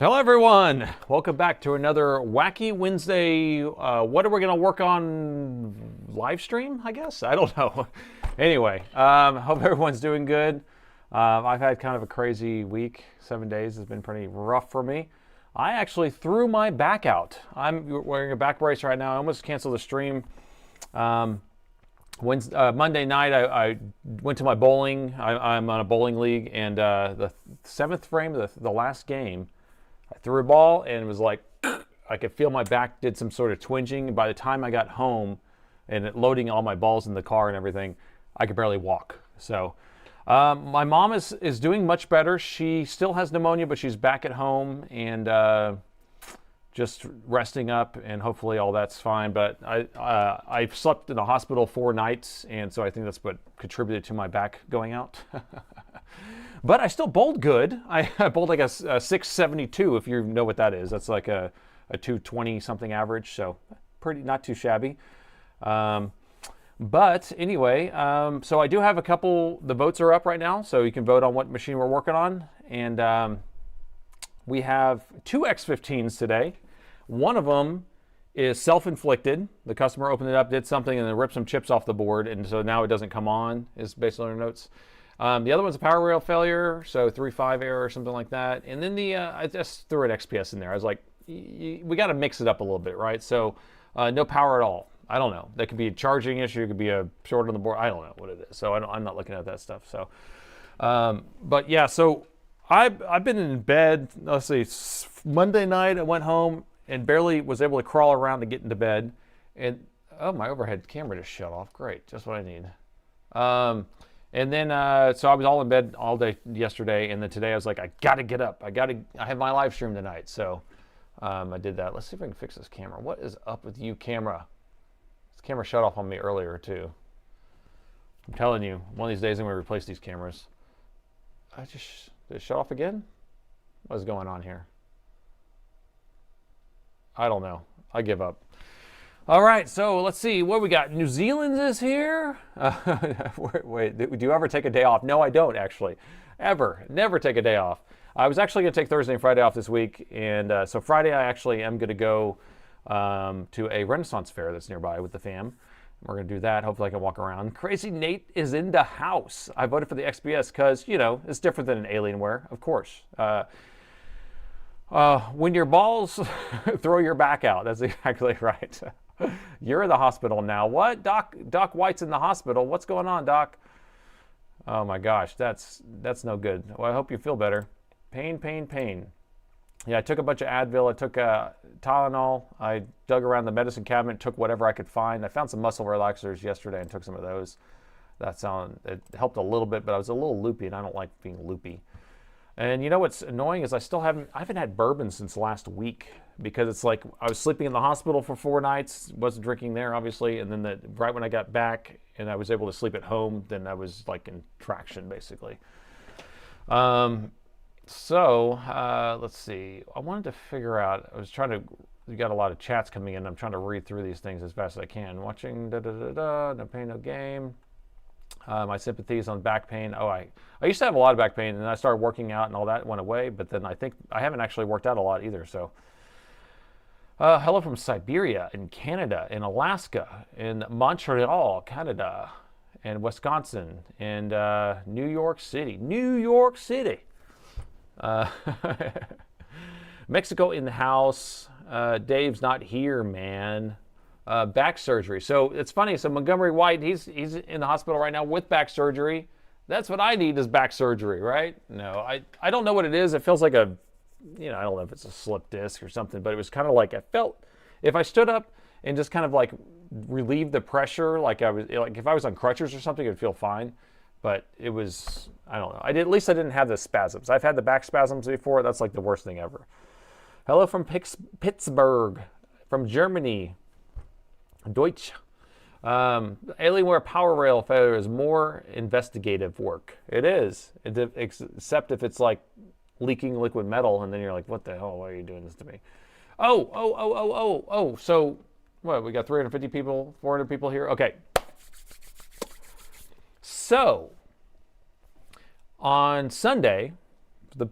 Hello everyone, welcome back to another wacky Wednesday. What are we going to work on? Live stream, I guess? I don't know. Anyway, hope everyone's doing good. I've had kind of a crazy week. 7 days has been pretty rough for me. I actually threw my back out. I'm wearing a back brace right now. I almost canceled the stream. Monday night, I went to my bowling. I'm on a bowling league, and the seventh frame, the last game, I threw a ball and it was like, I could feel my back did some sort of twinging. And by the time I got home and loading all my balls in the car and everything, I could barely walk. So my mom is doing much better. She still has pneumonia, but she's back at home and just resting up, and hopefully all that's fine. But I slept in the hospital 4 nights, and so I think that's what contributed to my back going out. But I still bowled good. I bowled like a 672, if you know what that is. That's like a 220 something average, so not too shabby. But anyway, so I do have a couple. The votes are up right now, so you can vote on what machine we're working on. And we have 2 X15s today. One of them is self-inflicted. The customer opened it up, did something, and then ripped some chips off the board, and so now it doesn't come on, is based on our notes. The other one's a power rail failure, so 3.5 error or something like that. And then I just threw an XPS in there. I was like, we got to mix it up a little bit, right? So no power at all. I don't know. That could be a charging issue. It could be a short on the board. I don't know what it is. So I'm not looking at that stuff. So, but yeah, so I've been in bed. Let's see, Monday night I went home and barely was able to crawl around to get into bed. And oh, my overhead camera just shut off. Great, just what I need. And then, so I was all in bed all day yesterday, and then today I was like, I gotta get up. I have my live stream tonight, so I did that. Let's see if I can fix this camera. What is up with you, camera? This camera shut off on me earlier, too. I'm telling you, one of these days I'm gonna replace these cameras. Did it shut off again? What is going on here? I don't know. I give up. All right, so let's see what we got. New Zealand is here. Wait, do you ever take a day off? No, I don't actually. Ever. Never take a day off. I was actually going to take Thursday and Friday off this week, and so Friday I actually am going to go to a Renaissance fair that's nearby with the fam. We're going to do that. Hopefully I can walk around. Crazy Nate is in the house. I voted for the XPS because, you know, it's different than an Alienware, of course. When your balls throw your back out, that's exactly right. You're in the hospital now. What? Doc White's in the hospital. What's going on, Doc? Oh my gosh, that's no good. Well, I hope you feel better. Pain, pain, pain. Yeah, I took a bunch of Advil. I took Tylenol. I dug around the medicine cabinet, took whatever I could find. I found some muscle relaxers yesterday and took some of those. It helped a little bit, but I was a little loopy, and I don't like being loopy. And you know what's annoying is I haven't had bourbon since last week, because it's like I was sleeping in the hospital for 4 nights, wasn't drinking there obviously, and then right when I got back and I was able to sleep at home, then I was like in traction basically. So let's see. I wanted to figure out. We got a lot of chats coming in. I'm trying to read through these things as fast as I can. Watching no pain, no game. My sympathies on back pain. Oh, I used to have a lot of back pain, and I started working out, and all that went away. But then I think I haven't actually worked out a lot either. So, hello from Siberia, in Canada, in Alaska, in Montreal, Canada, and Wisconsin, and New York City. New York City. Mexico in the house. Dave's not here, man. Back surgery. So it's funny. So Montgomery White, he's in the hospital right now with back surgery. That's what I need, is back surgery, right? No, I don't know what it is. It feels like I don't know if it's a slip disc or something, but it was kind of like I felt if I stood up and just kind of like relieved the pressure, like if I was on crutches or something, it'd feel fine. But it was, I don't know. At least I didn't have the spasms. I've had the back spasms before. That's like the worst thing ever. Hello from Pittsburgh, from Germany. Deutsch. Alienware power rail failure is more investigative work. It is, except if it's like leaking liquid metal, and then you're like, what the hell? Why are you doing this to me? Oh. So, what? We got 350 people, 400 people here. Okay. So, on Sunday,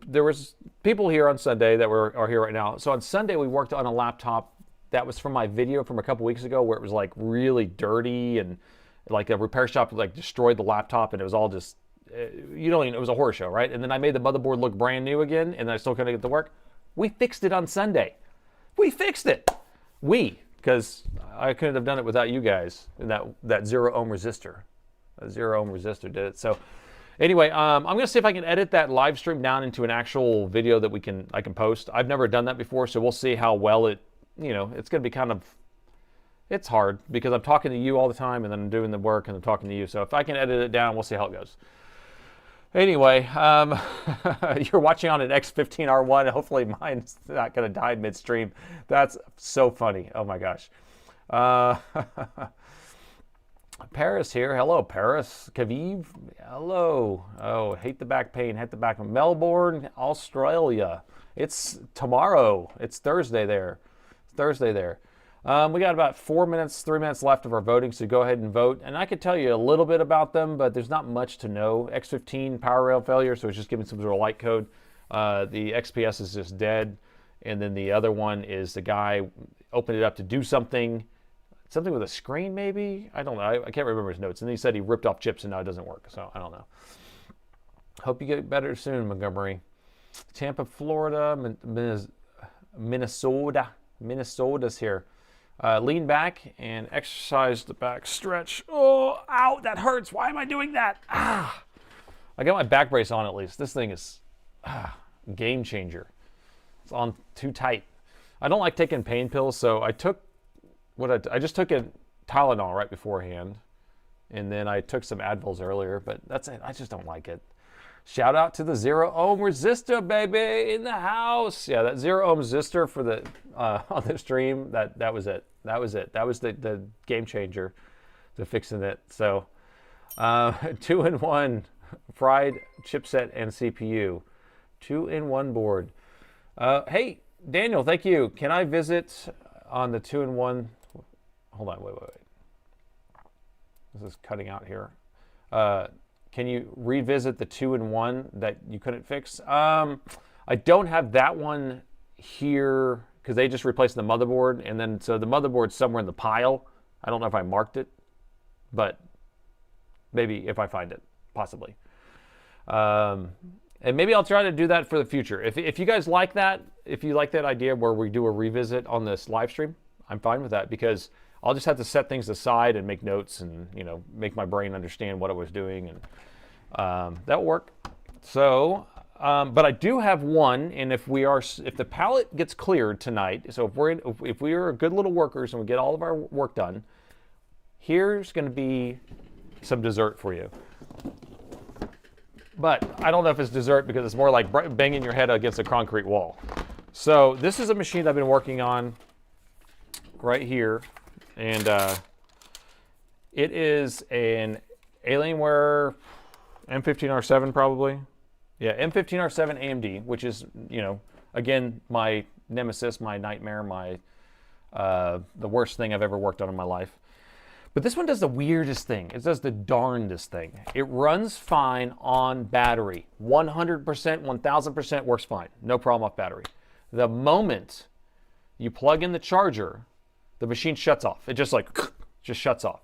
there was people here on Sunday that are here right now. So on Sunday we worked on a laptop that was from my video from a couple weeks ago where it was like really dirty and like a repair shop like destroyed the laptop and it was all just, you know, it was a horror show, right? And then I made the motherboard look brand new again and I still couldn't get it to work. We fixed it on Sunday. We fixed it. Because I couldn't have done it without you guys and that 0 ohm resistor. A 0 ohm resistor did it. So anyway, I'm going to see if I can edit that live stream down into an actual video that I can post. I've never done that before, so we'll see how well it, you know, it's going to be kind of, it's hard because I'm talking to you all the time and then I'm doing the work and I'm talking to you. So if I can edit it down, we'll see how it goes. Anyway, you're watching on an X15R1. Hopefully mine's not going to die midstream. That's so funny. Oh my gosh. Paris here. Hello, Paris. Kaviv. Hello. Oh, hate the back pain. Hate the back pain. Melbourne, Australia. It's tomorrow. It's Thursday there. It's Thursday there. We got about 3 minutes left of our voting, so go ahead and vote. And I could tell you a little bit about them, but there's not much to know. X15 power rail failure, so it's just giving some sort of light code. The XPS is just dead. And then the other one is the guy opened it up to do something with a screen maybe? I don't know. I can't remember his notes. And then he said he ripped off chips and now it doesn't work. So I don't know. Hope you get better soon, Montgomery. Tampa, Florida, Minnesota's here. Lean back and exercise the back stretch. Oh, ow, that hurts. Why am I doing that? Ah, I got my back brace on at least. This thing is game changer. It's on too tight. I don't like taking pain pills, so I took I just took a Tylenol right beforehand, and then I took some Advils earlier, but that's it. I just don't like it. Shout out to the 0 ohm resistor, baby, in the house. Yeah, that 0 ohm resistor for the on the stream, that was it. That was it. That was the game changer to fixing it. So 2-in-1 fried chipset and CPU. 2-in-1 board. Hey, Daniel, thank you. Can I visit on the 2-in-1? Hold on, wait. This is cutting out here. Can you revisit the 2-in-1 that you couldn't fix? I don't have that one here because they just replaced the motherboard, and then so the motherboard's somewhere in the pile. I don't know if I marked it, but maybe if I find it, possibly. And maybe I'll try to do that for the future. If you guys like that, if you like that idea where we do a revisit on this live stream, I'm fine with that because I'll just have to set things aside and make notes and, you know, make my brain understand what I was doing, and that'll work. So, but I do have one, and if the palette gets cleared tonight, so if we are good little workers and we get all of our work done, here's going to be some dessert for you. But I don't know if it's dessert because it's more like banging your head against a concrete wall. So this is a machine I've been working on right here. And it is an Alienware M15R7 probably. Yeah, M15R7 AMD, which is, you know, again, my nemesis, my nightmare, the worst thing I've ever worked on in my life. But this one does the weirdest thing. It does the darndest thing. It runs fine on battery. 100%, 1000% works fine. No problem off battery. The moment you plug in the charger, the machine shuts off. It just shuts off.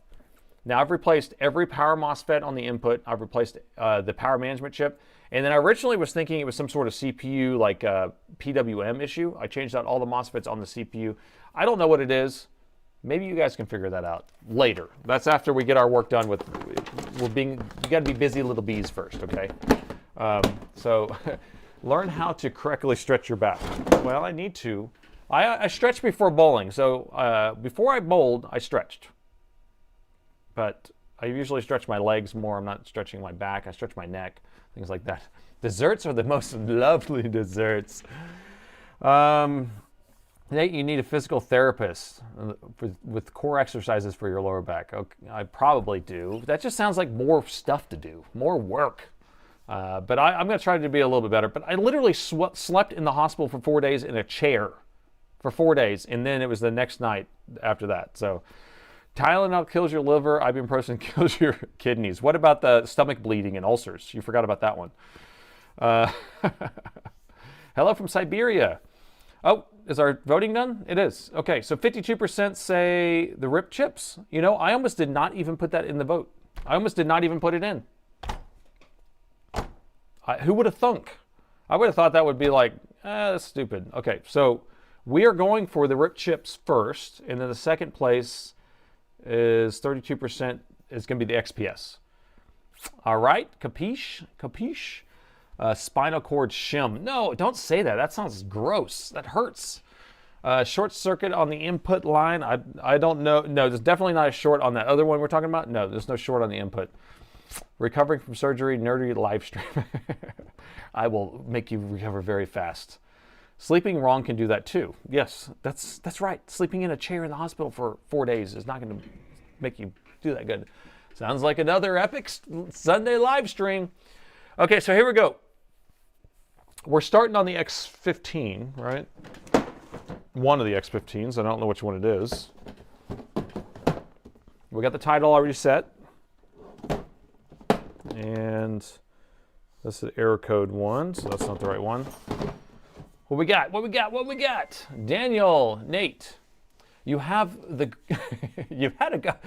Now I've replaced every power MOSFET on the input. I've replaced the power management chip. And then I originally was thinking it was some sort of CPU like PWM issue. I changed out all the MOSFETs on the CPU. I don't know what it is. Maybe you guys can figure that out later. That's after we get our work done with, you gotta be busy little bees first, okay? So learn how to correctly stretch your back. Well, I need to. I stretched before bowling, so before I bowled, I stretched. But I usually stretch my legs more. I'm not stretching my back. I stretch my neck, things like that. Desserts are the most lovely desserts. Nate, you need a physical therapist with core exercises for your lower back. Okay, I probably do. That just sounds like more stuff to do, more work. But I'm going to try to be a little bit better. But I literally slept in the hospital for 4 days in a chair for 4 days, and then it was the next night after that. So Tylenol kills your liver, ibuprofen kills your kidneys. What about the stomach bleeding and ulcers? You forgot about that one. Uh, hello from Siberia. Oh, is our voting done? It is. Okay, so 52% say the RIP chips. You know, I almost did not even put that in the vote. I almost did not even put it in. Who would have thunk? I would have thought that would be like, that's stupid. Okay, so we are going for the RIP chips first, and then the second place is 32% is going to be the XPS. All right, capiche? Capiche? Spinal cord shim. No, don't say that. That sounds gross. That hurts. Short circuit on the input line. I don't know. No, there's definitely not a short on that other one we're talking about. No, there's no short on the input. Recovering from surgery, nerdy live stream. I will make you recover very fast. Sleeping wrong can do that too. Yes, that's right. Sleeping in a chair in the hospital for 4 days is not going to make you do that good. Sounds like another epic Sunday live stream. Okay, so here we go. We're starting on the X15, right? One of the X15s. I don't know which one it is. We got the title already set. And this is error code 1, so that's not the right one. What we got? What we got? What we got? Daniel, Nate, you have the, you've had a,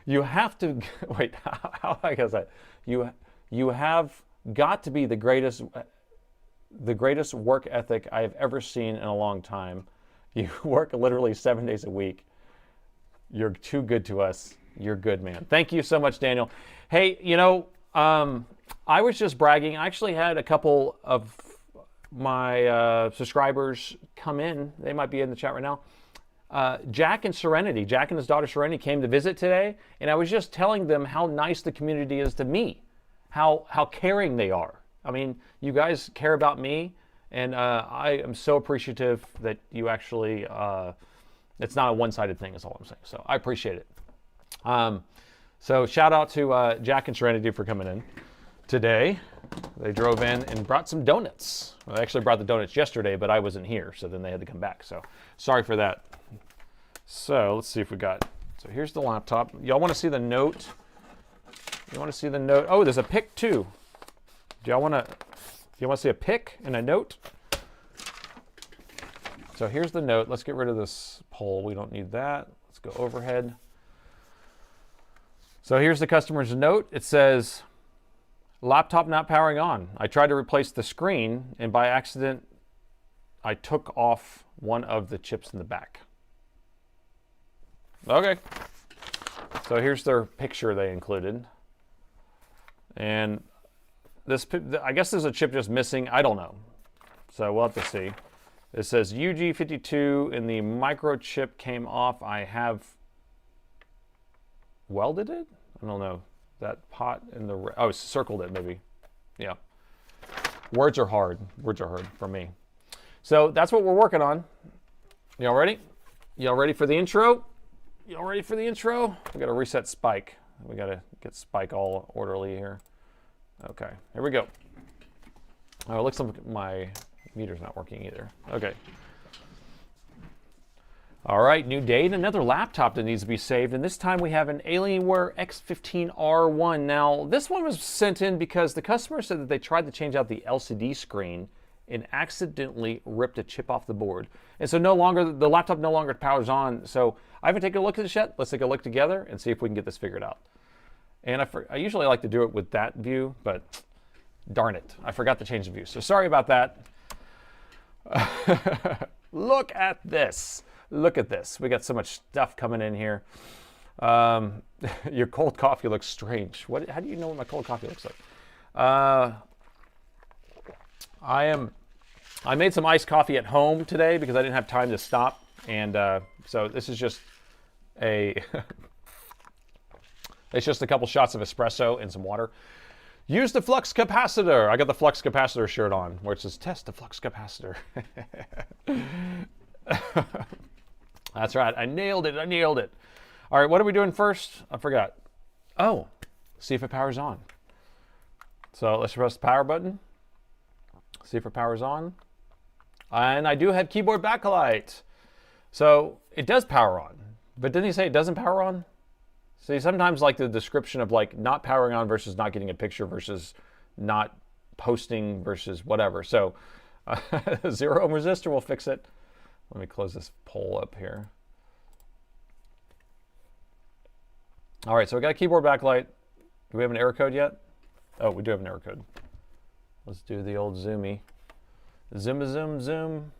you have to, wait, how I guess that? You have got to be the greatest work ethic I have ever seen in a long time. You work literally 7 days a week. You're too good to us. You're good, man. Thank you so much, Daniel. Hey, you know, I was just bragging. I actually had a couple of my subscribers come in. They might be in the chat right now. Jack and Serenity, Jack and his daughter Serenity came to visit today, and I was just telling them how nice the community is to me, how caring they are. I mean, you guys care about me, and I am so appreciative that you actually, it's not a one-sided thing is all I'm saying. So I appreciate it. So shout out to Jack and Serenity for coming in today. They drove in and brought some donuts. Well, they actually brought the donuts yesterday, but I wasn't here, so then they had to come back. So sorry for that. So let's see if we got, so here's the laptop. Y'all want to see the note? You want to see the note? Oh, there's a pic too. Do y'all want to see a pic and a note? So here's the note. Let's get rid of this pole. We don't need that. Let's go overhead. So here's the customer's note. It says, laptop not powering on. I tried to replace the screen, and by accident, I took off one of the chips in the back. Okay. So here's their picture they included. And this, I guess there's a chip just missing. I don't know. So we'll have to see. It says UG52 and the microchip came off. I have welded it? I don't know. That pot in the, oh, circled it maybe. Yeah. Words are hard. Words are hard for me. So that's what we're working on. Y'all ready? Y'all ready for the intro? Y'all ready for the intro? We got to reset Spike. We got to get Spike all orderly here. Okay, here we go. Oh, it looks like my meter's not working either. Okay. All right, new date, another laptop that needs to be saved, and this time we have an Alienware X15R1. Now, this one was sent in because the customer said that they tried to change out the LCD screen and accidentally ripped a chip off the board. And so no longer, the laptop no longer powers on. So I haven't taken a look at this yet. Let's take a look together and see if we can get this figured out. And I usually like to do it with that view, but darn it, I forgot to change the view. So sorry about that. Look at this. Look at this. We got so much stuff coming in here. Your cold coffee looks strange. How do you know what my cold coffee looks like? I made some iced coffee at home today because I didn't have time to stop. And so this is just it's just a couple shots of espresso and some water. Use the flux capacitor. I got the flux capacitor shirt on where it says test the flux capacitor. That's right. I nailed it. I nailed it. All right. What are we doing first? I forgot. Oh, see if it powers on. So let's press the power button. See if it powers on. And I do have keyboard backlight. So it does power on. But didn't he say it doesn't power on? See, sometimes like the description of like not powering on versus not getting a picture versus not posting versus whatever. So 0 ohm resistor will fix it. Let me close this pole up here. All right, so we got a keyboard backlight. Do we have an error code yet? Oh, we do have an error code. Let's do the old zoomy. Zoom, zoom, zoom.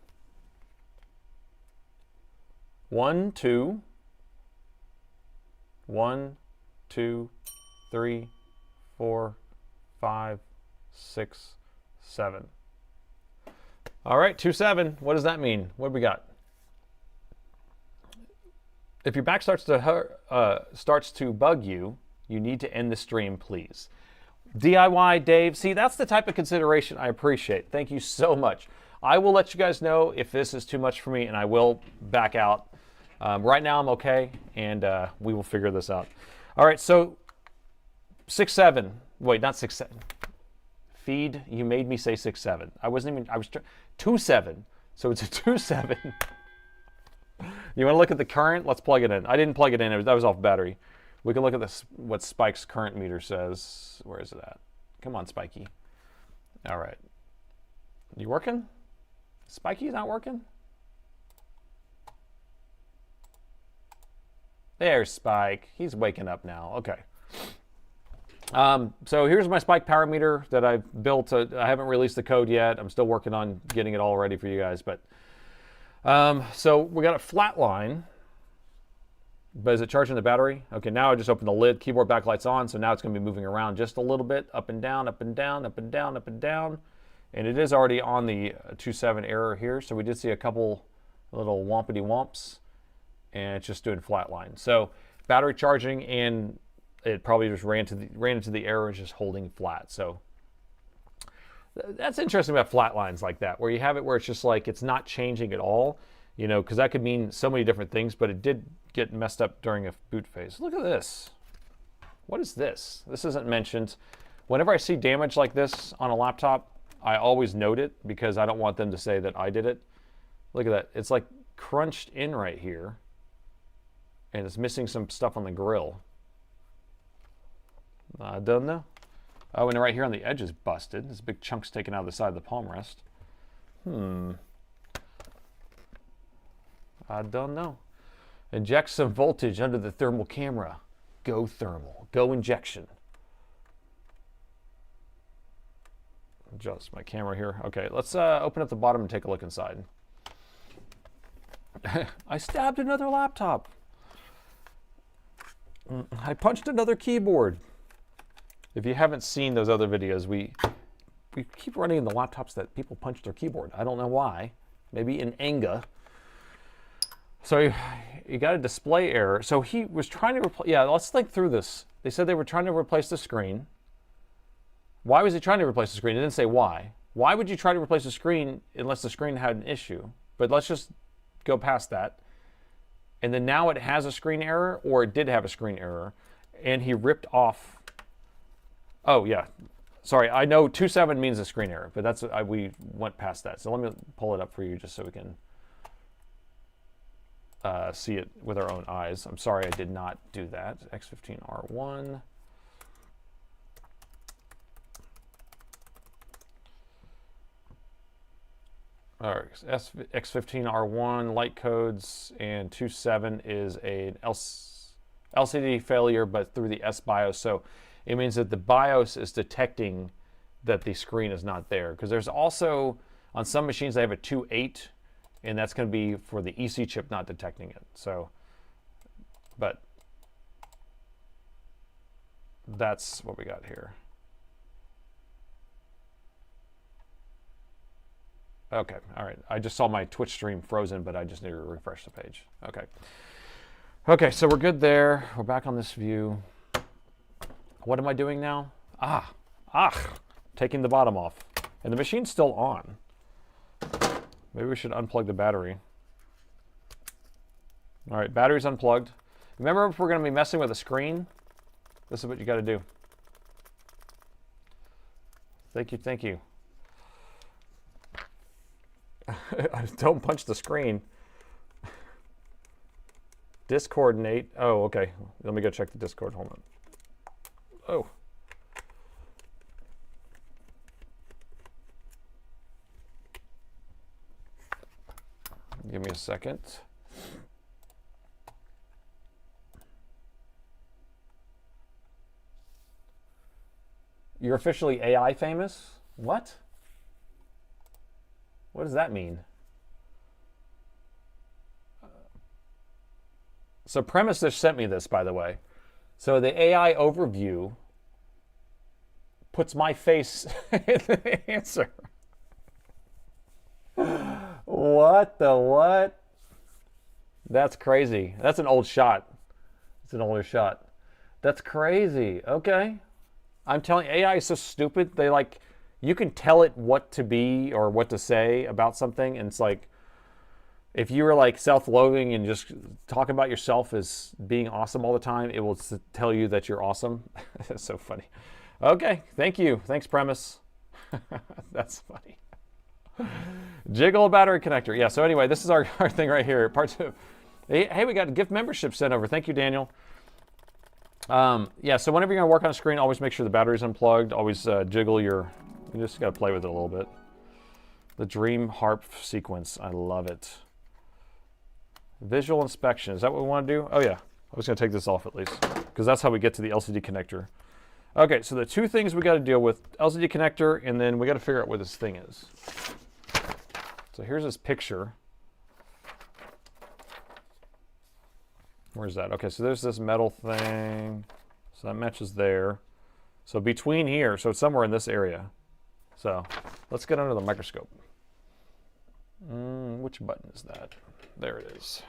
1, 2. 1, 2, 3, 4, 5, 6, 7. All right, 2, 7. What does that mean? What do we got? If your back starts to bug you, you need to end the stream, please. DIY, Dave. See, that's the type of consideration I appreciate. Thank you so much. I will let you guys know if this is too much for me, and I will back out. Right now, I'm okay, and we will figure this out. All right, so 6, 7. Wait, not 6, 7. Feed, you made me say 6, 7. I wasn't even, 2, 7. So it's a 2, 7. You want to look at the current? Let's plug it in. I didn't plug it in. That was off battery. We can look at this, what Spike's current meter says. Where is it at? Come on, Spikey. All right. You working? Spikey's not working? There's Spike. He's waking up now. Okay. So here's my Spike power meter that I've built. I haven't released the code yet. I'm still working on getting it all ready for you guys. But so we got a flat line. But is it charging the battery? Okay, now I just opened the lid. Keyboard backlight's on, so now it's going to be moving around just a little bit, up and down, up and down, up and down, up and down. And it is already on the 2.7 error here, so we did see a couple little wompity womps, and it's just doing flatline. So battery charging, and it probably just ran into the error, and just holding flat. So that's interesting about flat lines like that, where you have it where it's just like it's not changing at all. You know, because that could mean so many different things, but it did get messed up during a boot phase. Look at this. What is this? This isn't mentioned. Whenever I see damage like this on a laptop, I always note it because I don't want them to say that I did it. Look at that. It's like crunched in right here, and it's missing some stuff on the grill. I don't know. Oh, and right here on the edge is busted. There's big chunks taken out of the side of the palm rest. I don't know. Inject some voltage under the thermal camera. Go thermal. Go injection. Adjust my camera here. Okay, let's open up the bottom and take a look inside. I stabbed another laptop. I punched another keyboard. If you haven't seen those other videos, we keep running into laptops that people punch their keyboard. I don't know why. Maybe in anger. So you got a display error. So he was trying to replace, yeah, let's think through this. They said they were trying to replace the screen. Why was he trying to replace the screen? It didn't say why. Why would you try to replace the screen unless the screen had an issue? But let's just go past that. And then now it has a screen error, or it did have a screen error, and he ripped off. Oh, yeah. Sorry, I know 2.7 means a screen error, but that's we went past that. So let me pull it up for you just so we can see it with our own eyes. I'm sorry I did not do that. X15R1. All right, X15R1 light codes, and 2.7 is an LCD failure, but through the SBIOS. So it means that the BIOS is detecting that the screen is not there. Because there's also, on some machines, they have a 2.8, and that's going to be for the EC chip not detecting it. So, but that's what we got here. Okay, all right. I just saw my Twitch stream frozen, but I just need to refresh the page. Okay. Okay, so we're good there. We're back on this view. What am I doing now? Taking the bottom off. And the machine's still on. Maybe we should unplug the battery. All right, battery's unplugged. Remember, if we're going to be messing with a screen, this is what you got to do. Thank you, thank you. Don't punch the screen. Discoordinate. Oh, okay. Let me go check the Discord. Hold on. Oh. a second. You're officially AI famous? What? What does that mean? So Premise just sent me this, by the way. So the AI overview puts my face in the answer. What the what? That's crazy. That's an old shot. It's an older shot. That's crazy. Okay. I'm telling you, AI is so stupid. They like, you can tell it what to be or what to say about something, and it's like, if you were like self-loathing and just talking about yourself as being awesome all the time, it will tell you that you're awesome. That's so funny. Okay, thank you. Thanks, Premise. That's funny. Jiggle battery connector. Yeah, so anyway, this is our thing right here, part 2. Hey, we got a gift membership sent over. Thank you, Daniel. Yeah, so whenever you're going to work on a screen, always make sure the battery's unplugged. Always jiggle your, you just got to play with it a little bit. The Dream Harp sequence, I love it. Visual inspection, is that what we want to do? Oh yeah, I was going to take this off at least, because that's how we get to the LCD connector. Okay, so the 2 things we got to deal with, LCD connector, and then we got to figure out what this thing is. So here's this picture. Where's that? Okay, so there's this metal thing. So that matches there. So between here, so it's somewhere in this area. So let's get under the microscope. Which button is that? There it is.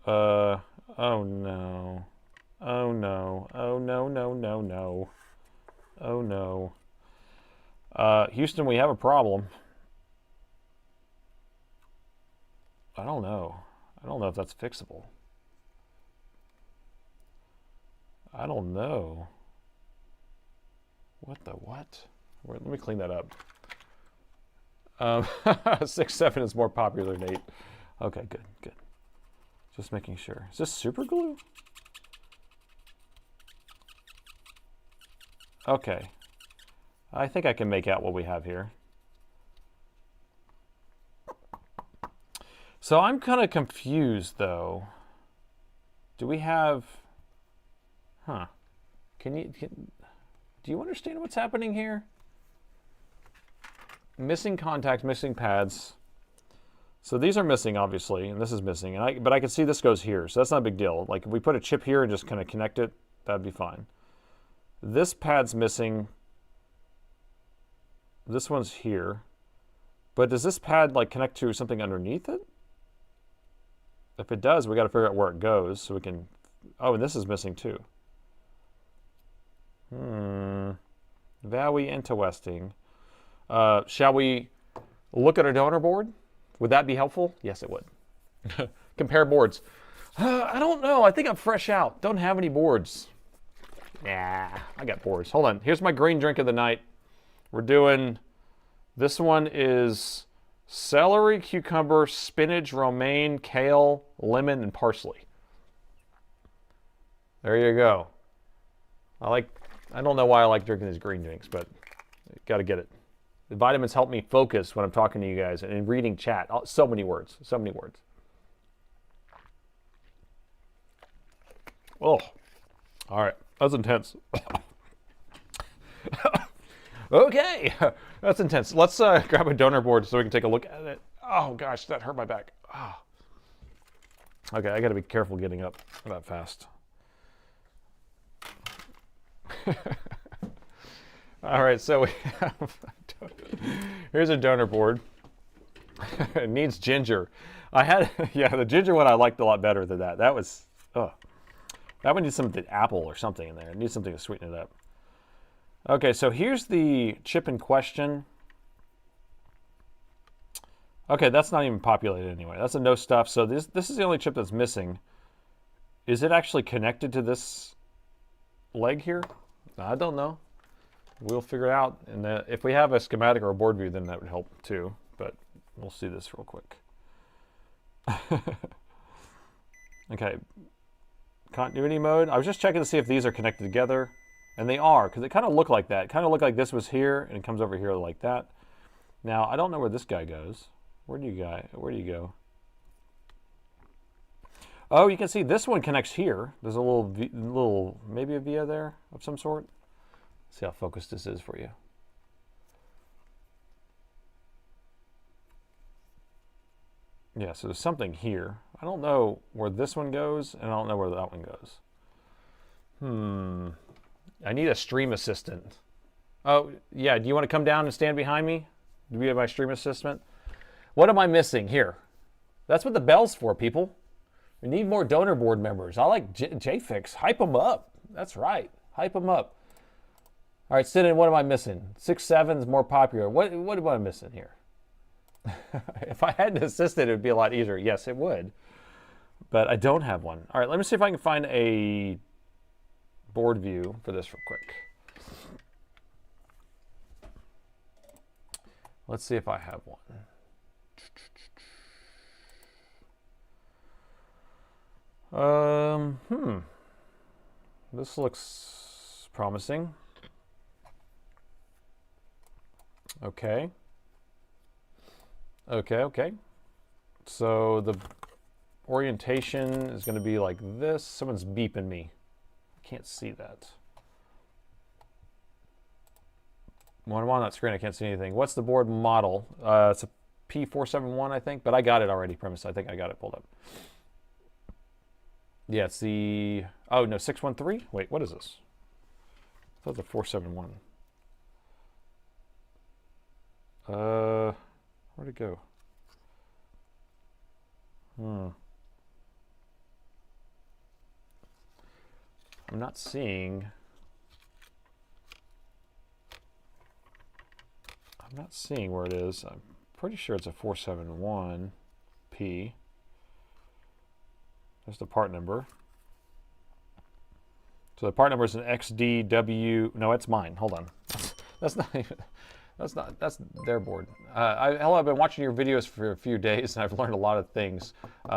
Oh no. Oh no. Oh no, no, no, no. Oh no. Houston, we have a problem. I don't know. I don't know if that's fixable. I don't know. What the what? Let me clean that up. 6-7 is more popular than 8. Okay, good, good. Just making sure. Is this super glue? Okay. I think I can make out what we have here. So I'm kind of confused though. Do we have, do you understand what's happening here? Missing contacts, missing pads. So these are missing obviously, and this is missing, and but I can see this goes here, so that's not a big deal. Like if we put a chip here and just kind of connect it, that'd be fine. This pad's missing. This one's here. But does this pad like connect to something underneath it? If it does, we got to figure out where it goes so we can. Oh, and this is missing too. Very interesting. Shall we look at a donor board? Would that be helpful? Yes, it would. Compare boards. I don't know. I think I'm fresh out. Don't have any boards. Nah, I got boards. Hold on. Here's my green drink of the night. We're doing, this one is celery, cucumber, spinach, romaine, kale, lemon, and parsley. There you go. I don't know why I like drinking these green drinks, but got to get it. The vitamins help me focus when I'm talking to you guys and reading chat. So many words, so many words. Oh, all right. That's intense. Okay, that's intense. Let's grab a donor board so we can take a look at it. Oh gosh, that hurt my back. Oh. Okay, I got to be careful getting up that fast. All right, so we have, here's a donor board. It needs ginger. I had, yeah, the ginger one I liked a lot better than that. That was, that one needs some apple or something in there. It needs something to sweeten it up. Okay, so here's the chip in question. Okay, that's not even populated anyway. That's a no stuff. So this is the only chip that's missing. Is it actually connected to this leg here? I don't know. We'll figure it out. And if we have a schematic or a board view, then that would help too. But we'll see this real quick. Okay. Continuity mode. I was just checking to see if these are connected together. And they are, because it kind of look like that. It kind of look like this was here, and it comes over here like that. Now, I don't know where this guy goes. Where do you go? Oh, you can see this one connects here. There's a little, maybe a via there of some sort. Let's see how focused this is for you. Yeah, so there's something here. I don't know where this one goes, and I don't know where that one goes. I need a stream assistant. Oh, yeah, do you want to come down and stand behind me? Do we have my stream assistant? What am I missing here? That's what the bell's for, people. We need more donor board members. I like JFix. Hype them up. That's right. Hype them up. All right, Sidon, what am I missing? 6.7 is more popular. What am I missing here? If I had an assistant, it would be a lot easier. Yes, it would. But I don't have one. All right, let me see if I can find a board view for this real quick. Let's see if I have one. This looks promising. Okay. Okay. So the orientation is going to be like this. Someone's beeping me. I can't see that. When I'm on that screen, I can't see anything. What's the board model? It's a P471, I think, but I got it already, Premise. I think I got it pulled up. Yeah, it's the, oh no, 613? Wait, what is this? I thought it was a 471. Where'd it go? I'm not seeing where it is. I'm pretty sure it's a 471P. There's the part number. So the part number is an XDW. No, it's mine. Hold on. That's not even. That's their board. I've been watching your videos for a few days, and I've learned a lot of things,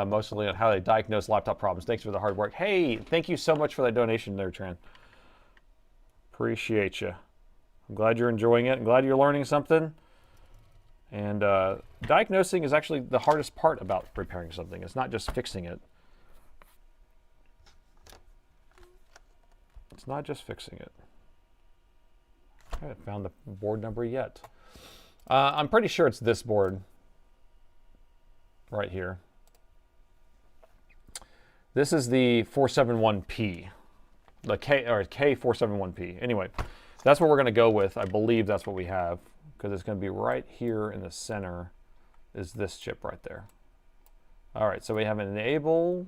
mostly on how they diagnose laptop problems. Thanks for the hard work. Hey, thank you so much for that donation there, Tran. Appreciate you. I'm glad you're enjoying it. I'm glad you're learning something. And diagnosing is actually the hardest part about repairing something. It's not just fixing it. It's not just fixing it. I haven't found the board number yet. I'm pretty sure it's this board right here. This is the 471P, the K471P. Anyway, that's what we're going to go with. I believe that's what we have, because it's going to be right here in the center is this chip right there. All right, so we have an enable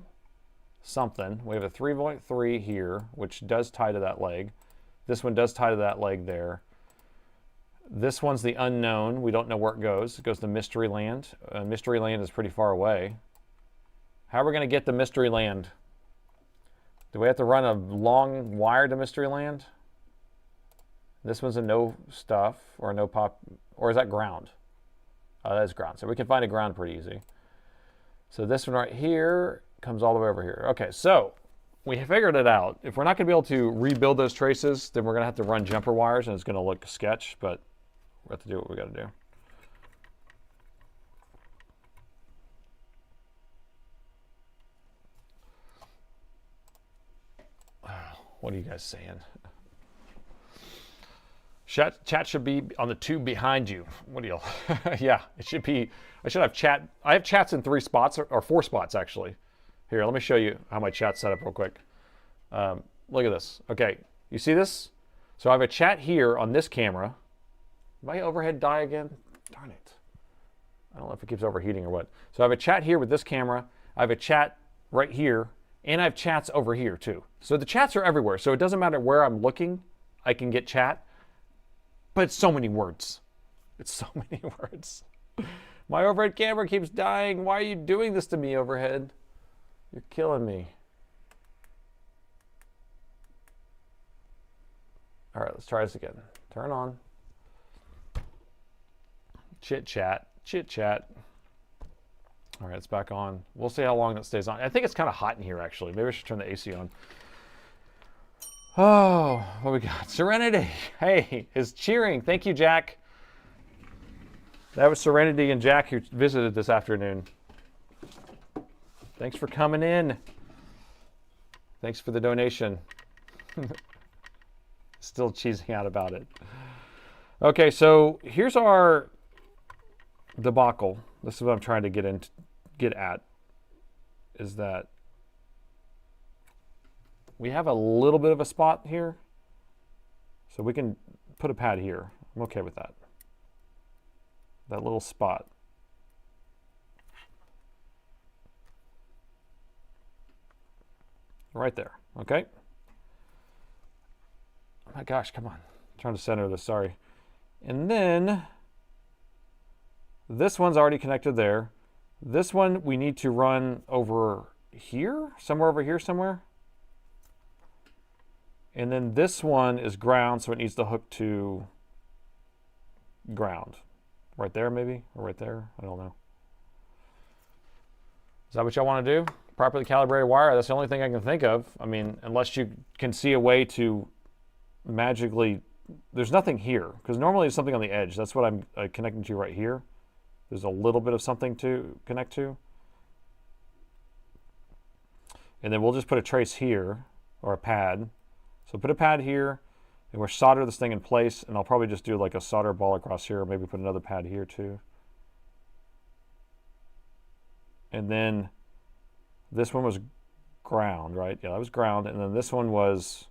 something. We have a 3.3 here, which does tie to that leg. This one does tie to that leg there. This one's the unknown. We don't know where it goes. It goes to Mystery Land. Mystery Land is pretty far away. How are we going to get to Mystery Land? Do we have to run a long wire to Mystery Land? This one's a no stuff, or a no pop, or is that ground? That's ground. So we can find a ground pretty easy. So this one right here comes all the way over here. Okay, so we figured it out. If we're not going to be able to rebuild those traces, then we're going to have to run jumper wires, and it's going to look sketch, but we have to do what we got to do. What are you guys saying? Chat should be on the tube behind you. What do you? Yeah, it should be. I should have chat. I have chats in 3 spots, or 4 spots actually. Here, let me show you how my chat's set up real quick. Look at this. Okay, you see this? So I have a chat here on this camera. Did my overhead die again? Darn it. I don't know if it keeps overheating or what. So I have a chat here with this camera. I have a chat right here, and I have chats over here too. So the chats are everywhere. So it doesn't matter where I'm looking, I can get chat. But it's so many words. It's so many words. My overhead camera keeps dying. Why are you doing this to me, overhead? You're killing me. All right, let's try this again. Turn on. Chit chat, chit chat. All right, it's back on. We'll see how long it stays on. I think it's kind of hot in here, actually. Maybe I should turn the AC on. Oh, what we got? Serenity, hey, is cheering. Thank you, Jack. That was Serenity and Jack who visited this afternoon. Thanks for coming in. Thanks for the donation. Still cheesing out about it. Okay, so here's our debacle. This is what I'm trying to get at. Is that we have a little bit of a spot here, so we can put a pad here. I'm okay with that. That little spot. Right there, okay? Oh my gosh, come on. I'm trying to center this, sorry. And then this one's already connected there. This one we need to run over here, somewhere over here somewhere. And then this one is ground, so it needs to hook to ground. Right there maybe, or right there, I don't know. Is that what y'all want to do? Properly calibrated wire, that's the only thing I can think of. I mean, unless you can see a way to magically, there's nothing here, because normally there's something on the edge. That's what I'm connecting to right here. There's a little bit of something to connect to. And then we'll just put a trace here, or a pad. So put a pad here, and we'll solder this thing in place, and I'll probably just do like a solder ball across here, or maybe put another pad here too. And then this one was ground, right? Yeah, that was ground, and then this one was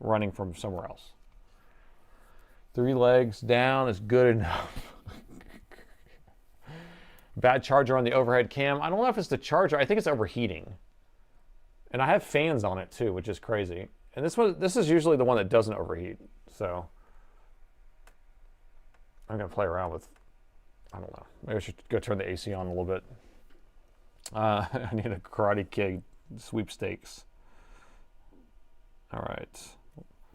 running from somewhere else. 3 legs down is good enough. Bad charger on the overhead cam. I don't know if it's the charger. I think it's overheating. And I have fans on it too, which is crazy. And this is usually the one that doesn't overheat. So I'm gonna play around with, I don't know. Maybe I should go turn the AC on a little bit. I need a Karate Kid sweepstakes. All right.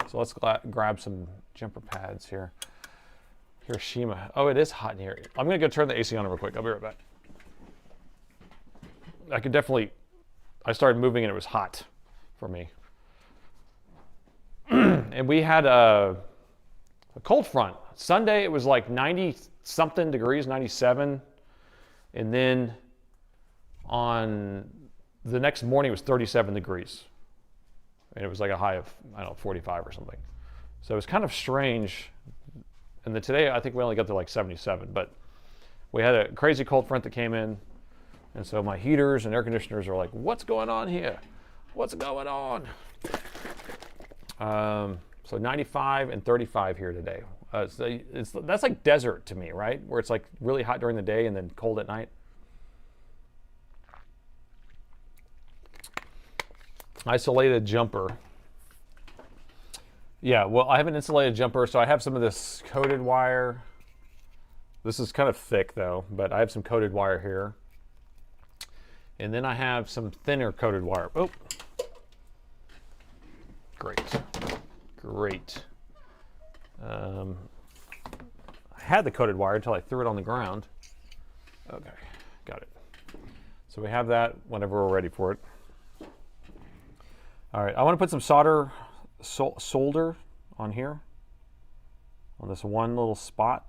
So let's grab some jumper pads here. Hiroshima. Oh, it is hot in here. I'm gonna go turn the AC on real quick. I'll be right back. I could definitely, I started moving and it was hot for me. And we had a cold front. Sunday it was like 90 something degrees, 97. And then on the next morning it was 37 degrees. And it was like a high of, I don't know, 45 or something. So it was kind of strange. And then today I think we only got to like 77, but we had a crazy cold front that came in. And so my heaters and air conditioners are like, what's going on here? What's going on? So 95 and 35 here today. That's like desert to me, right? Where it's like really hot during the day and then cold at night. Isolated jumper. Yeah, well, I have an insulated jumper, so I have some of this coated wire. This is kind of thick though, but I have some coated wire here. And then I have some thinner coated wire. Oh, great, great. I had the coated wire until I threw it on the ground. Okay, got it. So we have that whenever we're ready for it. All right, I want to put some solder on here, on this one little spot,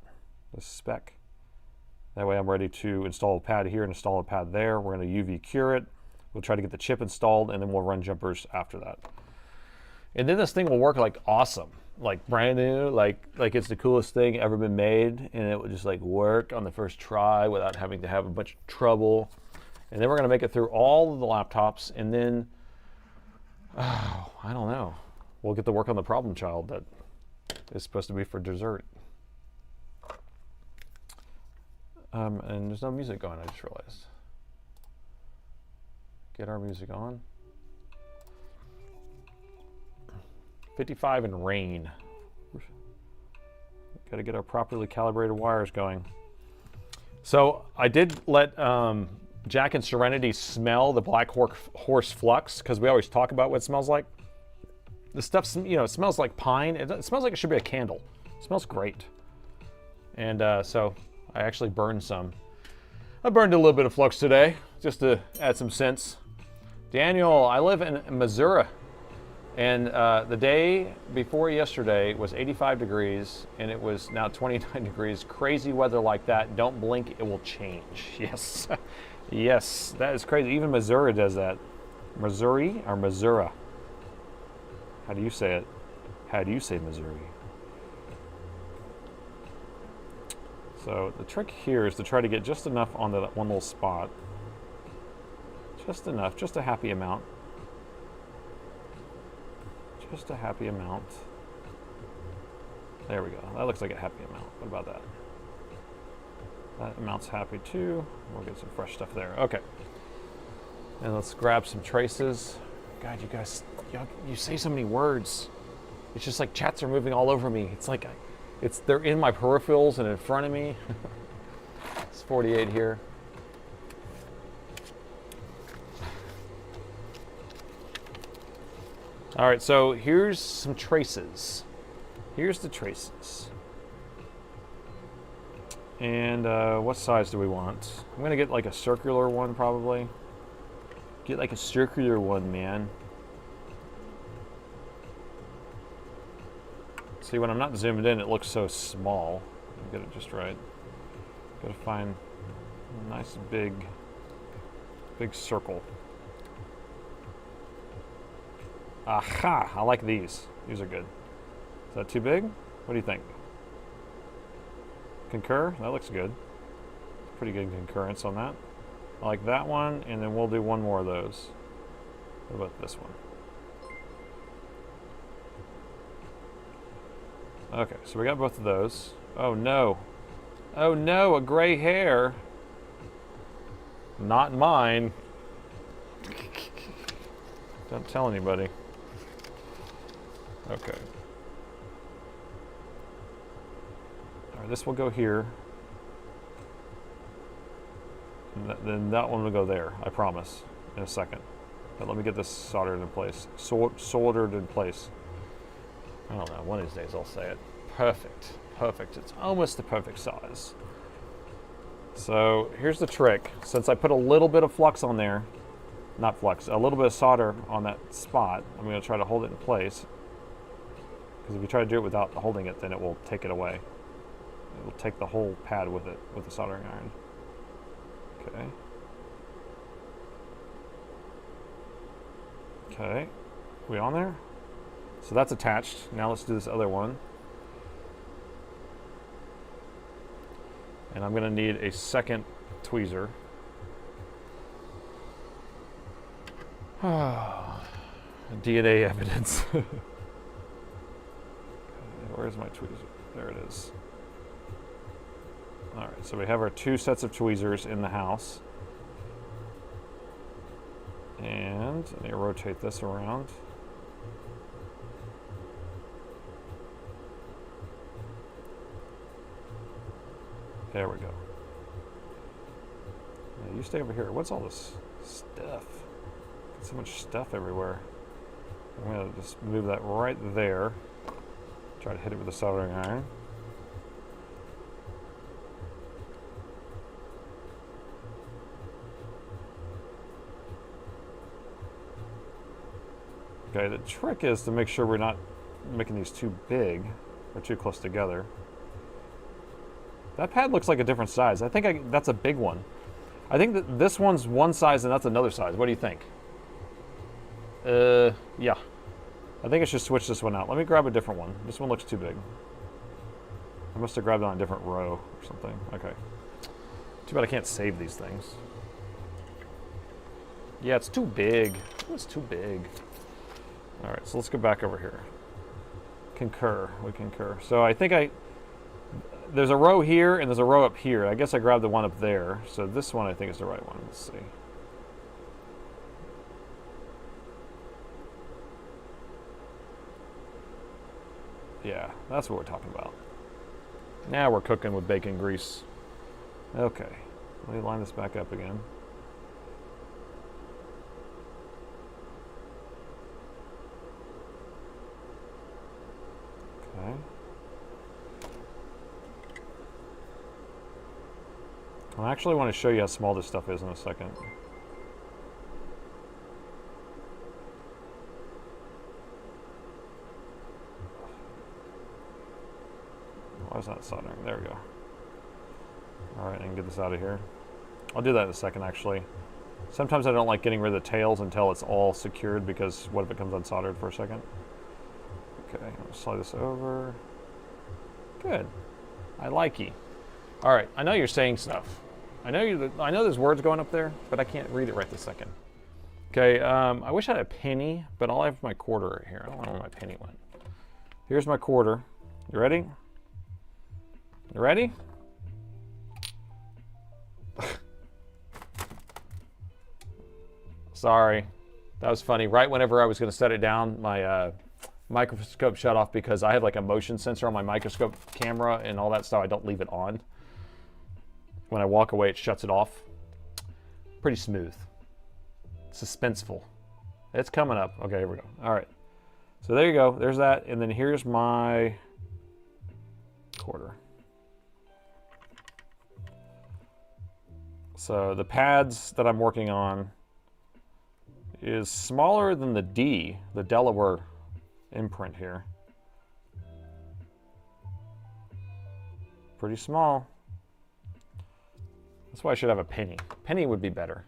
this speck. That way I'm ready to install a pad here and install a pad there. We're going to UV cure it. We'll try to get the chip installed, and then we'll run jumpers after that. And then this thing will work like awesome, like brand new, like it's the coolest thing ever been made, and it will just like work on the first try without having to have a bunch of trouble. And then we're going to make it through all of the laptops, and then oh, I don't know. We'll get to work on the problem child that is supposed to be for dessert. And there's no music going, I just realized. Get our music on. 55 and rain. Got to get our properly calibrated wires going. So I did let Jack and Serenity smell the Black Horse Flux, because we always talk about what it smells like. The stuff, you know, it smells like pine. It smells like it should be a candle. It smells great. And so I actually burned some. I burned a little bit of flux today, just to add some scents. Daniel, I live in Missouri. And the day before yesterday was 85 degrees, and it was now 29 degrees. Crazy weather like that. Don't blink, it will change. Yes. Yes, that is crazy. Even Missouri does that. Missouri or Missouri? How do you say it? How do you say Missouri? So the trick here is to try to get just enough on that one little spot. Just enough, just a happy amount. Just a happy amount. There we go. That looks like a happy amount. What about that? That amount's happy too. We'll get some fresh stuff there. Okay. And let's grab some traces. God, you guys, you say so many words. It's just like chats are moving all over me. It's like, they're in my peripherals and in front of me. It's 48 here. All right, so here's some traces. Here's the traces. And what size do we want? I'm gonna get like a circular one probably. Get like a circular one, man. See, when I'm not zoomed in, it looks so small. Get it just right. Gotta find a nice big circle. Aha! I like these. These are good. Is that too big? What do you think? Concur? That looks good. Pretty good concurrence on that. I like that one, and then we'll do one more of those. What about this one? Okay, so we got both of those. Oh no. Oh no, a gray hair. Not mine. Don't tell anybody. Okay. All right, this will go here. And then that one will go there, I promise, in a second. But let me get this soldered in place. Soldered in place. I don't know, one of these days I'll say it. Perfect, perfect. It's almost the perfect size. So here's the trick. Since I put a little bit of flux on there, not flux, a little bit of solder on that spot, I'm gonna try to hold it in place. Because if you try to do it without holding it, then it will take it away. It will take the whole pad with it, with the soldering iron. Okay. Okay, we on there? So that's attached. Now let's do this other one. And I'm gonna need a second tweezer. DNA evidence. Where's my tweezer? There it is. All right, so we have our two sets of tweezers in the house. And I need to rotate this around. There we go. Now you stay over here. What's all this stuff? Got so much stuff everywhere. I'm gonna just move that right there. Try to hit it with a soldering iron. Okay, the trick is to make sure we're not making these too big or too close together. That pad looks like a different size. I think that's a big one. I think that this one's one size and that's another size. What do you think? Yeah. I think I should switch this one out. Let me grab a different one. This one looks too big. I must have grabbed it on a different row or something. Okay. Too bad I can't save these things. Yeah, it's too big. It's too big. All right, so let's go back over here. Concur, we concur. So I think there's a row here and there's a row up here. I guess I grabbed the one up there. So this one I think is the right one. Let's see. Yeah, that's what we're talking about. Now we're cooking with bacon grease. Okay, let me line this back up again. Okay. I actually want to show you how small this stuff is in a second. it's not soldering? There we go. All right, I can get this out of here. I'll do that in a second, actually. Sometimes I don't like getting rid of the tails until it's all secured, because what if it comes unsoldered for a second? Okay, I'll slide this over. Good. I like you. All right, I know you're saying stuff. I know there's words going up there, but I can't read it right this second. Okay, I wish I had a penny, but all I have is my quarter right here. I don't know where my penny went. Here's my quarter. You ready? You ready? Sorry, that was funny. Right whenever I was going to set it down, my microscope shut off because I have like a motion sensor on my microscope camera and all that stuff. I don't leave it on. When I walk away, it shuts it off. Pretty smooth. Suspenseful. It's coming up. Okay, here we go. All right. So there you go. There's that. And then here's my quarter. So the pads that I'm working on is smaller than the D, the Delaware imprint here. Pretty small. That's why I should have a penny. Penny would be better.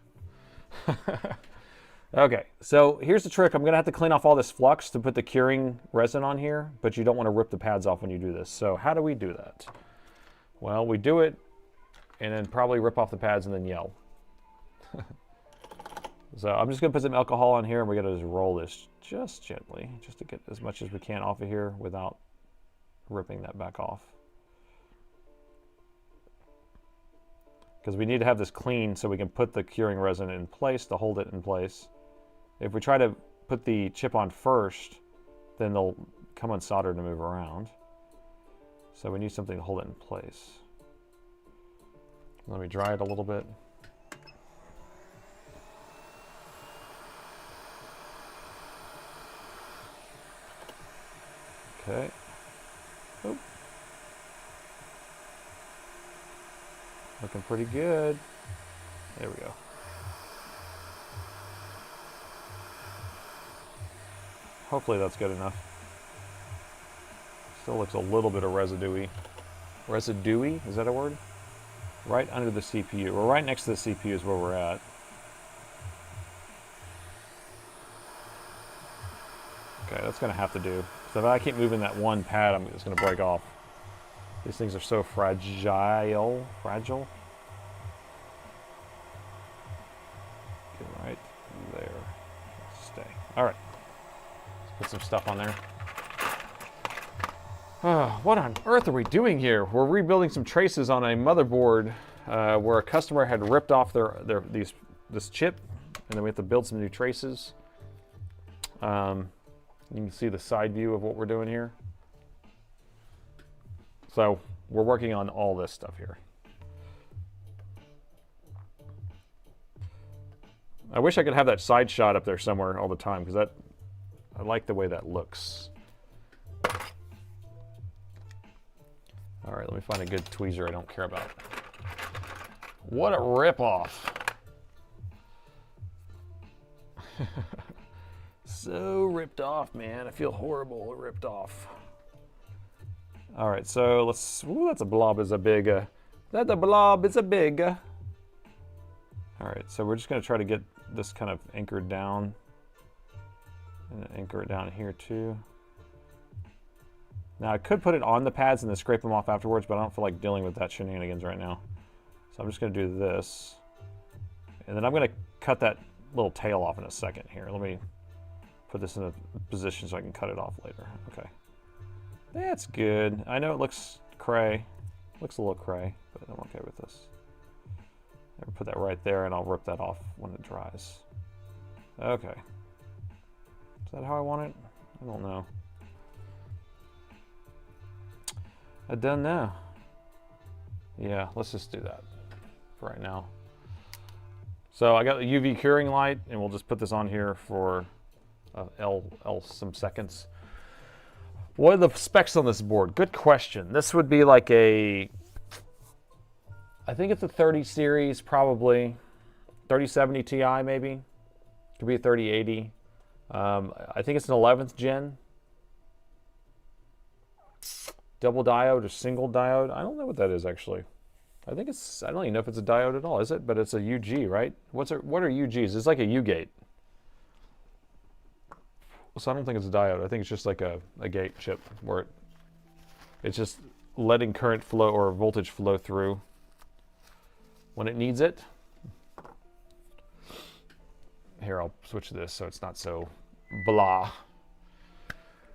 Okay, so here's the trick. I'm gonna have to clean off all this flux to put the curing resin on here, but you don't want to rip the pads off when you do this. So how do we do that? Well, we do it and then probably rip off the pads and then yell. So I'm just gonna put some alcohol on here and we're gonna just roll this just gently, just to get as much as we can off of here without ripping that back off. Because we need to have this clean so we can put the curing resin in place to hold it in place. If we try to put the chip on first, then they'll come unsoldered and move around. So we need something to hold it in place. Let me dry it a little bit. Okay. Oop. Looking pretty good. There we go. Hopefully that's good enough. Still looks a little bit of residue-y. Residue-y? Is that a word? Right under the CPU. We're right next to the CPU is where we're at. Okay, that's gonna have to do. So if I keep moving that one pad, it's gonna break off. These things are so fragile. Fragile? Get right there. Stay. All right. Let's put some stuff on there. What on earth are we doing here? We're rebuilding some traces on a motherboard where a customer had ripped off this chip, and then we have to build some new traces. You can see the side view of what we're doing here. So we're working on all this stuff here. I wish I could have that side shot up there somewhere all the time, because I like the way that looks. All right, let me find a good tweezer I don't care about. What a ripoff. So ripped off, man. I feel horrible ripped off. All right, so let's, ooh, that's a blob is a big, that the blob is a big. All right, so we're just gonna try to get this kind of anchored down and then anchor it down here too. Now I could put it on the pads and then scrape them off afterwards, but I don't feel like dealing with that shenanigans right now. So I'm just gonna do this. And then I'm gonna cut that little tail off in a second here. Let me put this in a position so I can cut it off later. Okay. That's good. I know it looks cray. Looks a little cray, but I'm okay with this. I'll put that right there and I'll rip that off when it dries. Okay. Is that how I want it? I don't know. I don't know. Yeah, let's just do that for right now. So I got the UV curing light, and we'll just put this on here for some seconds. What are the specs on this board? Good question. This would be like a, I think it's a 30 series, probably 3070 Ti maybe. Could be a 3080. I think it's an 11th gen. double diode or single diode. I don't know what that is actually. I think it's, I don't even know if it's a diode at all, is it? But it's a UG, right? What are UGs? It's like a U-gate. So I don't think it's a diode. I think it's just like a gate chip where it's just letting current flow or voltage flow through when it needs it. Here, I'll switch this so it's not so blah.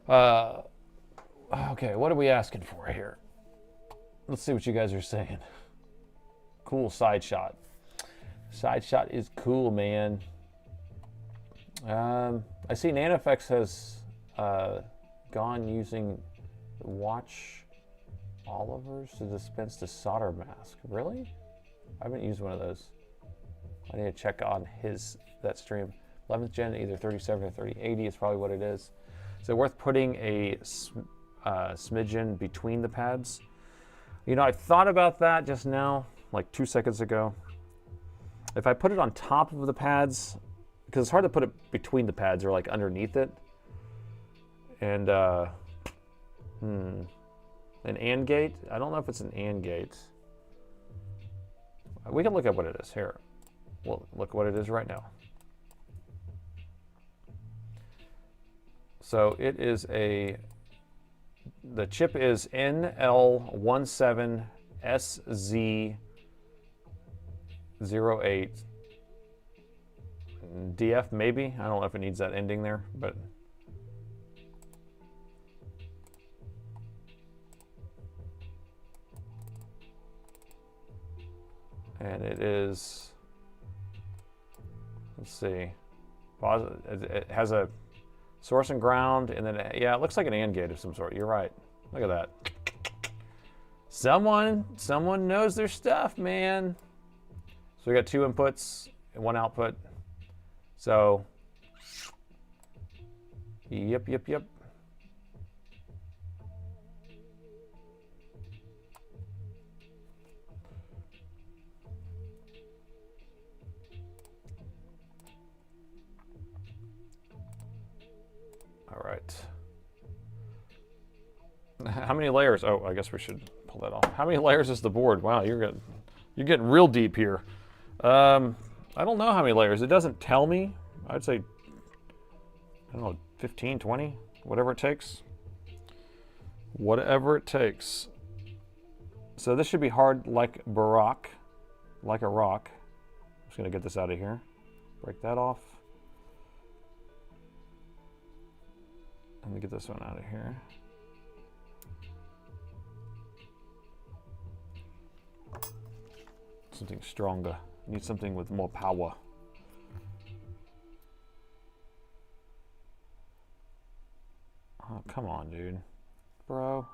Okay, what are we asking for here? Let's see what you guys are saying. Cool side shot. Side shot is cool, man. I see NanoFX has gone using watch Olivers to dispense the solder mask. Really? I haven't used one of those. I need to check on that stream. 11th gen, either 37 or 3080 is probably what it is. Is it worth putting a smidgen between the pads? You know, I thought about that just now, like 2 seconds ago. If I put it on top of the pads, because it's hard to put it between the pads or like underneath it. And an AND gate? I don't know if it's an AND gate. We can look up what it is here. Well, look what it is right now. So it is the chip is NL17SZ08 DF maybe. I don't know if it needs that ending there, but and it is, let's see, it has a source and ground, and then yeah, it looks like an AND gate of some sort. You're right. Look at that. Someone knows their stuff, man. So we got 2 inputs and 1 output. So yep. All right. How many layers? Oh, I guess we should pull that off. How many layers is the board? Wow, you're getting real deep here. I don't know how many layers. It doesn't tell me. I'd say, I don't know, 15, 20, whatever it takes. Whatever it takes. So this should be hard like Barack, like a rock. I'm just gonna get this out of here. Break that off. Let me get this one out of here. Something stronger. Need something with more power. Oh, come on, dude. Bro.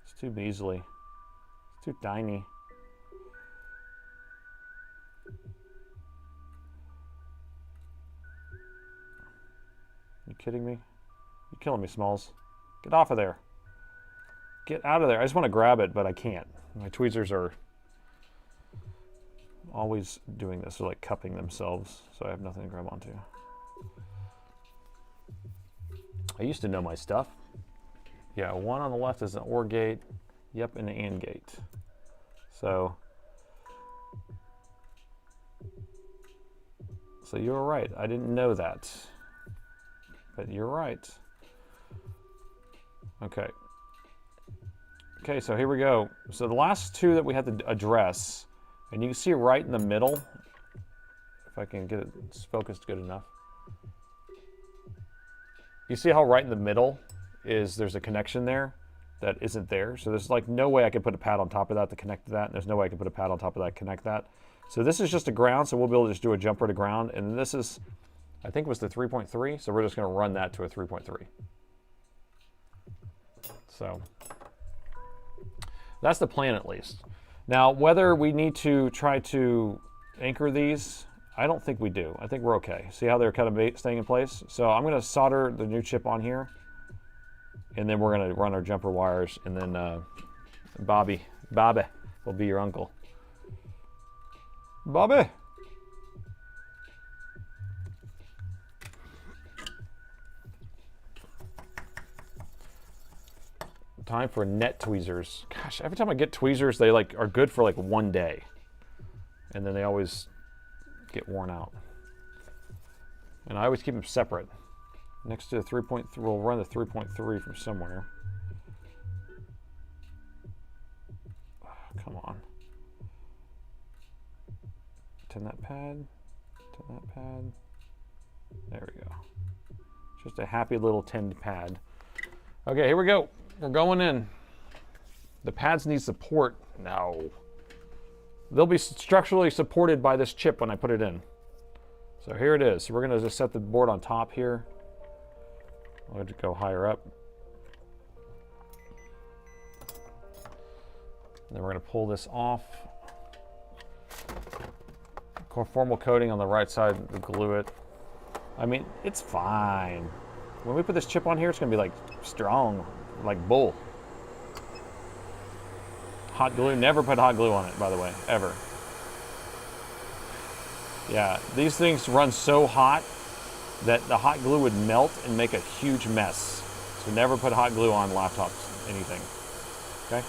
It's too measly. It's too tiny. You kidding me? You're killing me, Smalls. Get off of there. Get out of there. I just want to grab it, but I can't. My tweezers are always doing this. They're like cupping themselves, so I have nothing to grab onto. I used to know my stuff. Yeah, 1 on the left is an OR gate. Yep, and an AND gate. So you're right. I didn't know that. But you're right. Okay. Okay, so here we go. So the last 2 that we have to address, and you can see right in the middle, if I can get it focused good enough. You see how right in the middle there's a connection there that isn't there. So there's like no way I could put a pad on top of that to connect to that. And there's no way I could put a pad on top of that to connect that. So this is just a ground, so we'll be able to just do a jumper to ground. And this is, I think it was the 3.3, so we're just gonna run that to a 3.3. So that's the plan at least. Now, whether we need to try to anchor these, I don't think we do. I think we're okay. See how they're kind of staying in place? So I'm gonna solder the new chip on here, and then we're gonna run our jumper wires, and then Bobby will be your uncle. Bobby! Time for net tweezers. Gosh, every time I get tweezers, they like are good for like one day. And then they always get worn out. And I always keep them separate. Next to the 3.3, we'll run the 3.3 from somewhere. Oh, come on. Turn that pad. Turn that pad. There we go. Just a happy little tinned pad. Okay, here we go. We're going in. The pads need support. No. They'll be structurally supported by this chip when I put it in. So here it is. So we're going to just set the board on top here. I'll let it go higher up. And then we're going to pull this off. Conformal coating on the right side to glue it. I mean, it's fine. When we put this chip on here, it's going to be like strong, like bull. Hot glue, never put hot glue on it, by the way, ever. Yeah, these things run so hot that the hot glue would melt and make a huge mess. So never put hot glue on laptops, anything, okay?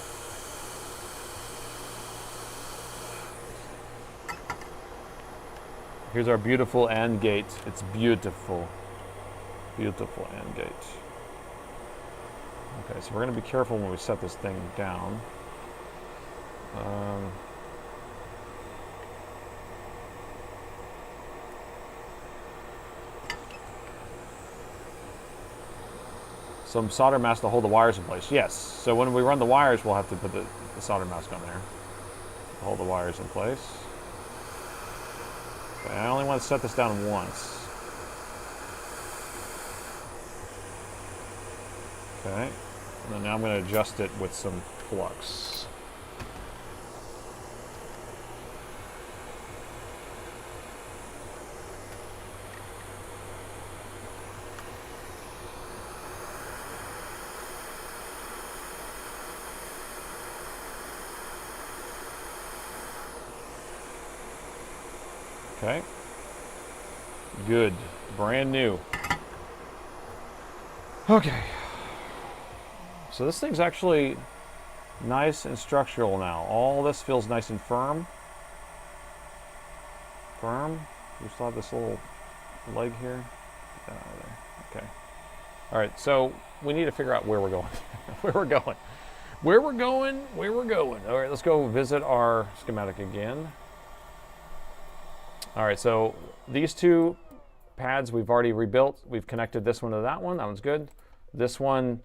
Here's our beautiful AND gate. It's beautiful. Beautiful AND gate. Okay, so we're going to be careful when we set this thing down. Some solder mask to hold the wires in place. Yes, so when we run the wires, we'll have to put the solder mask on there to hold the wires in place. Okay, I only want to set this down once. Okay, and then now I'm going to adjust it with some flux. Okay, good, brand new. Okay, so this thing's actually nice and structural now. All this feels nice and firm. Firm. We still have this little leg here. Get that out of there. Okay. All right, so we need to figure out where we're going. Where we're going. Where we're going. Where we're going. All right, let's go visit our schematic again. All right, so these two pads we've already rebuilt. We've connected this one to that one. That one's good. This one,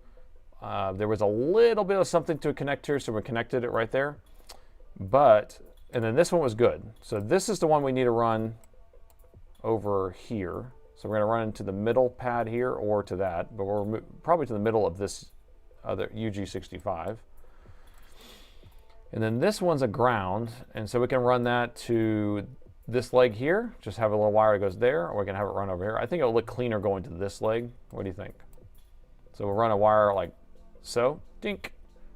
there was a little bit of something to connect to, so we connected it right there. And then this one was good. So this is the one we need to run over here. So we're going to run into the middle pad here or to that, but we're probably to the middle of this other UG65. And then this one's a ground, and so we can run that to this leg here, just have a little wire that goes there, or we can have it run over here. I think it'll look cleaner going to this leg. What do you think? So we'll run a wire like so, dink,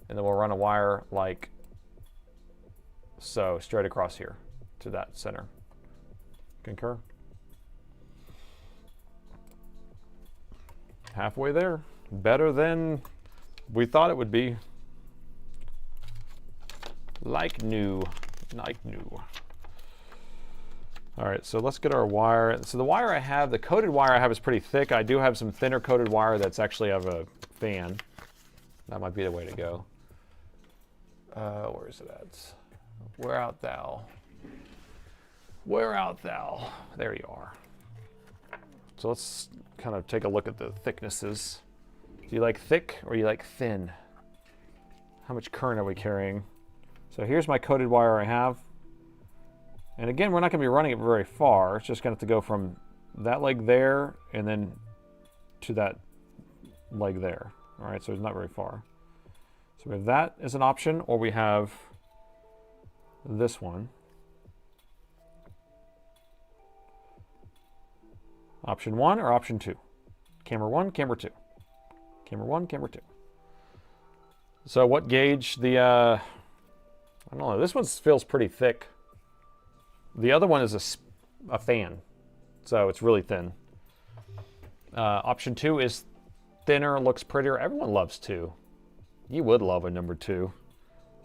and then we'll run a wire like so, straight across here to that center. Concur? Halfway there. Better than we thought it would be. Like new. Like new. All right, so let's get our wire. So the wire I have, the coated wire I have is pretty thick. I do have some thinner coated wire that's actually of a fan. That might be the way to go. Where is it at? Where art thou? Where art thou? There you are. So let's kind of take a look at the thicknesses. Do you like thick or you like thin? How much current are we carrying? So here's my coated wire I have. And again, we're not going to be running it very far. It's just going to have to go from that leg there and then to that leg there. All right, so it's not very far. So we have that as an option, or we have this one. Option 1 or option 2? Camera 1, camera 2. Camera 1, camera 2. So what gauge the, I don't know, this one feels pretty thick. The other one is a fan, so it's really thin. Option 2 is thinner, looks prettier. Everyone loves 2. You would love a number 2.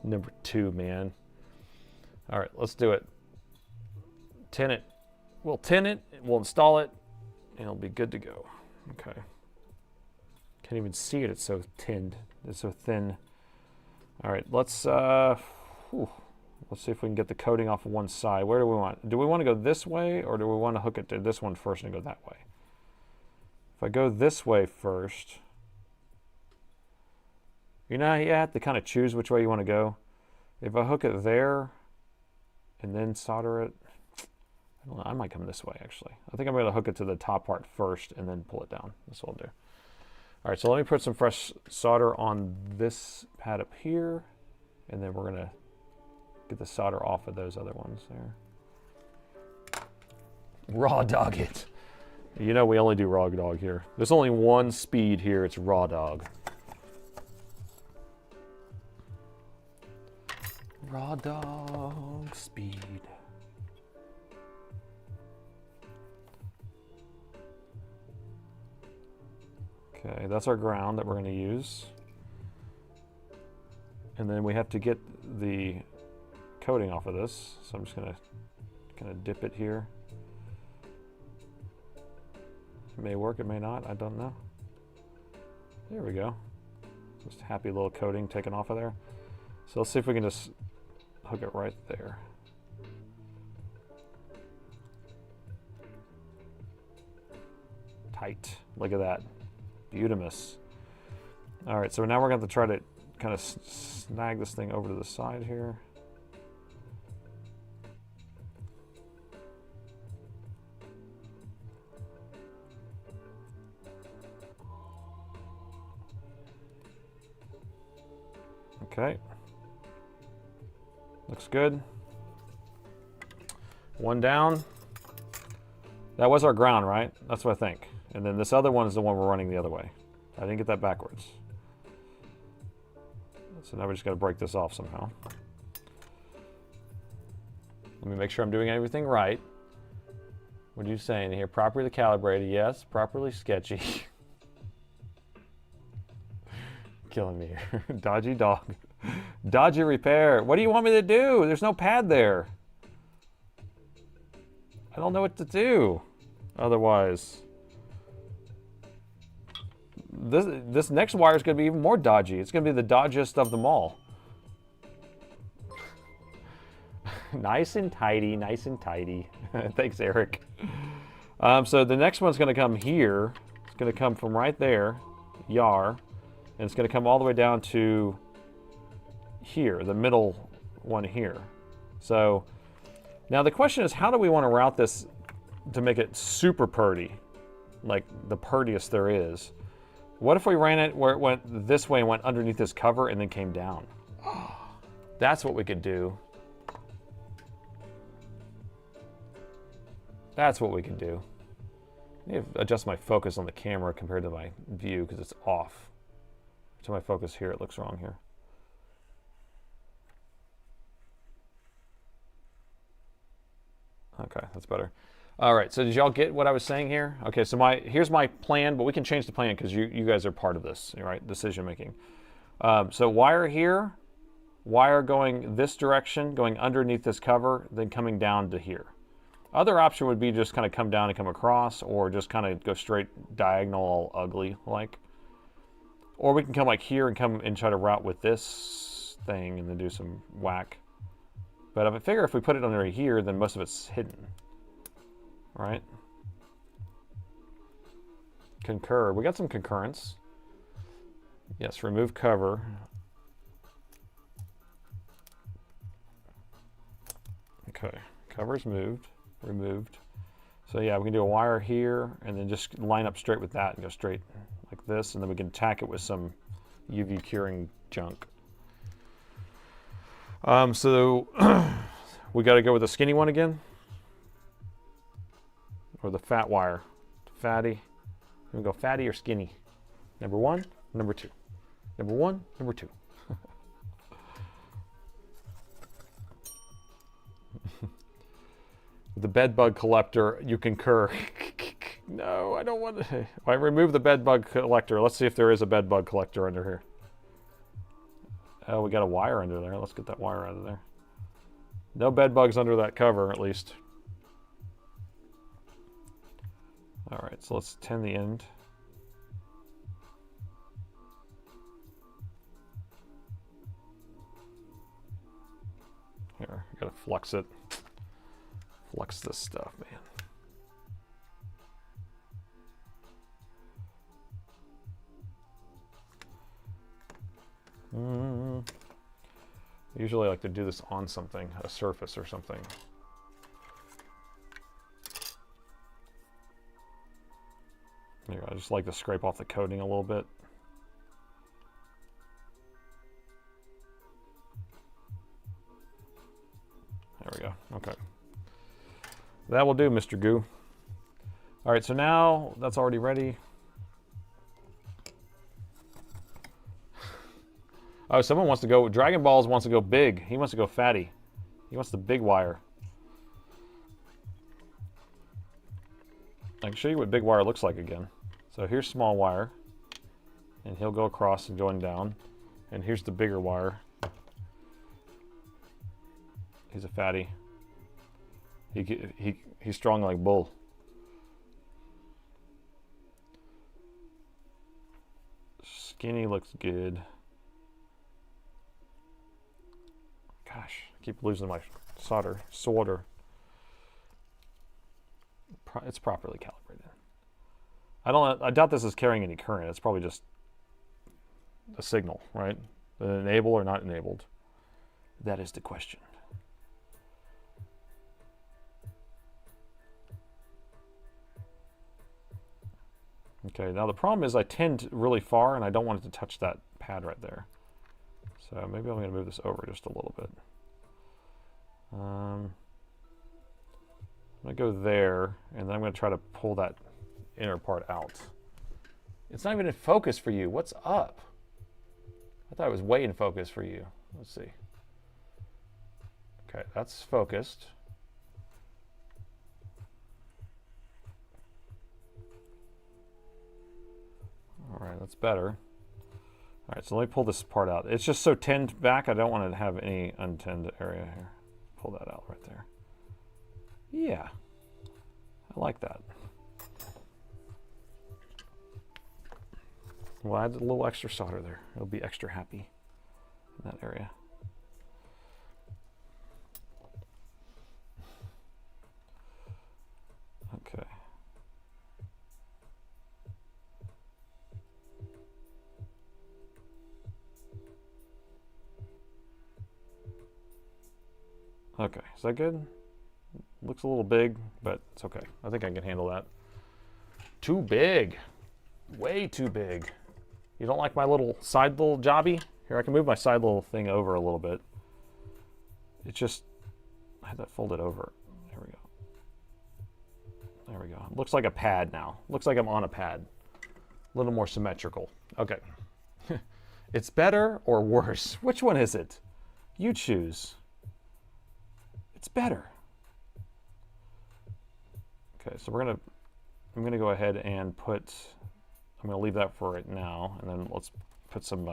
Number 2, man. All right, let's do it. Tin it. We'll tin it, we'll install it, and it'll be good to go. Okay. Can't even see it, it's so tinned. It's so thin. All right, let's see if we can get the coating off of one side. Where do we want? Do we want to go this way, or do we want to hook it to this one first and go that way? If I go this way first, you know, you have to kind of choose which way you want to go. If I hook it there and then solder it, I don't know, I might come this way actually. I think I'm going to hook it to the top part first and then pull it down. That's what I'll do. All right, so let me put some fresh solder on this pad up here, and then we're going to get the solder off of those other ones there. Raw dog it. You know we only do raw dog here. There's only one speed here, it's raw dog. Raw dog speed. Okay, that's our ground that we're going to use. And then we have to get the coating off of this. So I'm just going to kind of dip it here. It may work, it may not, I don't know. There we go. Just a happy little coating taken off of there. So let's see if we can just hook it right there. Tight. Look at that. Beautimous. All right, so now we're going to have to try to kind of snag this thing over to the side here. Okay. Looks good. One down. That was our ground, right? That's what I think. And then this other one is the one we're running the other way. I didn't get that backwards. So now we just got to break this off somehow. Let me make sure I'm doing everything right. What are you saying here? Properly calibrated, yes. Properly sketchy. Killing me here. Dodgy dog. Dodgy repair. What do you want me to do? There's no pad there. I don't know what to do otherwise. This next wire is going to be even more dodgy. It's going to be the dodgiest of them all. Nice and tidy, nice and tidy. Thanks, Eric. So the next one's going to come here. It's going to come from right there, yar, and it's going to come all the way down to here, the middle one here. So now the question is, how do we want to route this to make it super purdy, like the purdiest there is? What if we ran it where it went this way and went underneath this cover and then came down? That's what we could do. That's what we can do. I need to adjust my focus on the camera compared to my view because it's off. To my focus here, it looks wrong here. Okay, that's better. All right, so did y'all get what I was saying here? Okay, so here's my plan, but we can change the plan because you guys are part of this, right? Decision making. So wire here, wire going this direction, going underneath this cover, then coming down to here. Other option would be just kind of come down and come across, or just kind of go straight diagonal, all ugly like. Or we can come like here and come and try to route with this thing and then do some whack. But I figure if we put it under here, then most of it's hidden. Right? Concur. We got some concurrence. Yes, remove cover. Okay, cover's moved, removed. So yeah, we can do a wire here and then just line up straight with that and go straight like this, and then we can tack it with some UV curing junk. So we got to go with the skinny one again, or the fat wire. Fatty. We go fatty or skinny. Number one, number two. Number one, number two. The bed bug collector, you concur. No, I don't want to. I remove the bed bug collector. Let's see if there is a bed bug collector under here. Oh, we got a wire under there. Let's get that wire out of there. No bed bugs under that cover, at least. All right, so let's tin the end. Here, I gotta flux it. Flux this stuff, man. Usually I like to do this on something, a surface or something. Here, I just like to scrape off the coating a little bit. There we go. Okay. That will do, Mr. Goo. All right, so now that's already ready. Oh, someone wants to go, Dragon Balls wants to go big. He wants to go fatty. He wants the big wire. I can show you what big wire looks like again. So here's small wire, and he'll go across and going down. And here's the bigger wire. He's a fatty. He's strong like bull. Skinny looks good. Gosh, I keep losing my solder. It's properly calibrated. I doubt this is carrying any current. It's probably just a signal, right? Enable or not enabled? That is the question. Okay, now the problem is I tend really far and I don't want it to touch that pad right there. So maybe I'm going to move this over just a little bit. I'm going to go there, and then I'm going to try to pull that inner part out. It's not even in focus for you. What's up? I thought it was way in focus for you. Let's see. Okay, that's focused. All right, that's better. All right, so let me pull this part out. It's just so tinned back, I don't want to have any untinned area here. Pull that out right there. Yeah, I like that. We'll add a little extra solder there. It'll be extra happy in that area. Okay. Okay, is that good? Looks a little big, but it's okay. I think I can handle that. Too big. Way too big. You don't like my little side little jobby? Here, I can move my side little thing over a little bit. It's just, I had that folded over. There we go. There we go. It looks like a pad now. Looks like I'm on a pad. A little more symmetrical. Okay. It's better or worse? Which one is it? You choose. It's better. Okay, so I'm gonna go ahead and I'm gonna leave that for right now, and then let's put some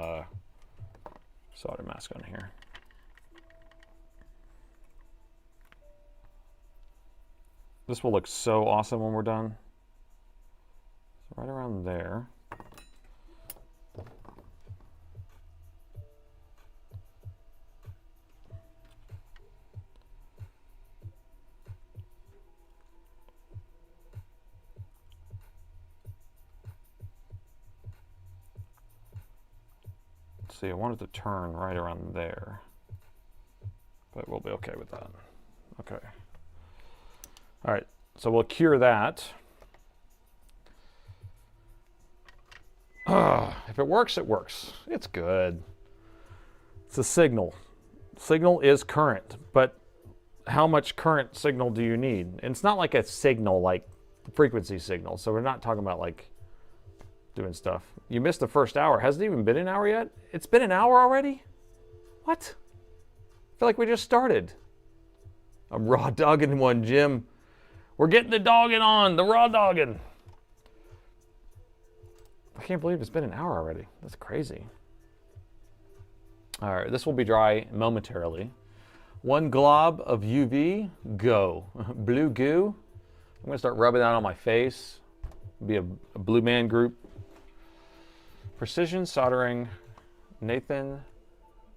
solder mask on here. This will look so awesome when we're done. Right around there. See, I wanted to turn right around there, but we'll be okay with that. Okay. All right, so we'll cure that. If it works, it works. It's good. It's a signal. Signal is current, but how much current signal do you need? And it's not like a signal, like frequency signal. So we're not talking about like doing stuff. You missed the first hour. Hasn't even been an hour yet? It's been an hour already? What? I feel like we just started. I'm raw dogging one, Jim. We're getting the dogging on, the raw dogging. I can't believe it's been an hour already. That's crazy. All right, this will be dry momentarily. 1 glob of UV, go. Blue goo. I'm gonna start rubbing that on my face. Be a blue man group. Precision soldering, Nathan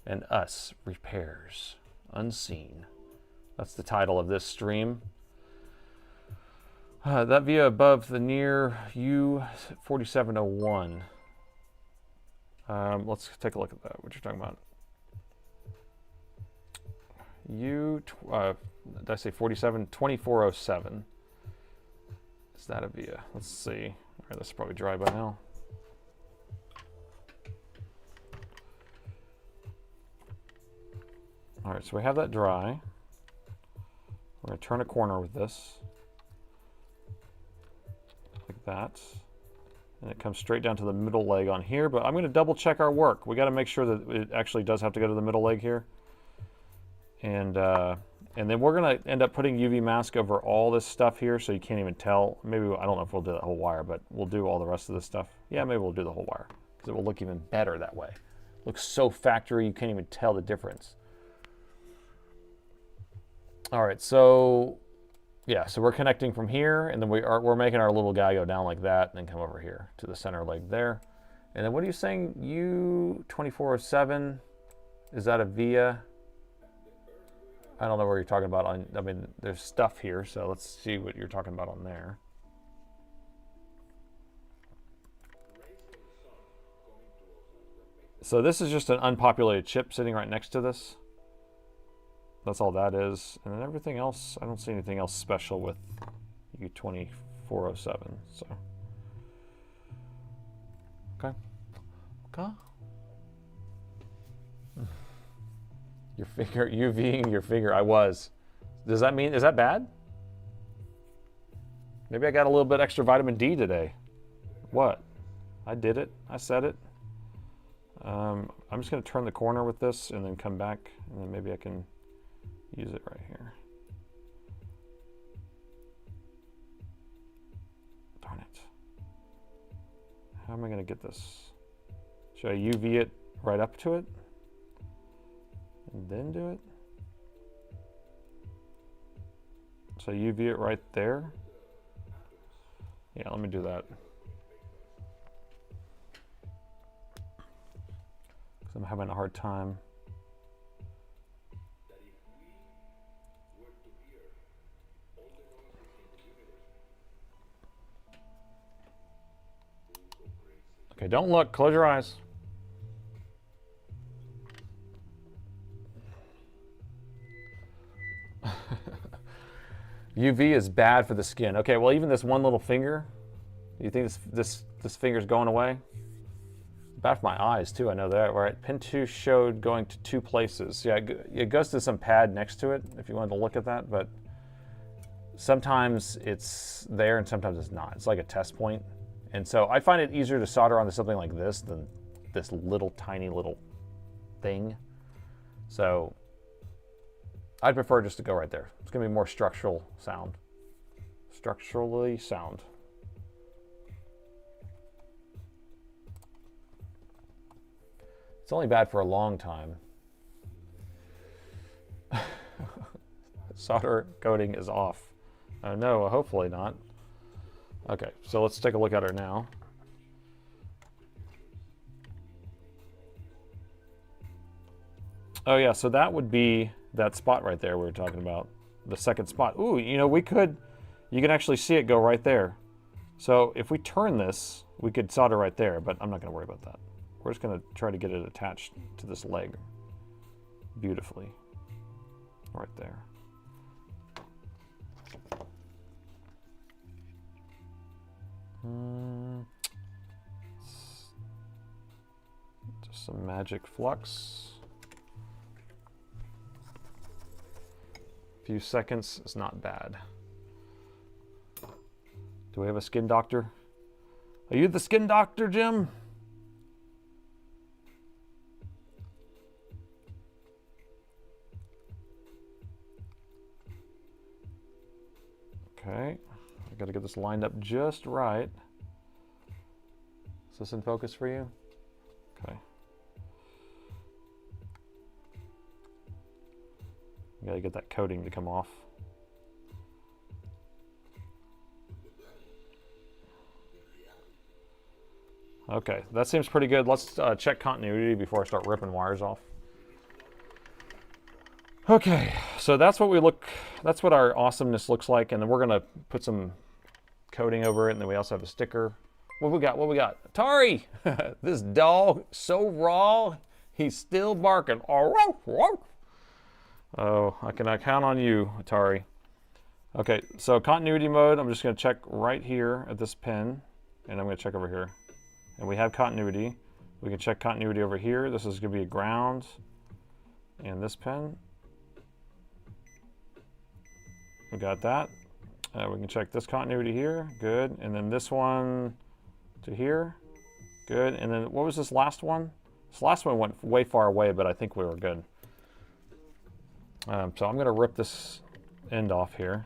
and Us repairs unseen. That's the title of this stream. That via above the near U4701. Let's take a look at that. What you're talking about? Did I say 47? 2407. Is that a via? Let's see. All right, that's probably dry by now. All right, so we have that dry. We're going to turn a corner with this. Like that. And it comes straight down to the middle leg on here, but I'm going to double check our work. We got to make sure that it actually does have to go to the middle leg here. And then we're going to end up putting UV mask over all this stuff here so you can't even tell. Maybe, I don't know if we'll do that whole wire, but we'll do all the rest of this stuff. Yeah, maybe we'll do the whole wire because it will look even better that way. Looks so factory, you can't even tell the difference. All right, so yeah, so we're connecting from here, and then we're making our little guy go down like that and then come over here to the center leg there. And then what are you saying? U2407, is that a via? I don't know where you're talking about. I mean, there's stuff here, so let's see what you're talking about on there. So this is just an unpopulated chip sitting right next to this. That's all that is. And then everything else, I don't see anything else special with U2407. So, okay. Okay. Your finger, UVing your finger. I was. Does that mean, is that bad? Maybe I got a little bit extra vitamin D today. What? I did it. I said it. I'm just going to turn the corner with this and then come back, and then maybe I can use it right here. Darn it. How am I going to get this? Should I UV it right up to it? And then do it? So UV it right there? Yeah, let me do that. Because I'm having a hard time. Okay, don't look, close your eyes. UV is bad for the skin. Okay, well, even this one little finger, you think this finger's going away? Bad for my eyes too, I know that, right? Pin 2 showed going to 2 places. Yeah, it goes to some pad next to it if you wanted to look at that, but sometimes it's there and sometimes it's not. It's like a test point. And so I find it easier to solder onto something like this than this little tiny little thing. So I'd prefer just to go right there. It's gonna be more structural sound. Structurally sound. It's only bad for a long time. Solder coating is off. Oh no, hopefully not. Okay, so let's take a look at her now. Oh yeah, so that would be that spot right there we were talking about. The second spot. Ooh, you know, you can actually see it go right there. So if we turn this, we could solder right there, but I'm not gonna worry about that. We're just gonna try to get it attached to this leg beautifully. Right there. Just some magic flux. A few seconds is not bad. Do we have a skin doctor? Are you the skin doctor, Jim? Okay, I gotta get this lined up just right. Is this in focus for you? Okay. You gotta get that coating to come off. Okay, that seems pretty good. Let's check continuity before I start ripping wires off. Okay, so that's what our awesomeness looks like, and then we're gonna put some coating over it, and then we also have a sticker. What we got? What we got? Atari! This dog, so raw, he's still barking. Oh, I can count on you, Atari. Okay, so continuity mode, I'm just gonna check right here at this pin, and I'm gonna check over here. And we have continuity. We can check continuity over here. This is gonna be a ground, and this pin. We got that. We can check this continuity here, good. And then this one to here, good. And then what was this last one? This last one went way far away, but I think we were good. So I'm gonna rip this end off here.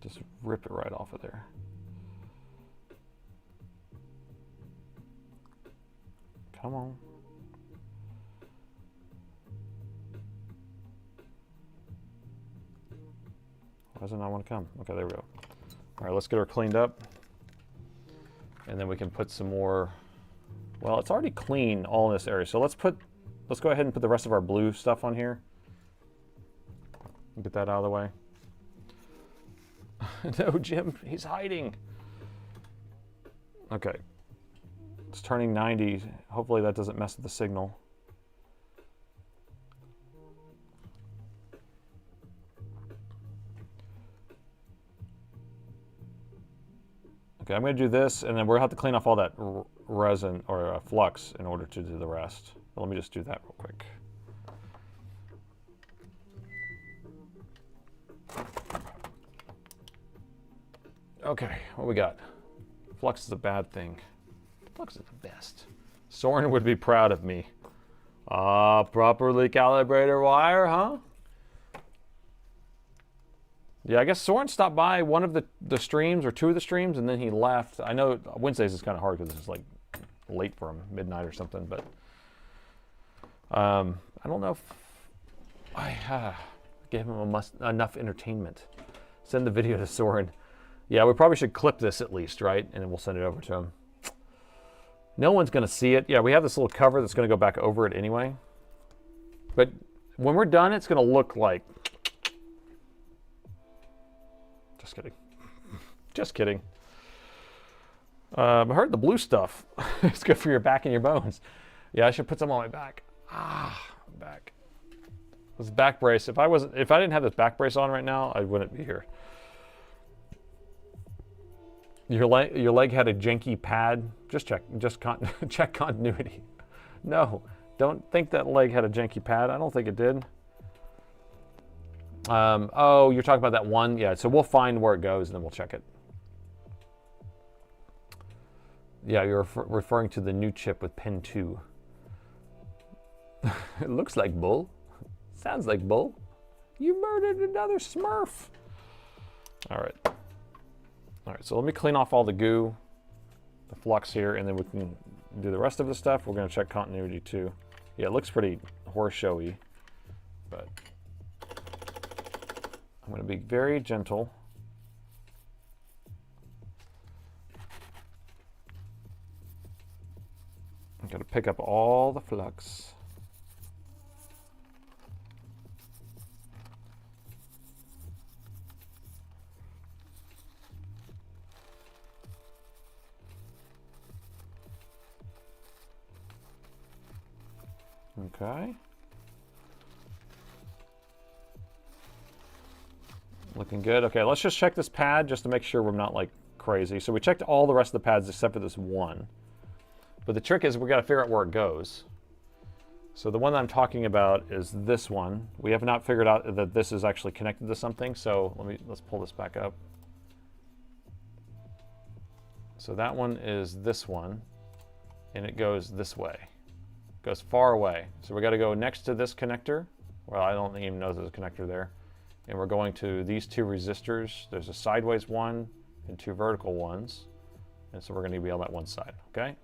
Just rip it right off of there. Come on. Why does it not want to come? Okay, there we go. All right, let's get her cleaned up. And then we can put some more, well, it's already clean all in this area. So let's go ahead and put the rest of our blue stuff on here. Get that out of the way. No, Jim, he's hiding. Okay. It's turning 90. Hopefully that doesn't mess with the signal. Okay, I'm going to do this, and then we're going to have to clean off all that resin or flux in order to do the rest. Let me just do that real quick. Okay, what we got? Flux is a bad thing. Flux is the best. Soren would be proud of me. Properly calibrated wire, huh? Yeah, I guess Soren stopped by one of the streams or two of the streams, and then he left. I know Wednesdays is kind of hard because it's like late for him, midnight or something, but I don't know if I gave him enough entertainment. Send the video to Soren. Yeah, we probably should clip this at least, right? And then we'll send it over to him. No one's going to see it. Yeah, we have this little cover that's going to go back over it anyway. But when we're done, it's going to look like... Just kidding. Just kidding. I heard the blue stuff. It's good for your back and your bones. Yeah, I should put some on my back. Back. This back brace. If I didn't have this back brace on right now, I wouldn't be here. Your leg had a janky pad. Just check continuity. No, don't think that leg had a janky pad. I don't think it did. Oh, you're talking about that one? Yeah, so we'll find where it goes and then we'll check it. Yeah, you're referring to the new chip with pin 2. It looks like bull. Sounds like bull. You murdered another Smurf. All right. All right, so let me clean off all the goo, the flux here, and then we can do the rest of the stuff. We're going to check continuity too. Yeah, it looks pretty horse showy, but I'm going to be very gentle. I'm going to pick up all the flux. Okay. Looking good. Okay, let's just check this pad just to make sure we're not like crazy. So we checked all the rest of the pads except for this one. But the trick is we got to figure out where it goes. So the one that I'm talking about is this one. We have not figured out that this is actually connected to something. So let's pull this back up. So that one is this one, and it goes this way. Goes far away. So we got to go next to this connector. Well, I don't even know there's a connector there. And we're going to these two resistors. There's a sideways one and two vertical ones. And so we're going to be on that one side, okay?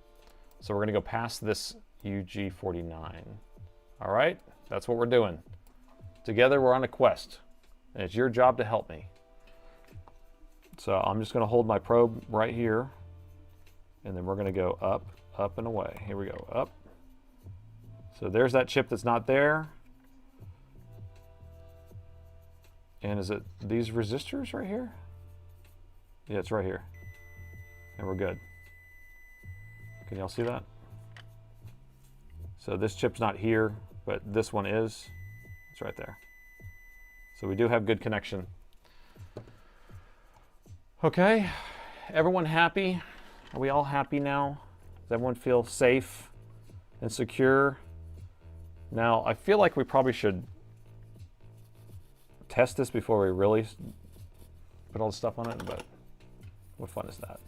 So we're going to go past this UG49. All right, that's what we're doing. Together we're on a quest, and it's your job to help me. So I'm just going to hold my probe right here, and then we're going to go up, up and away. Here we go, up. So there's that chip that's not there. And is it these resistors right here? Yeah, it's right here. And we're good. Can y'all see that? So this chip's not here, but this one is. It's right there. So we do have good connection. Okay, everyone happy? Are we all happy now? Does everyone feel safe and secure? Now, I feel like we probably should test this before we really put all the stuff on it, but what fun is that?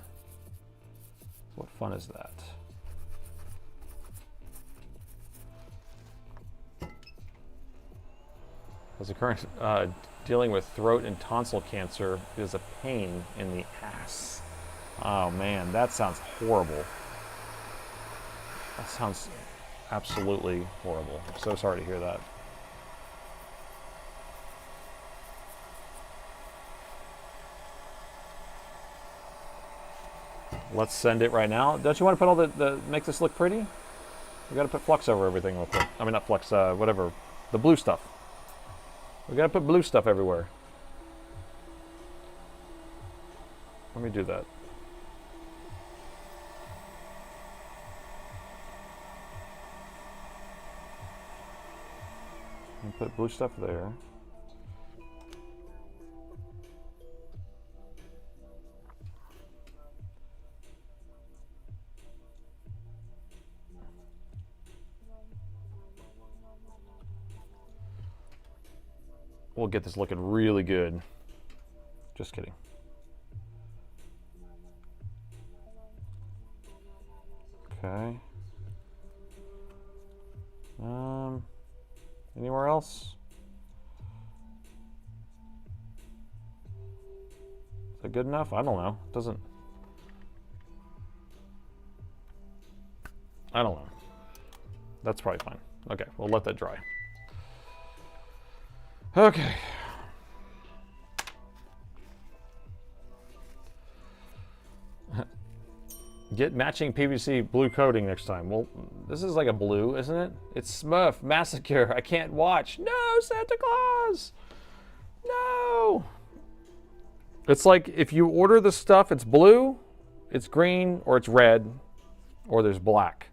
What fun is that? As a current dealing with throat and tonsil cancer is a pain in the ass. Oh man, that sounds horrible. That sounds absolutely horrible. I'm so sorry to hear that. Let's send it right now. Don't you want to put all the make this look pretty? We got to put flux over everything real quick. I mean, not flux, whatever. The blue stuff. We got to put blue stuff everywhere. Let me do that. And put blue stuff there. We'll get this looking really good. Just kidding. Okay. Anywhere else? Is that good enough? I don't know. It doesn't. I don't know. That's probably fine. Okay, we'll let that dry. Okay. Get matching PVC blue coating next time. Well, this is like a blue, isn't it? It's Smurf Massacre. I can't watch. No, Santa Claus. No. It's like if you order the stuff, it's blue, it's green, or it's red, or there's black.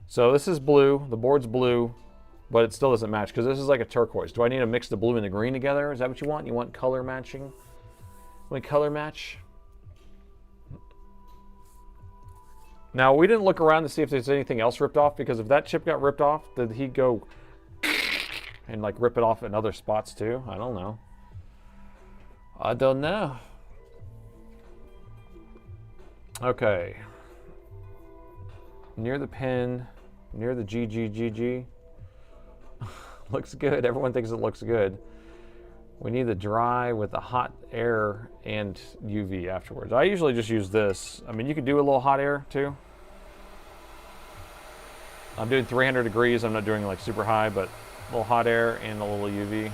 So this is blue. The board's blue. But it still doesn't match because this is like a turquoise. Do I need to mix the blue and the green together? Is that what you want? You want color matching? You want color match? Now, we didn't look around to see if there's anything else ripped off, because if that chip got ripped off, did he go and like rip it off in other spots too? I don't know. I don't know. Okay. Near the pin, near the GGGG. Looks good. Everyone thinks it looks good. We need the dry with the hot air and UV afterwards. I usually just use this. I mean, you could do a little hot air too. I'm doing 300 degrees. I'm not doing like super high, but a little hot air and a little UV.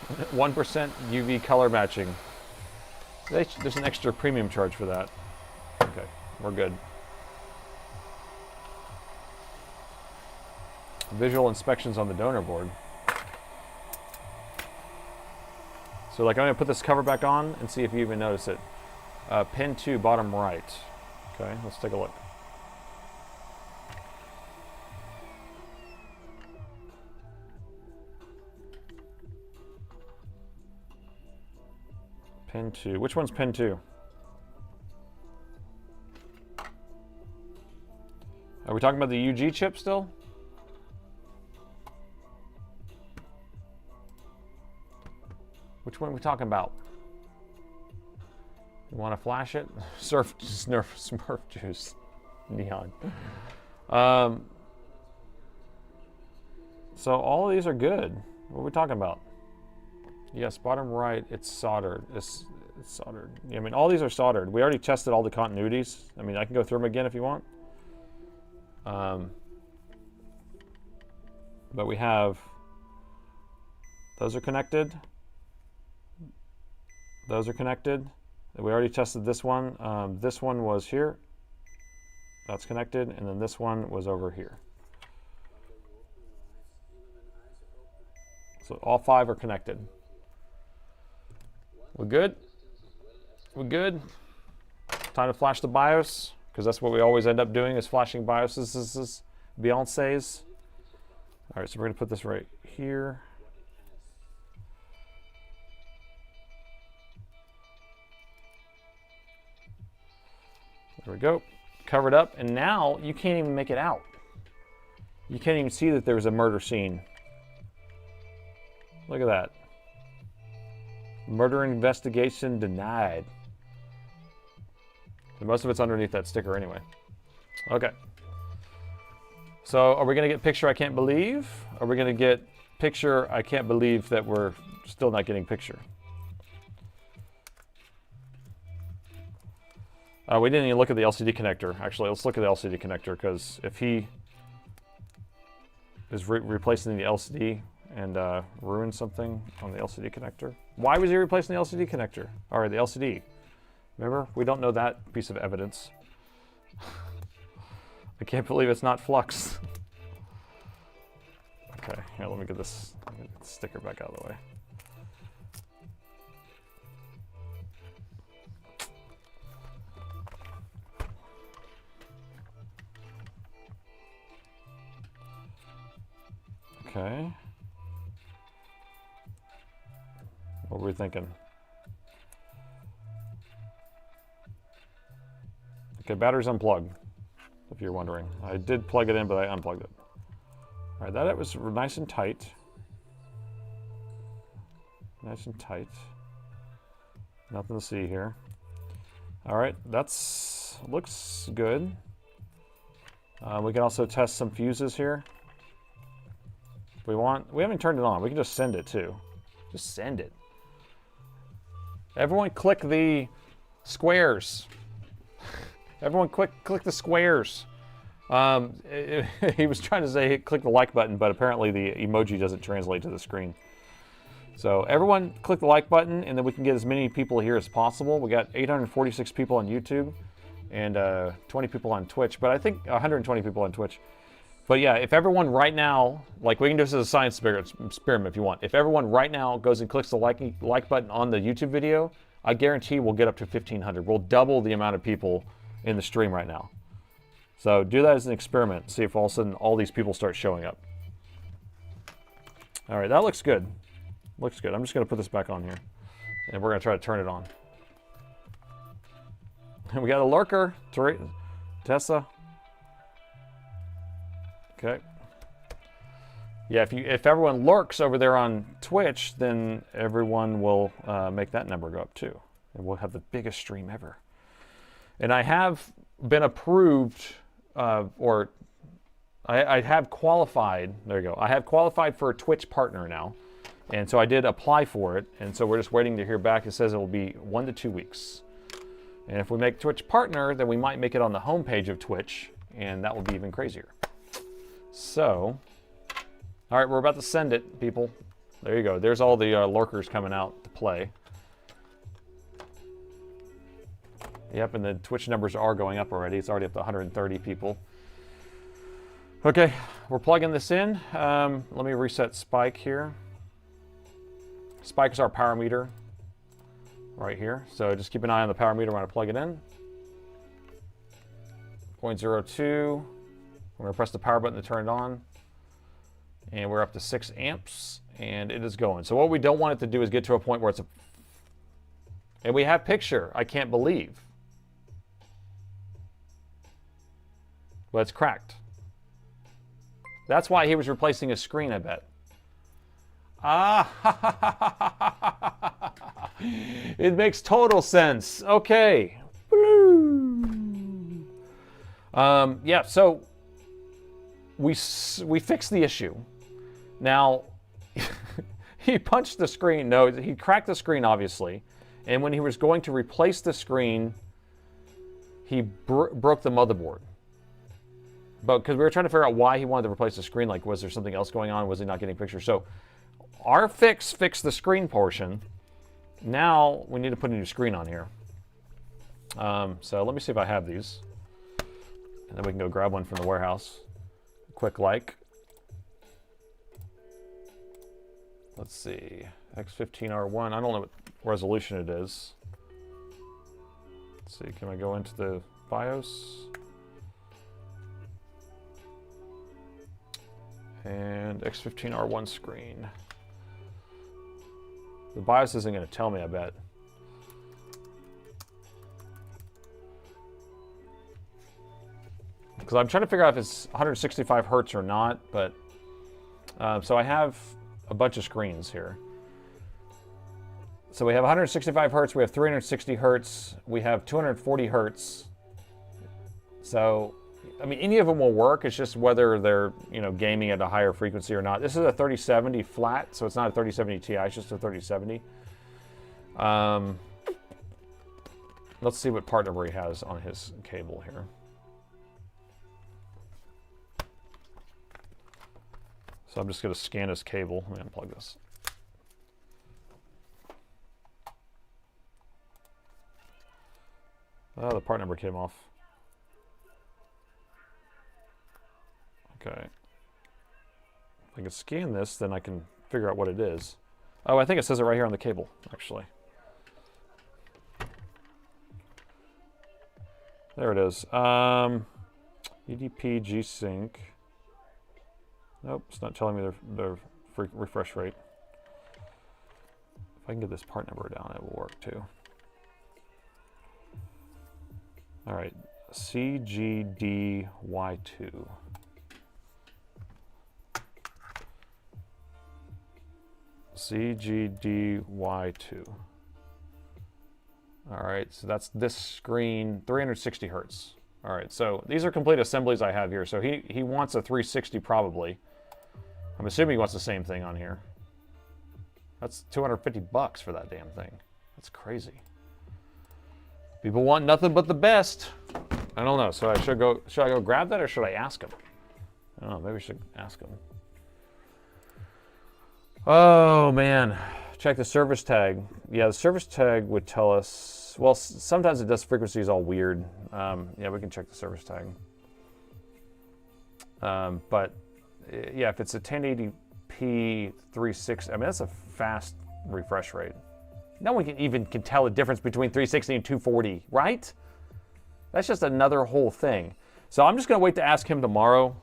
1% UV color matching. There's an extra premium charge for that. Okay, we're good. Visual inspections on the donor board. So like I'm gonna put this cover back on and see if you even notice it. Pin 2, bottom right. Okay, let's take a look. Pin 2, which one's pin 2? Are we talking about the UG chip still? Which one are we talking about? You want to flash it? Smurf juice. Neon. So all of these are good. What are we talking about? Yes, bottom right, it's soldered. It's soldered. Yeah, I mean, all these are soldered. We already tested all the continuities. I mean, I can go through them again if you want. But we have, those are connected. Those are connected. We already tested this one. This one was here. That's connected. And then this one was over here. So all 5 are connected. We're good? We're good? Time to flash the BIOS, because that's what we always end up doing, is flashing BIOSes. This is Beyonce's. All right, so we're going to put this right here. There we go. Covered up, and now you can't even make it out. You can't even see that there's a murder scene. Look at that. Murder investigation denied. And most of it's underneath that sticker anyway. Okay. So are we going to get picture I can't believe? Are we going to get picture I can't believe that we're still not getting picture? We didn't even look at the LCD connector. Actually, let's look at the LCD connector, because if he is replacing the LCD and ruin something on the LCD connector. Why was he replacing the LCD connector? Or the LCD? Remember, we don't know that piece of evidence. I can't believe it's not flux. Okay, here, let me get this sticker back out of the way. Okay. What were we thinking? Okay, battery's unplugged, if you're wondering. I did plug it in, but I unplugged it. All right, that was nice and tight. Nice and tight. Nothing to see here. All right, looks good. We can also test some fuses here. If we want, we haven't turned it on. We can just send it too. Just send it. Everyone click the squares. Everyone click the squares. He was trying to say click the like button, but apparently the emoji doesn't translate to the screen. So everyone click the like button, and then we can get as many people here as possible. We got 846 people on YouTube and 20 people on Twitch, but I think 120 people on Twitch. But yeah, if everyone right now, like we can do this as a science experiment if you want. If everyone right now goes and clicks the like button on the YouTube video, I guarantee we'll get up to 1,500. We'll double the amount of people in the stream right now. So do that as an experiment. See if all of a sudden all these people start showing up. All right, that looks good. Looks good. I'm just going to put this back on here, and we're going to try to turn it on. And we got a lurker, Tessa. Okay. Yeah, if everyone lurks over there on Twitch, then everyone will make that number go up too, and we'll have the biggest stream ever. And I have been approved, or I have qualified. There you go. I have qualified for a Twitch partner now, and so I did apply for it, and so we're just waiting to hear back. It says it will be 1 to 2 weeks, and if we make Twitch partner, then we might make it on the homepage of Twitch, and that will be even crazier. So, all right, we're about to send it, people. There you go. There's all the lurkers coming out to play. Yep, and the Twitch numbers are going up already. It's already up to 130 people. Okay, we're plugging this in. Let me reset Spike here. Spike is our power meter right here. So just keep an eye on the power meter when I plug it in. 0.02. We're going to press the power button to turn it on. And we're up to 6 amps, and it is going. So what we don't want it to do is get to a point where it's a... And we have picture, I can't believe. But it's cracked. That's why he was replacing a screen, I bet. Ah, it makes total sense. Okay. Yeah, so we fixed the issue. Now, he punched the screen. No, he cracked the screen, obviously. And when he was going to replace the screen, he broke the motherboard. but because we were trying to figure out why he wanted to replace the screen, like was there something else going on? Was he not getting pictures? So our fix fixed the screen portion. Now we need to put a new screen on here. So let me see if I have these. And then we can go grab one from the warehouse. Quick like. Let's see. X15R1. I don't know what resolution it is. Let's see. Can I go into the BIOS? And X15R1 screen. The BIOS isn't going to tell me, I bet. Because I'm trying to figure out if it's 165 hertz or not, but so I have a bunch of screens here. So we have 165 hertz, we have 360 hertz, we have 240 hertz. So, I mean, any of them will work. It's just whether they're, you know, gaming at a higher frequency or not. This is a 3070 flat, so it's not a 3070 Ti, it's just a 3070. Let's see what part number he has on his cable here. So I'm just going to scan his cable. Let me unplug this. Oh, the part number came off. Okay. If I can scan this, then I can figure out what it is. Oh, I think it says it right here on the cable, actually. There it is. EDP G-Sync. Nope, it's not telling me the refresh rate. If I can get this part number down, it will work too. All right, CGDY2. CGDY2. All right, so that's this screen, 360 hertz. All right, so these are complete assemblies I have here. So he wants a 360 probably. I'm assuming he wants the same thing on here. That's $250 for that damn thing. That's crazy. People want nothing but the best. I don't know. So should I go grab that or should I ask him? I don't know. Maybe we should ask him. Oh man, check the service tag. Yeah, the service tag would tell us. Well, sometimes it does frequencies all weird. Yeah, we can check the service tag. But yeah, if it's a 1080p 360, I mean that's a fast refresh rate. No one can tell the difference between 360 and 240, right? That's just another whole thing. So I'm just gonna wait to ask him tomorrow.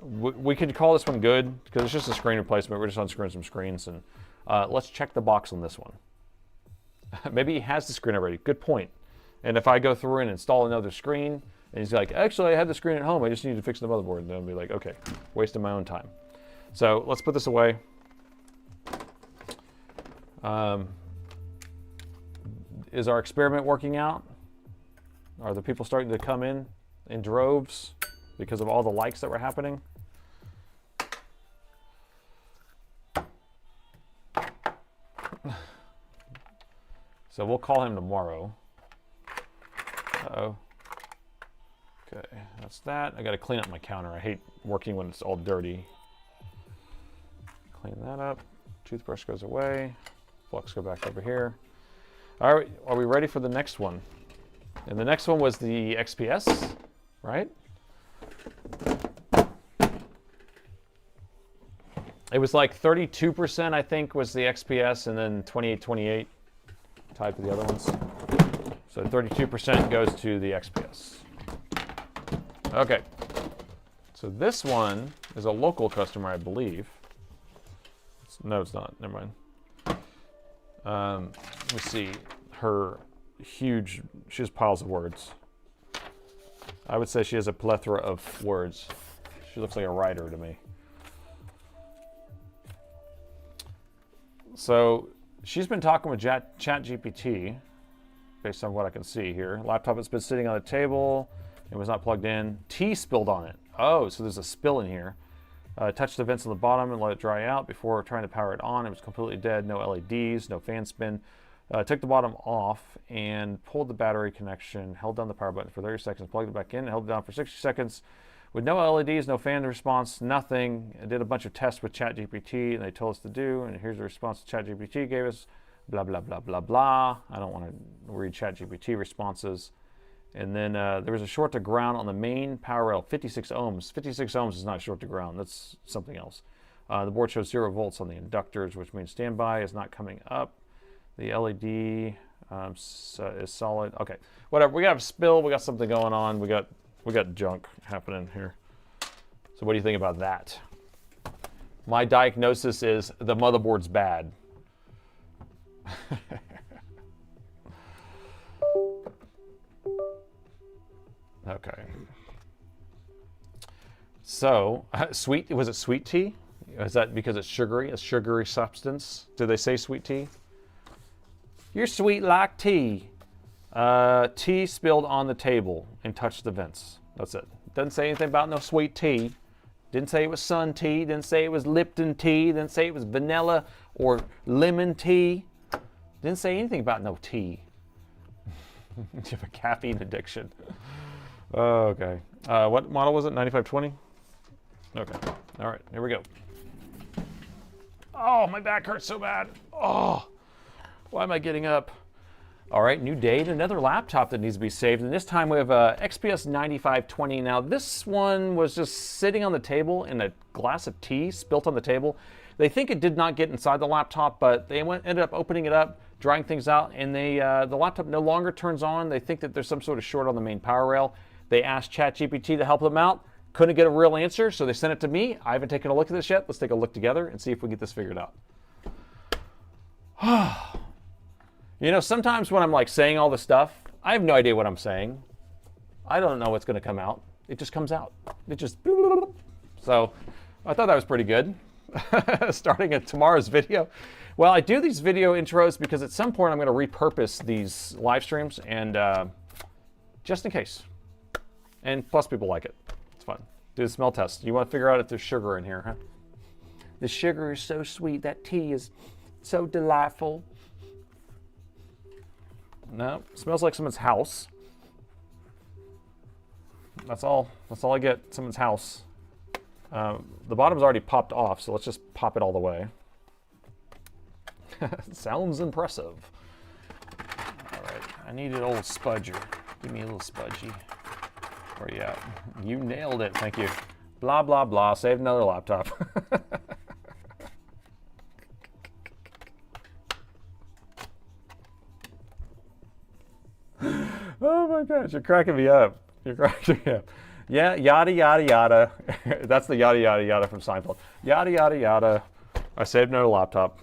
We could call this one good because it's just a screen replacement. We're just unscrewing some screens, and let's check the box on this one. Maybe he has the screen already. Good point. And if I go through and install another screen, and he's like, actually, I had the screen at home. I just need to fix the motherboard. And then I'll be like, okay, wasting my own time. So let's put this away. Is our experiment working out? Are the people starting to come in droves because of all the likes that were happening? So we'll call him tomorrow. Uh-oh. Okay, that's that. I gotta clean up my counter. I hate working when it's all dirty. Clean that up. Toothbrush goes away. Flux go back over here. All right, are we ready for the next one? And the next one was the XPS, right? It was like 32%, I think, was the XPS, and then 28 tied to the other ones. So 32% goes to the XPS. Okay. So this one is a local customer, I believe. No, it's not. Never mind. Let's see. Her huge, she has piles of words. I would say she has a plethora of words. She looks like a writer to me. So she's been talking with ChatGPT, based on what I can see here. Laptop has been sitting on the table. It was not plugged in. Tea spilled on it. Oh, so there's a spill in here. Touched the vents on the bottom and let it dry out before trying to power it on. It was completely dead. No LEDs, no fan spin. Took the bottom off and pulled the battery connection, held down the power button for 30 seconds, plugged it back in, held it down for 60 seconds With no LEDs, no fan response, nothing. I did a bunch of tests with ChatGPT, and they told us to do, and here's the response ChatGPT gave us, blah, blah, blah, blah, blah. I don't want to read ChatGPT responses. And then there was a short to ground on the main power rail, 56 ohms. 56 ohms is not short to ground. That's something else. The board shows 0 volts on the inductors, which means standby is not coming up. The LED is solid. Okay, whatever. We got a spill. We got something going on. We got junk happening here. So what do you think about that? My diagnosis is the motherboard's bad. Okay. So, was it sweet tea? Is that because it's sugary, a sugary substance? Did they say sweet tea? You're sweet like tea. Tea spilled on the table and touched the vents. That's it. Doesn't say anything about no sweet tea. Didn't say it was sun tea. Didn't say it was Lipton tea. Didn't say it was vanilla or lemon tea. Didn't say anything about no tea. You have a caffeine addiction. Okay. What model was it? 9520? Okay. All right. Here we go. Oh, my back hurts so bad. Oh, why am I getting up? All right, new date, another laptop that needs to be saved. And this time we have a XPS 9520. Now, this one was just sitting on the table and a glass of tea spilt on the table. They think it did not get inside the laptop, but they ended up opening it up, drying things out, and the laptop no longer turns on. They think that there's some sort of short on the main power rail. They asked ChatGPT to help them out. Couldn't get a real answer, so they sent it to me. I haven't taken a look at this yet. Let's take a look together and see if we get this figured out. You know, sometimes when I'm like saying all this stuff, I have no idea what I'm saying. I don't know what's going to come out. It just comes out. It just... So I thought that was pretty good. Starting at tomorrow's video. Well, I do these video intros because at some point I'm going to repurpose these live streams, and just in case. And plus people like it. It's fun. Do the smell test. You want to figure out if there's sugar in here, huh? The sugar is so sweet. That tea is so delightful. No, smells like someone's house. That's all I get, someone's house. The bottom's already popped off, so let's just pop it all the way. Sounds impressive. All right, I need an old spudger. Give me a little spudgy. Where you at? You nailed it, thank you. Blah, blah, blah, save another laptop. Oh my gosh, you're cracking me up. You're cracking me up. Yeah, yada, yada, yada. That's the yada, yada, yada from Seinfeld. Yada, yada, yada. I saved another laptop.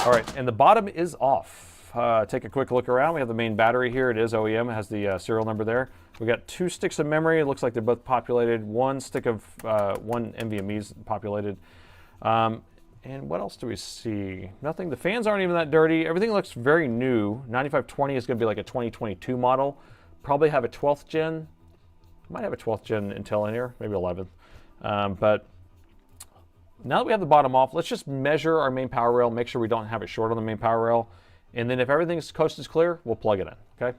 All right, and the bottom is off. Take a quick look around. We have the main battery here. It is OEM. It has the serial number there. We got 2 sticks of memory. It looks like they're both populated. 1 stick of one NVMe is populated. And what else do we see? Nothing. The fans aren't even that dirty. Everything looks very new. 9520 is going to be like a 2022 model. Probably have a 12th gen. Might have a 12th gen Intel in here, maybe 11th. But now that we have the bottom off, let's just measure our main power rail, make sure we don't have it short on the main power rail. And then if everything's coast is clear, we'll plug it in, okay?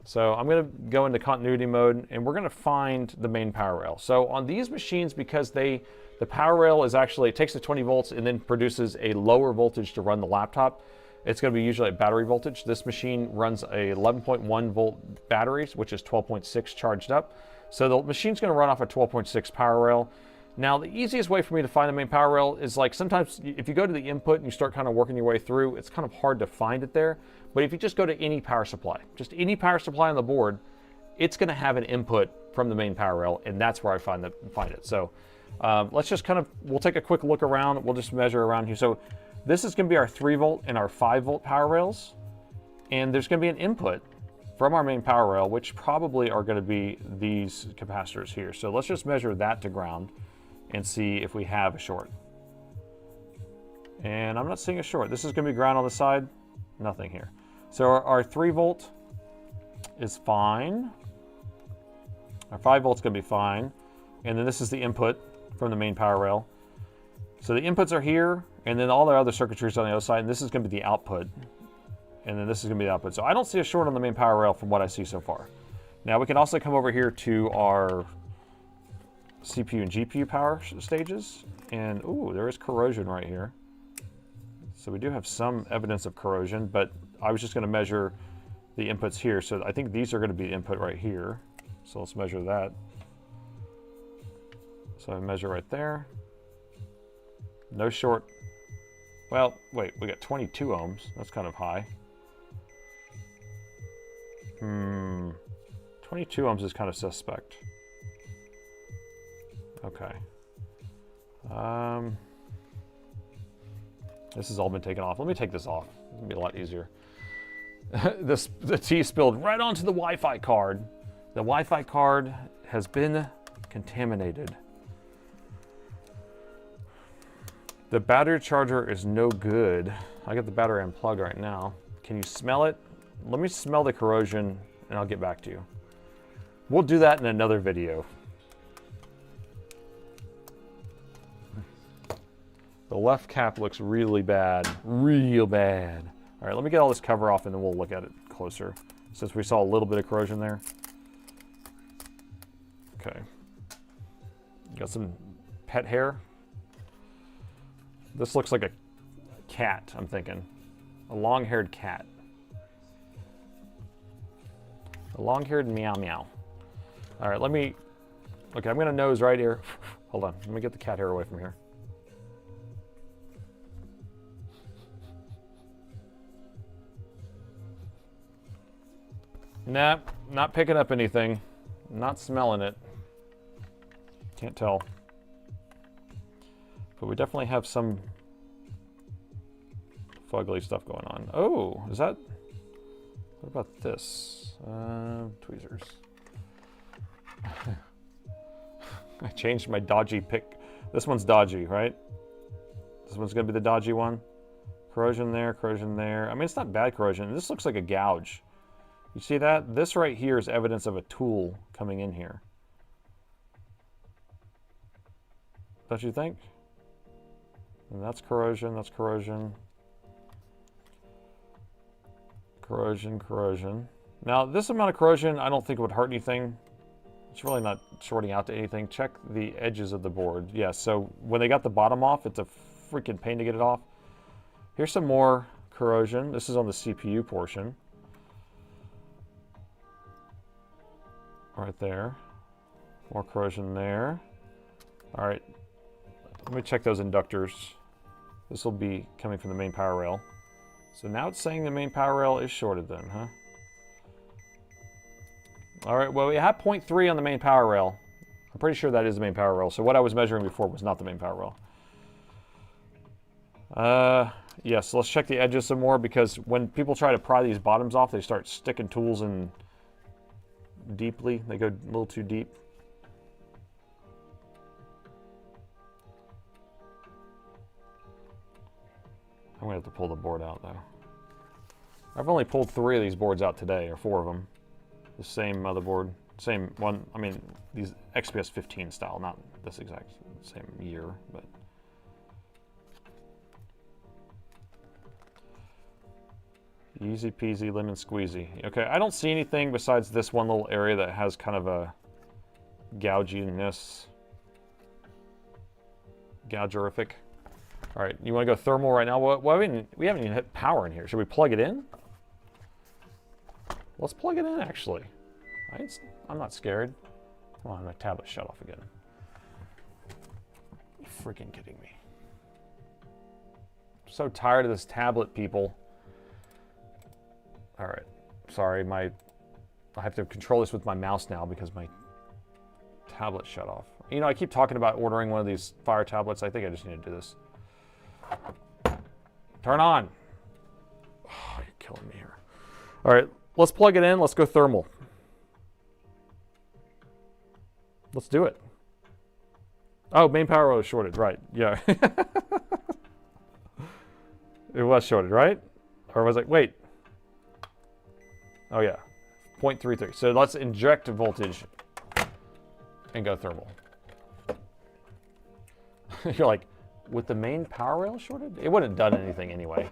So I'm going to go into continuity mode, and we're going to find the main power rail. So on these machines, because the power rail is actually, it takes the 20 volts and then produces a lower voltage to run the laptop. It's going to be usually at battery voltage. This machine runs a 11.1 volt batteries, which is 12.6 charged up. So the machine's going to run off a 12.6 power rail. Now, the easiest way for me to find the main power rail is like sometimes if you go to the input and you start kind of working your way through, it's kind of hard to find it there. But if you just go to any power supply, just any power supply on the board, it's going to have an input from the main power rail, and that's where I find it. So let's just kind of, we'll take a quick look around. We'll just measure around here. So this is going to be our 3 volt and our 5 volt power rails. And there's going to be an input from our main power rail, which probably are going to be these capacitors here. So let's just measure that to ground and see if we have a short. And I'm not seeing a short. This is going to be ground on the side. Nothing here. So our 3 volt is fine. Our 5 volt's going to be fine. And then this is the input from the main power rail. So the inputs are here, and then all the other circuitry is on the other side, and this is going to be the output. And then this is going to be the output. So I don't see a short on the main power rail from what I see so far. Now we can also come over here to our CPU and GPU power stages. And, ooh, there is corrosion right here. So we do have some evidence of corrosion, but I was just going to measure the inputs here. So I think these are going to be input right here. So let's measure that. So I measure right there. No short. Well, wait, we got 22 ohms. That's kind of high. 22 ohms is kind of suspect. Okay. This has all been taken off. Let me take this off. It'll be a lot easier. The tea spilled right onto the Wi-Fi card. The Wi-Fi card has been contaminated. The battery charger is no good. I got the battery unplugged right now. Can you smell it? Let me smell the corrosion and I'll get back to you. We'll do that in another video. The left cap looks really bad, real bad. All right, let me get all this cover off and then we'll look at it closer, since we saw a little bit of corrosion there. Okay. Got some pet hair. This looks like a cat, I'm thinking. A long-haired cat. A long-haired meow meow. All right, okay, I'm gonna nose right here. Hold on, let me get the cat hair away from here. Nah, not picking up anything. Not smelling it. Can't tell. But we definitely have some fugly stuff going on. Oh, is that... What about this? Tweezers. I changed my dodgy pick. This one's dodgy, right? This one's gonna be the dodgy one. Corrosion there, corrosion there. I mean, it's not bad corrosion. This looks like a gouge. You see that? This right here is evidence of a tool coming in here. Don't you think? And that's corrosion, that's corrosion. Corrosion, corrosion. Now, this amount of corrosion, I don't think would hurt anything. It's really not shorting out to anything. Check the edges of the board. Yeah, so when they got the bottom off, it's a freaking pain to get it off. Here's some more corrosion. This is on the CPU portion. Right there. More corrosion there. All right. Let me check those inductors. This will be coming from the main power rail. So now it's saying the main power rail is shorted then, huh? All right, well, we have 0.3 on the main power rail. I'm pretty sure that is the main power rail. So what I was measuring before was not the main power rail. Yes, so let's check the edges some more, because when people try to pry these bottoms off, they start sticking tools in deeply. They go a little too deep. I'm gonna have to pull the board out though. I've only pulled 3 of these boards out today, or 4 of them. The same motherboard, same one. I mean, these XPS 15 style, not this exact same year, but. Easy peasy lemon squeezy. Okay, I don't see anything besides this one little area that has kind of a gouginess. Gougerific. All right, you want to go thermal right now? Well, we haven't even hit power in here. Should we plug it in? Let's plug it in, actually. I'm not scared. Come on, my tablet shut off again. You're freaking kidding me. I'm so tired of this tablet, people. All right, sorry, I have to control this with my mouse now because my tablet shut off. You know, I keep talking about ordering one of these Fire tablets. I think I just need to do this. Turn on. Oh, you're killing me here. All right, let's plug it in. Let's go thermal. Let's do it. Oh, main power was shorted, right? Yeah. It was shorted, right? Or was it? Wait. Oh yeah, 0.33. So let's inject voltage and go thermal. You're like, with the main power rail shorted? It wouldn't have done anything anyway.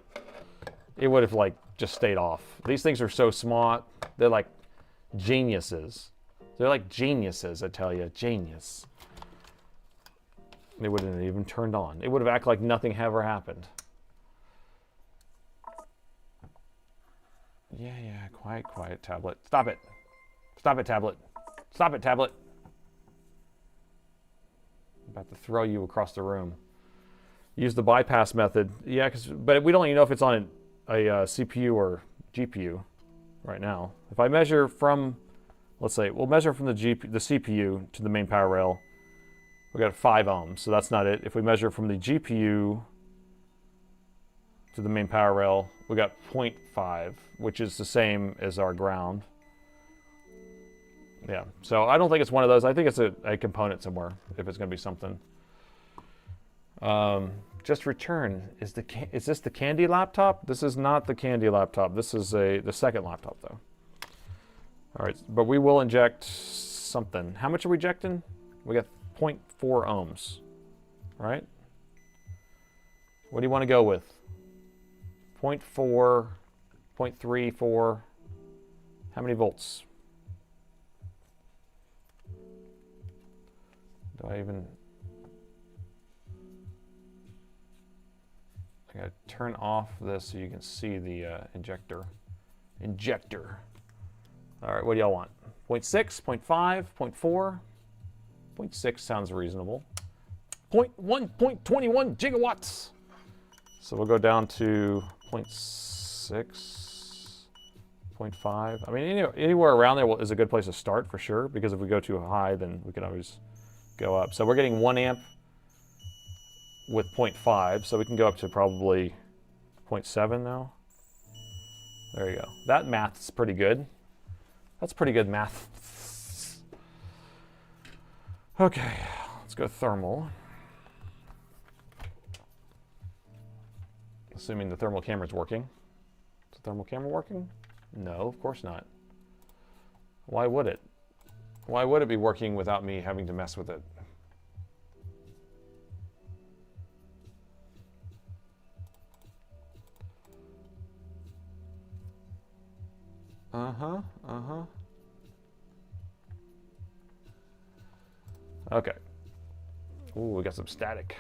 It would have like just stayed off. These things are so smart. They're like geniuses. They're like geniuses, I tell you, genius. It wouldn't have even turned on. It would have acted like nothing ever happened. Yeah, quiet, tablet. Stop it. Stop it, tablet. Stop it, tablet. I'm about to throw you across the room. Use the bypass method. Yeah, but we don't even know if it's on a CPU or GPU right now. If I measure from, let's say, we'll measure from the CPU to the main power rail. We got 5 ohms, so that's not it. If we measure from the GPU to the main power rail, we got 0.5, which is the same as our ground. Yeah, so I don't think it's one of those. I think it's a component somewhere, if it's going to be something. Just return. Is this the Candy laptop? This is not the Candy laptop. This is the second laptop, though. All right, but we will inject something. How much are we injecting? We got 0.4 ohms, right? What do you want to go with? 0.4, 0.34. How many volts? Do I even... I gotta turn off this so you can see the injector. All right, what do y'all want? 0.6, 0.5, 0.4? 0.6 sounds reasonable. 0.21 gigawatts. So we'll go down to 0.6, 0.5. I mean, anywhere around there is a good place to start for sure, because if we go too high, then we can always go up. So we're getting 1 amp with 0.5, so we can go up to probably 0.7 now. There you go. That math's pretty good. That's pretty good math. Okay, let's go thermal. Assuming the thermal camera's working. Is the thermal camera working? No, of course not. Why would it? Why would it be working without me having to mess with it? Okay. Ooh, we got some static.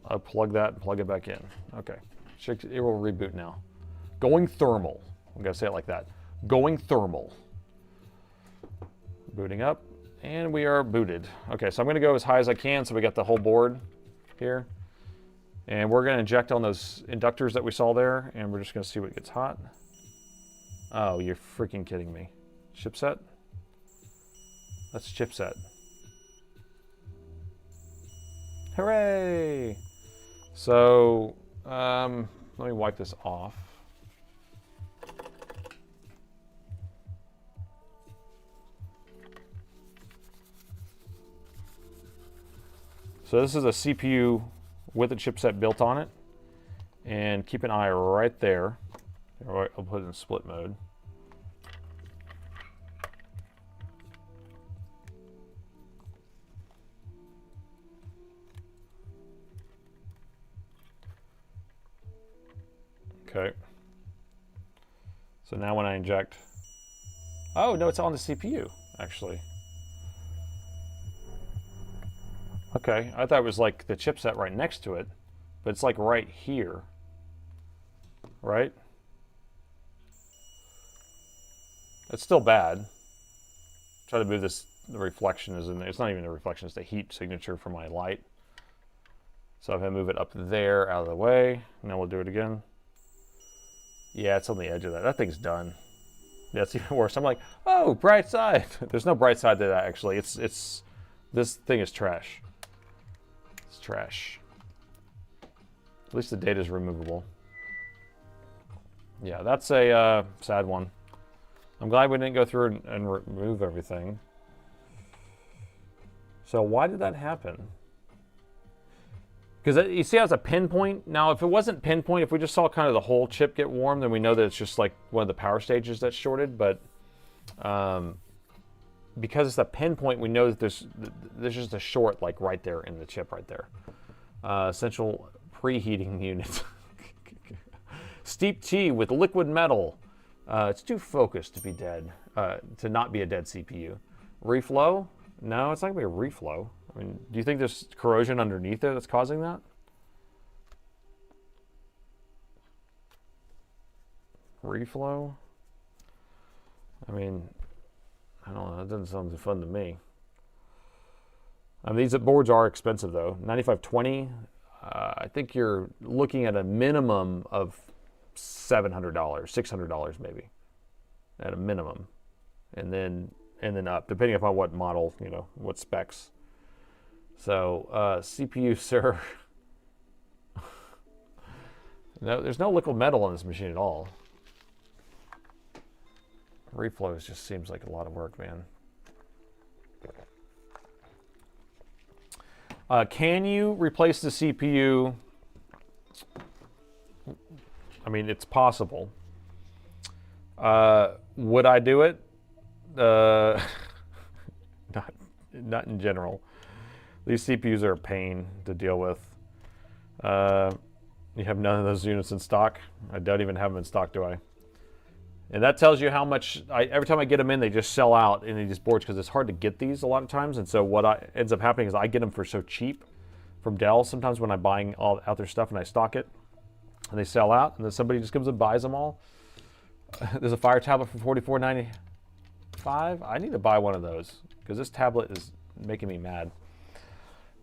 I'll plug that and plug it back in. Okay. It will reboot now. Going thermal. I'm going to say it like that. Going thermal. Booting up. And we are booted. Okay, so I'm going to go as high as I can so we got the whole board here. And we're going to inject on those inductors that we saw there. And we're just going to see what gets hot. Oh, you're freaking kidding me. Chipset? That's chipset. Hooray! So, let me wipe this off. So this is a CPU with a chipset built on it. And keep an eye right there. I'll put it in split mode. Okay. So now when I inject... Oh, no, it's on the CPU, actually. Okay, I thought it was like the chipset right next to it, but it's like right here. Right? It's still bad. Try to move this. The reflection is in there. It's not even a reflection, it's the heat signature for my light. So I'm going to move it up there out of the way, and then we'll do it again. Yeah, it's on the edge of that. That thing's done. Yeah, it's even worse. I'm like, oh, bright side. There's no bright side to that, actually. It's this thing is trash. It's trash. At least the data is removable. Yeah, that's a sad one. I'm glad we didn't go through and remove everything. So why did that happen? Because you see how it's a pinpoint? Now, if it wasn't pinpoint, if we just saw kind of the whole chip get warm, then we know that it's just like one of the power stages that's shorted. But because it's a pinpoint, we know that there's just a short like right there in the chip right there. Essential preheating unit. Steep tea with liquid metal. It's too focused to be dead, to not be a dead CPU. Reflow? No, it's not gonna be a reflow. I mean, do you think there's corrosion underneath it that's causing that? Reflow? I mean, I don't know. That doesn't sound fun to me. I mean, these boards are expensive though. 9520. I think you're looking at a minimum of $700, $600 maybe, at a minimum, and then up, depending upon what model, you know, what specs. So CPU, sir. No, there's no liquid metal on this machine at all. Reflows just seems like a lot of work, man. Can you replace the CPU? I mean, it's possible. Would I do it? Not in general. These CPUs are a pain to deal with. You have none of those units in stock. I don't even have them in stock, do I? And that tells you how much, every time I get them in, they just sell out in these boards because it's hard to get these a lot of times. And so what ends up happening is I get them for so cheap from Dell sometimes when I'm buying all out their stuff and I stock it. And they sell out, and then somebody just comes and buys them all. There's a Fire tablet for $44.95. I need to buy one of those because this tablet is making me mad.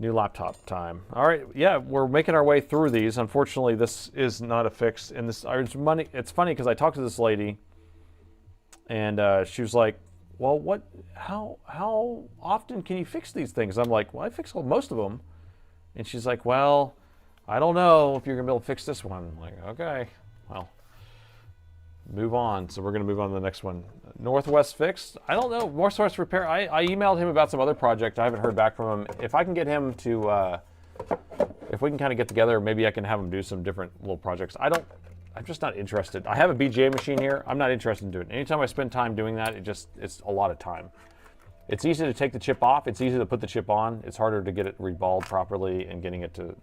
New laptop time. All right, yeah, we're making our way through these. Unfortunately, this is not a fix. And this money. It's funny because I talked to this lady, and she was like, "Well, how often can you fix these things?" I'm like, "Well, I fix most of them." And she's like, "Well, I don't know if you're gonna be able to fix this one." I'm like, "Okay, well, move on." So we're gonna move on to the next one. Northwest fixed. I don't know. Northwest repair. I emailed him about some other project. I haven't heard back from him. If I can get him to, if we can kind of get together, maybe I can have him do some different little projects. I'm just not interested. I have a BGA machine here. I'm not interested in doing it. Anytime I spend time doing that, it's a lot of time. It's easy to take the chip off. It's easy to put the chip on. It's harder to get it reballed properly and getting it to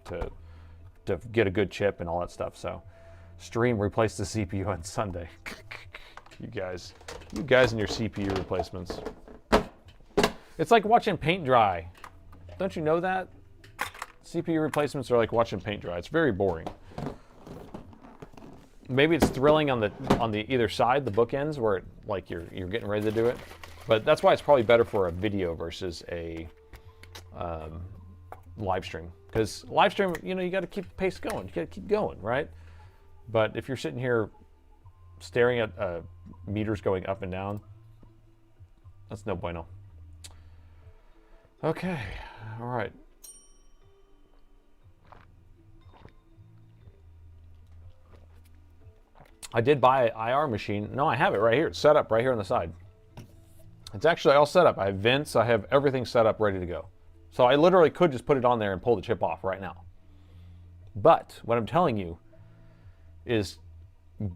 get a good chip and all that stuff. So, Stream replaced the CPU on Sunday. You guys and your CPU replacements. It's like watching paint dry. Don't you know that? CPU replacements are like watching paint dry. It's very boring. Maybe it's thrilling on the either side, the bookends, where like you're getting ready to do it. But that's why it's probably better for a video versus a live stream. Because live stream, you know, you got to keep the pace going. You got to keep going, right? But if you're sitting here staring at meters going up and down, that's no bueno. Okay, all right. I did buy an IR machine. No, I have it right here. It's set up right here on the side. It's actually all set up. I have vents. I have everything set up, ready to go. So I literally could just put it on there and pull the chip off right now. But what I'm telling you is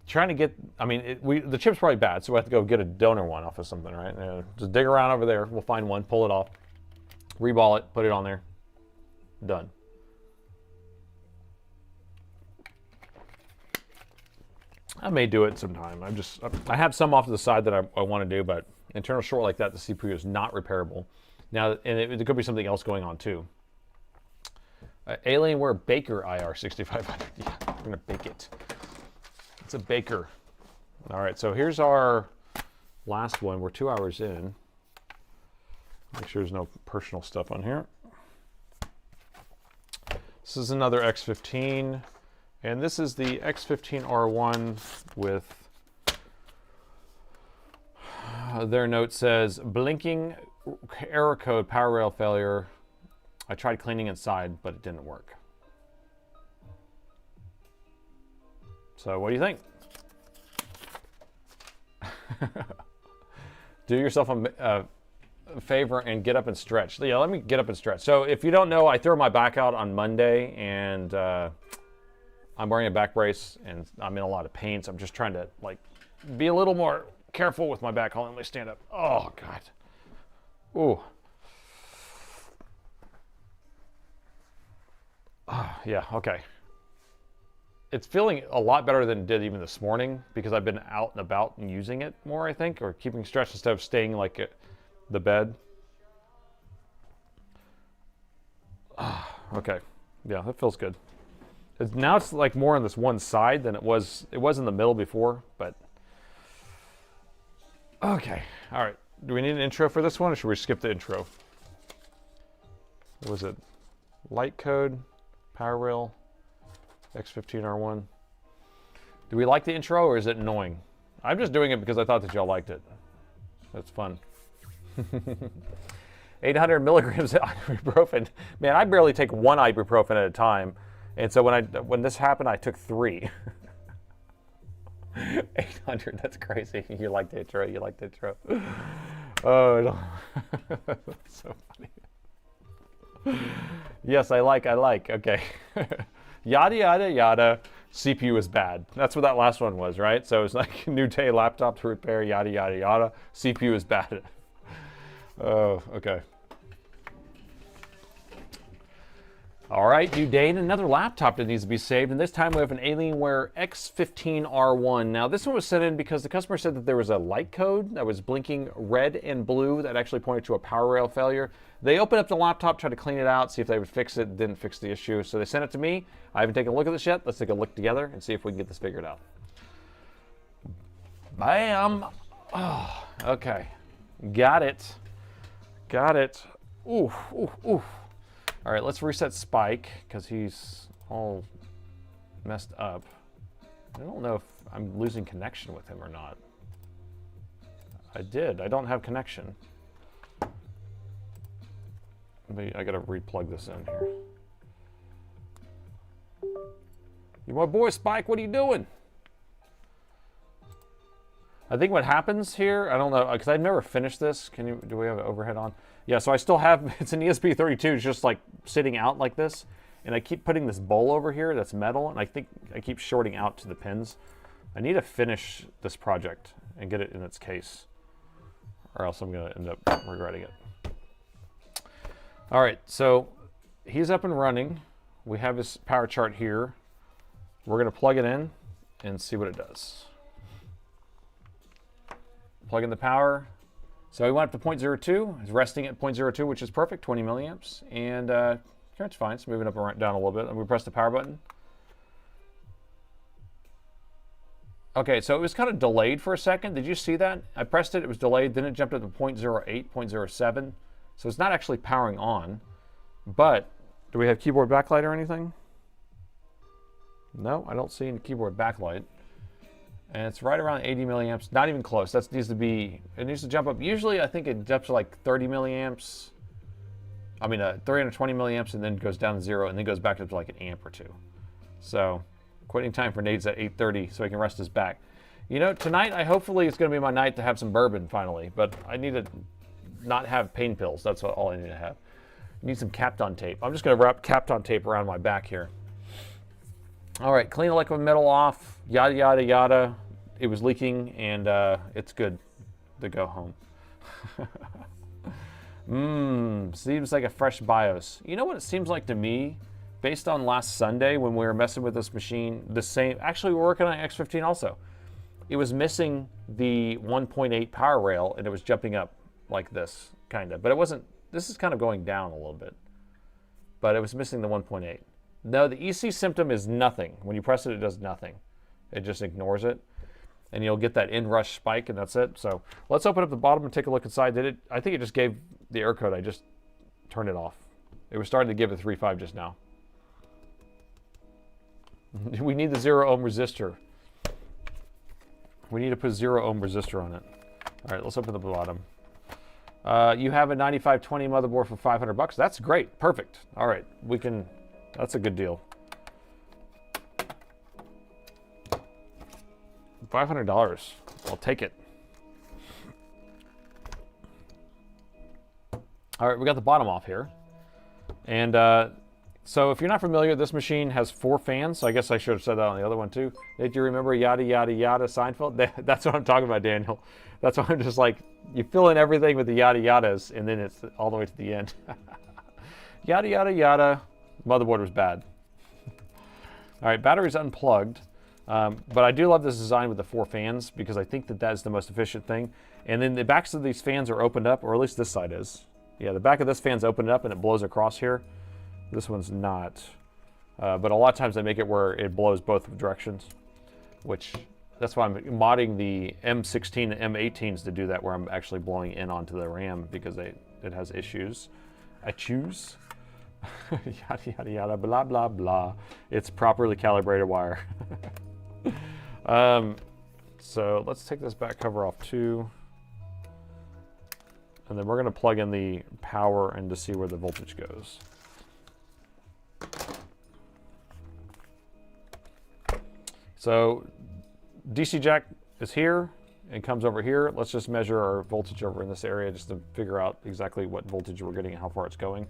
trying to get, I mean, the chip's probably bad, so we have to go get a donor one off of something, right? Just dig around over there. We'll find one, pull it off, reball it, put it on there. Done. I may do it sometime. I have some off to the side that I want to do, but internal short like that, the CPU is not repairable. Now, and there could be something else going on too. Alienware Baker IR 6500. Yeah, we're gonna bake it. It's a Baker. All right, so here's our last one. We're 2 hours in. Make sure there's no personal stuff on here. This is another X15. And this is the X15R1 with, their note says, blinking error code, power rail failure. I tried cleaning inside, but it didn't work. So what do you think? Do yourself a favor and get up and stretch. Yeah, let me get up and stretch. So if you don't know, I threw my back out on Monday, and I'm wearing a back brace and I'm in a lot of pain, so I'm just trying to like be a little more careful with my back. Hold on, let me stand up. Oh God. Ooh. Yeah, okay. It's feeling a lot better than it did even this morning because I've been out and about and using it more, I think, or keeping stretched instead of staying like at the bed. Okay. Yeah, that feels good. Now it's like more on this one side than it was in the middle before, but okay. All right. Do we need an intro for this one, or should we skip the intro? What was it? Light code, power rail, X15R1. Do we like the intro, or is it annoying? I'm just doing it because I thought that y'all liked it. That's fun. 800 milligrams of ibuprofen. Man, I barely take one ibuprofen at a time. And so when this happened, I took 3. 800, that's crazy. You like the intro, you like the intro. Oh, so funny. Yes, I like, okay. Yada, yada, yada, CPU is bad. That's what that last one was, right? So it's like new day laptop to repair, yada, yada, yada. CPU is bad. Oh, okay. All right, new day and another laptop that needs to be saved, and this time we have an Alienware X15R1. Now this one was sent in because the customer said that there was a light code that was blinking red and blue that actually pointed to a power rail failure. They opened up the laptop, tried to clean it out, see if they would fix it, didn't fix the issue. So they sent it to me. I haven't taken a look at this yet. Let's take a look together and see if we can get this figured out. Bam! Oh, okay. Got it. Got it. Oof, oof, oof. All right, let's reset Spike because he's all messed up. I don't know if I'm losing connection with him or not. I did. I don't have connection. I gotta replug this in here. You my boy Spike, what are you doing? I think what happens here, I don't know, because I've never finished this. Do we have an overhead on? Yeah, so I still have, it's an ESP32, it's just like sitting out like this. And I keep putting this bowl over here that's metal, and I think I keep shorting out to the pins. I need to finish this project and get it in its case, or else I'm gonna end up regretting it. All right, so he's up and running. We have his power chart here. We're gonna plug it in and see what it does. Plug in the power. So we went up to 0.02. It's resting at 0.02, which is perfect, 20 milliamps. And current's fine. It's moving up and down a little bit. And we press the power button. Okay, so it was kind of delayed for a second. Did you see that? I pressed it, it was delayed. Then it jumped up to 0.08, 0.07. So it's not actually powering on. But do we have keyboard backlight or anything? No, I don't see any keyboard backlight. And it's right around 80 milliamps, not even close. That needs to be, it needs to jump up. Usually I think it jumps to like 30 milliamps. I mean, 320 milliamps and then goes down to 0 and then goes back up to like an amp or 2. So quitting time for Nate's at 8:30 so he can rest his back. You know, tonight, hopefully it's gonna be my night to have some bourbon finally, but I need to not have pain pills. That's all I need to have. I need some Kapton tape. I'm just gonna wrap Kapton tape around my back here. All right, clean the liquid metal off, yada, yada, yada. It was leaking, and it's good to go home. Seems like a fresh BIOS. You know what it seems like to me? Based on last Sunday when we were messing with this machine, actually we're working on X15 also. It was missing the 1.8 power rail, and it was jumping up like this, kind of. But it wasn't, this is kind of going down a little bit. But it was missing the 1.8. No, the EC symptom is nothing. When you press it, it does nothing. It just ignores it. And you'll get that inrush spike, and that's it. So let's open up the bottom and take a look inside. I think it just gave the error code. I just turned it off. It was starting to give it 3.5 just now. We need the 0 ohm resistor. We need to put 0 ohm resistor on it. All right, let's open the bottom. You have a 9520 motherboard for $500. That's great. Perfect. All right, we can. That's a good deal. $500. I'll take it. All right, we got the bottom off here. And so if you're not familiar, this machine has 4 fans. So I guess I should have said that on the other one too. Did you remember yada, yada, yada Seinfeld? That's what I'm talking about, Daniel. That's why I'm just like, you fill in everything with the yada, yadas, and then it's all the way to the end. Yada, yada, yada. Motherboard was bad. All right, battery's unplugged. But I do love this design with the 4 fans because I think that is the most efficient thing. And then the backs of these fans are opened up, or at least this side is. Yeah, the back of this fan's opened up and it blows across here. This one's not. But a lot of times they make it where it blows both directions, which that's why I'm modding the M16 and M18s to do that, where I'm actually blowing in onto the RAM because it has issues. I choose. Yada, yada, yada, blah, blah, blah. It's properly calibrated wire. So let's take this back cover off too. And then we're going to plug in the power and to see where the voltage goes. So DC jack is here and comes over here. Let's just measure our voltage over in this area just to figure out exactly what voltage we're getting and how far it's going.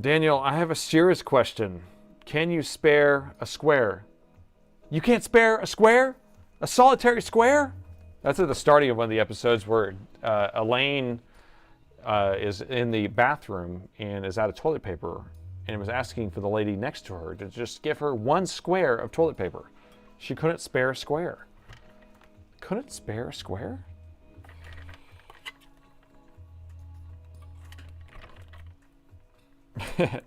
Daniel, I have a serious question. Can you spare a square? You can't spare a square? A solitary square? That's at the starting of one of the episodes where Elaine is in the bathroom and is out of toilet paper and was asking for the lady next to her to just give her one square of toilet paper. She couldn't spare a square. Couldn't spare a square?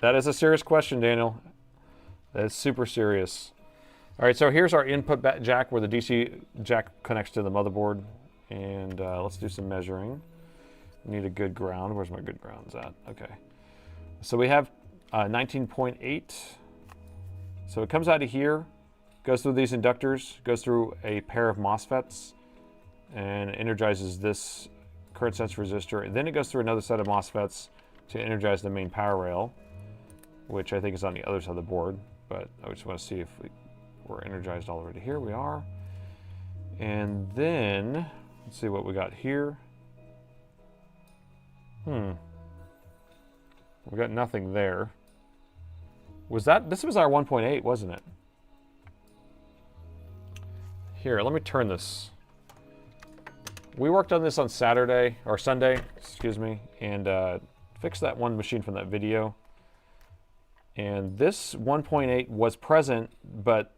That is a serious question, Daniel. That is super serious. All right, so here's our input jack where the DC jack connects to the motherboard. And let's do some measuring. We need a good ground. Where's my good grounds at? Okay. So we have 19.8. So it comes out of here, goes through these inductors, goes through a pair of MOSFETs, and energizes this current sense resistor. And then it goes through another set of MOSFETs to energize the main power rail, which I think is on the other side of the board. But I just want to see if we're energized all the way to here. We are. And then, let's see what we got here. We got nothing there. This was our 1.8, wasn't it? Here, let me turn this. We worked on this on Saturday, or Sunday, excuse me, and fixed that one machine from that video. And this 1.8 was present, but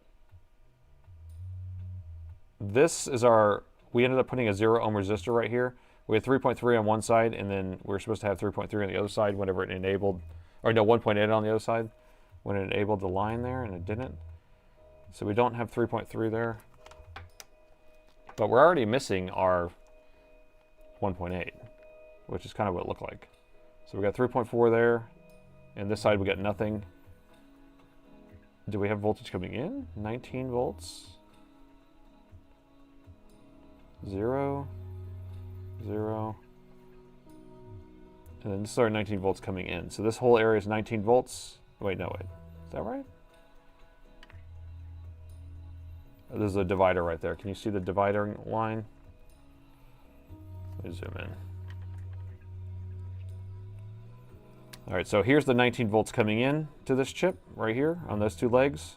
this is we ended up putting a 0 ohm resistor right here. We had 3.3 on one side, and then we were supposed to have 3.3 on the other side whenever it enabled, or no, 1.8 on the other side when it enabled the line there, and it didn't. So we don't have 3.3 there. But we're already missing our 1.8, which is kind of what it looked like. So we got 3.4 there, and this side we got nothing. Do we have voltage coming in? 19 volts. 0, 0. And then this is our 19 volts coming in. So this whole area is 19 volts. Wait, no, wait. Is that right? Oh, there's a divider right there. Can you see the divider line? Let me zoom in. All right, so here's the 19 volts coming in to this chip right here on those two legs.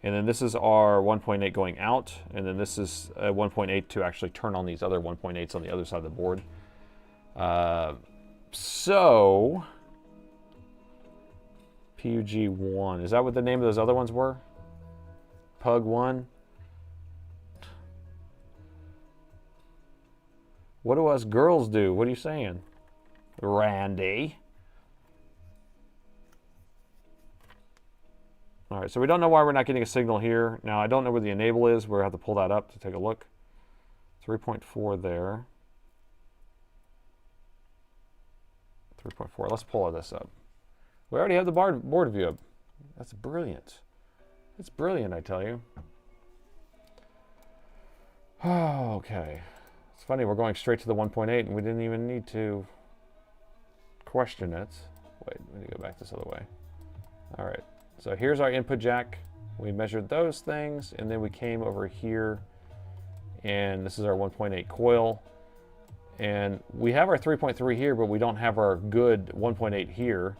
And then this is our 1.8 going out. And then this is a 1.8 to actually turn on these other 1.8s on the other side of the board. So, PUG1, is that what the name of those other ones were? PUG1? What do us girls do? What are you saying, Randy? All right, so we don't know why we're not getting a signal here. Now, I don't know where the enable is. We'll have to pull that up to take a look. 3.4 there. 3.4. Let's pull all this up. We already have the board view up. That's brilliant. It's brilliant, I tell you. Oh, okay. It's funny, we're going straight to the 1.8 and we didn't even need to question it. Wait, let me go back this other way. All right, so here's our input jack. We measured those things and then we came over here and this is our 1.8 coil. And we have our 3.3 here, but we don't have our good 1.8 here.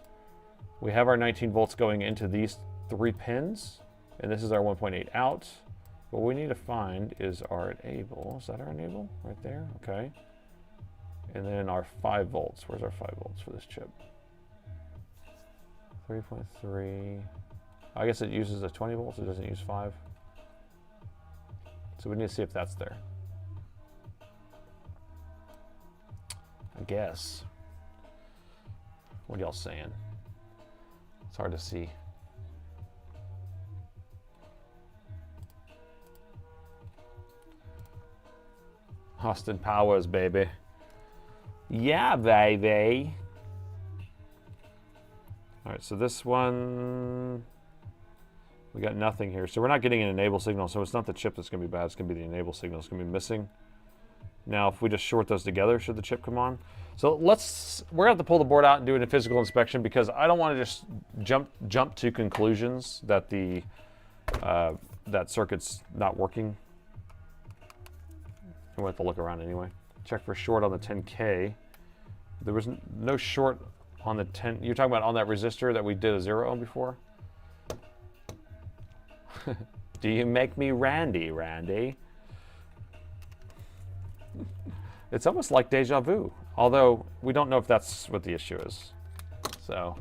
We have our 19 volts going into these 3 pins, and this is our 1.8 out. What we need to find is our enable. Is that our enable? Right there, okay. And then our 5 volts. Where's our 5 volts for this chip? 3.3. I guess it uses a 20 volts, it doesn't use 5. So we need to see if that's there. I guess. What y'all saying? It's hard to see. Austin Powers, baby. Yeah, baby. All right, so this one, we got nothing here. So we're not getting an enable signal, so it's not the chip that's gonna be bad, it's gonna be the enable signal. It's gonna be missing. Now, if we just short those together, should the chip come on? So we're gonna have to pull the board out and do a physical inspection because I don't wanna just jump to conclusions that that circuit's not working. We'll have to look around anyway. Check for short on the 10K. There was no short on the 10. You're talking about on that resistor that we did a 0 on before? Do you make me Randy, Randy? It's almost like deja vu, although we don't know if that's what the issue is. So.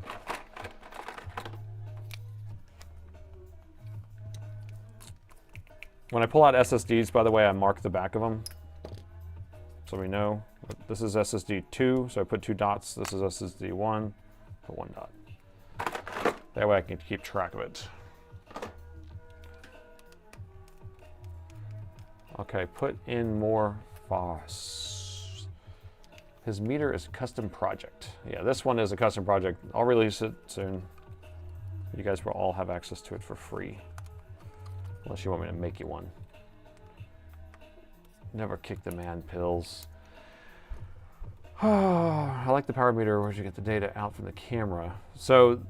When I pull out SSDs, by the way, I mark the back of them. So we know this is SSD 2, so I put 2 dots. This is SSD 1, put 1 dot. That way I can keep track of it. Okay, put in more FOSS. His meter is a custom project. Yeah, this one is a custom project. I'll release it soon. You guys will all have access to it for free. Unless you want me to make you one. Never kick the man pills. I like the power meter. Where'd you get the data out from the camera? So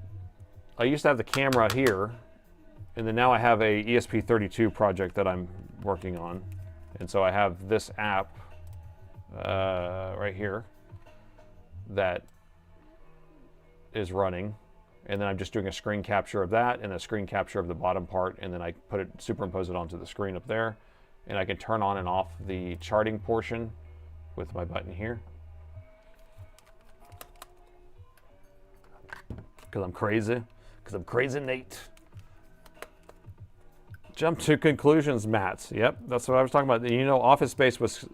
I used to have the camera here, and then now I have a ESP32 project that I'm working on. And so I have this app right here that is running. And then I'm just doing a screen capture of that and a screen capture of the bottom part, and then I superimpose it onto the screen up there. And I can turn on and off the charting portion with my button here. Because I'm crazy. Because I'm crazy Nate. Jump to conclusions, Matt. Yep, that's what I was talking about. You know, Office Space was,